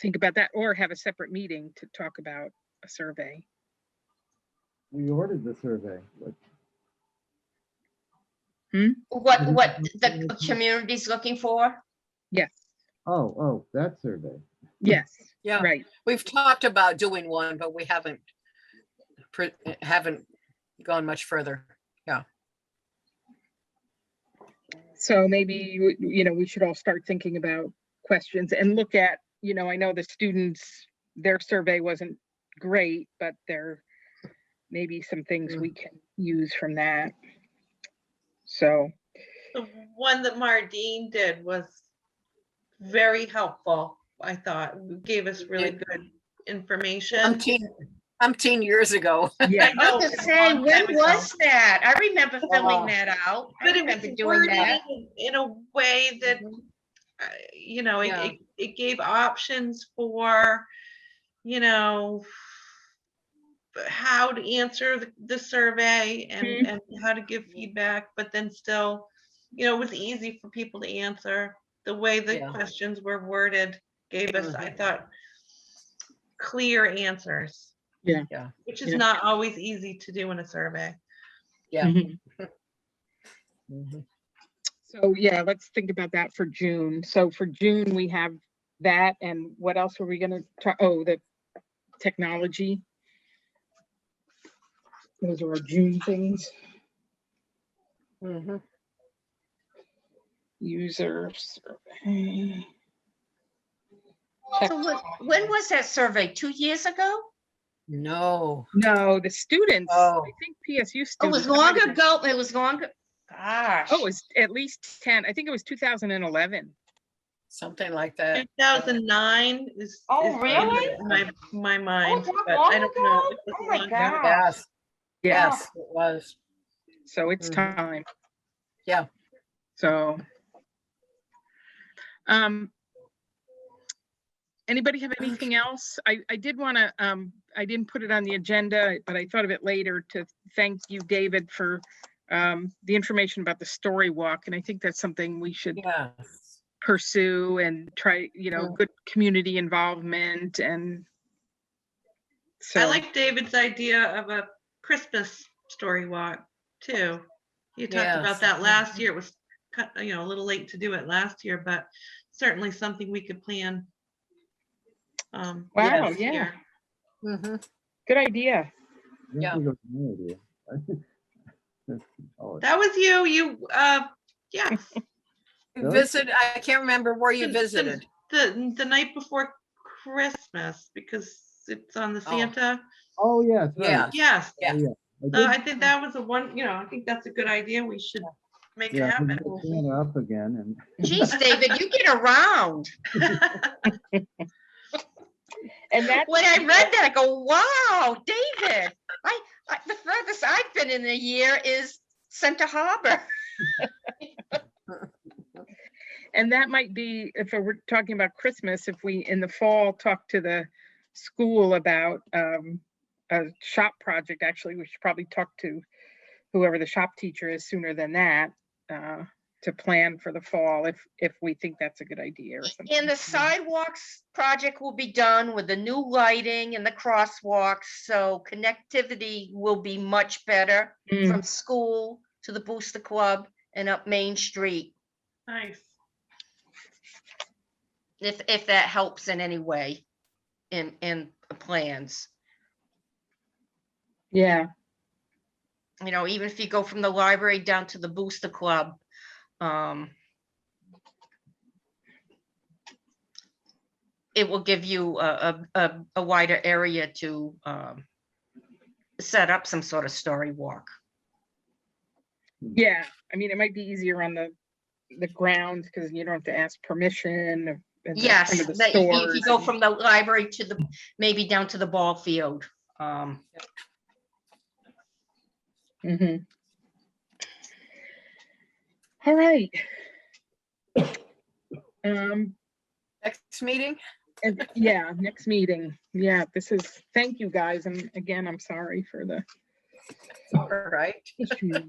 think about that or have a separate meeting to talk about a survey. We ordered the survey. What the community's looking for? Yes, Oh, that survey. yes, Yeah. right. We've talked about doing one, but we haven't gone much further. Yeah. So maybe, we should all start thinking about questions and look at, I know the students, their survey wasn't great, but there may be some things we can use from that. So, The one that Mardine did was very helpful, I thought. Gave us really good information. Umpteen years ago. yeah, I was it's gonna a say, long when time ago. was that? I remember filling Oh. that out. I But it was remember doing worded that. in a way that, Mhm. it, it gave options for, how to answer the survey and how to give feedback, but then still, it was easy for people to answer. The way the Yeah. questions were worded gave us, I Mhm. thought, clear answers. Yeah. Yeah. Which is Yeah. not always easy to do in a survey. Yeah. mhm. Mhm. So yeah, let's think about that for June. So for June, we have that, and what else were we gonna talk? Oh, the technology. Those are our June things. Mhm. User survey. So when was that survey? 2 years ago? No. No, the students, Oh. I think PSU It students. was long ago. It was longer. Gosh. Oh, it was at least 10. I think it was 2011. Something like that. 2009 is. Oh, is really? My mind, that but long I don't ago? know. It was Oh a my long God. time ago. Yes. Yeah, Yes, it was. so it's Mhm. time. Yeah. So, anybody have anything else? I did want to, I didn't put it on the agenda, but I thought of it later to thank you, David, for the information about the story walk. And I think that's something we should Yeah. pursue and try, good community involvement. And so. I like David's idea of a Christmas story walk too. You talked about Yes. that last year. It was, a little late to do it last year, but certainly something we could plan. Wow, this yeah, year. Mhm. good idea. I Yeah. think it was my idea. Oh, That was you, yes. You Really? I can't remember where you visited. The night before Christmas, because it's on the Oh. Santa. Oh, yes, Yeah. right. Yes. Yeah. Oh, yeah. So I think that was I think that's a good idea. We should make it Yeah, happen. we can stand up again Geez, David, you get around. And that's. When I read that, I go, wow, David. The furthest I've been in a year is Center Harbor. And that might be, if we're talking about Christmas, if we, in the fall, talk to the school about a shop project, actually, we should probably talk to whoever the shop teacher is sooner than that, to plan for the fall, if we think that's a good idea or something. And the sidewalks project will be done with the new lighting and the crosswalks, so connectivity will be much better from school to the Booster Club and up Main Street, Nice. if that helps in any way in the plans. Yeah, Even if you go from the library down to the Booster Club, it will give you a wider area to set up some sort of story walk. Yeah, I mean, it might be easier on the grounds because you don't have to ask permission of and some Yes, of the that if you stores. go from the library to the, maybe down to the ball field. Mhm. All right. Next meeting? And yeah, next meeting. Yeah, this is, thank you guys. And again, I'm sorry for the All right. issues.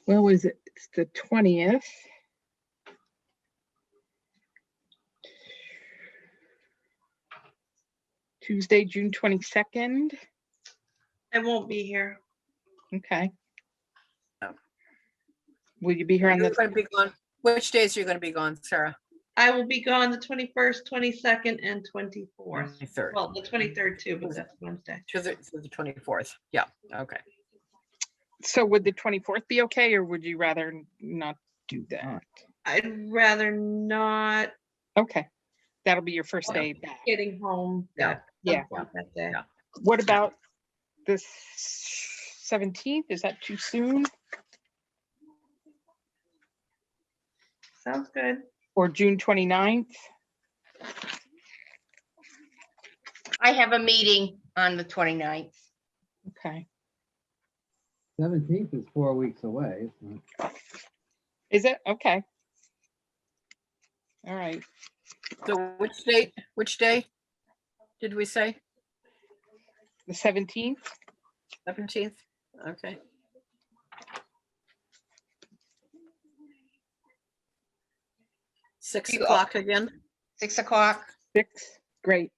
Well, is it? It's the 20th. Tuesday, June 22nd. I won't be here. Okay. No. Will you be here on You're the, gonna be gone. Which days are you gonna be gone, Sarah? I will be gone the 21st, 22nd, and 24th. 23rd. Well, the 23rd too, but that's Wednesday. To the 24th. Yeah, okay. so would the 24th be okay, or would you rather not do that? I'd rather not Okay. That'll be your first day back. getting home. Yeah. at Yeah. some point that day. Yeah. What about the 17th? Is that too soon? Sounds good. Or June 29th? I have a meeting on the 29th. Okay. 17th is 4 weeks away. Isn't it? Is it? Okay. All right. So which day did we say? The 17th? 17th? Okay. Six You go. o'clock again? 6 o'clock. 6? Great.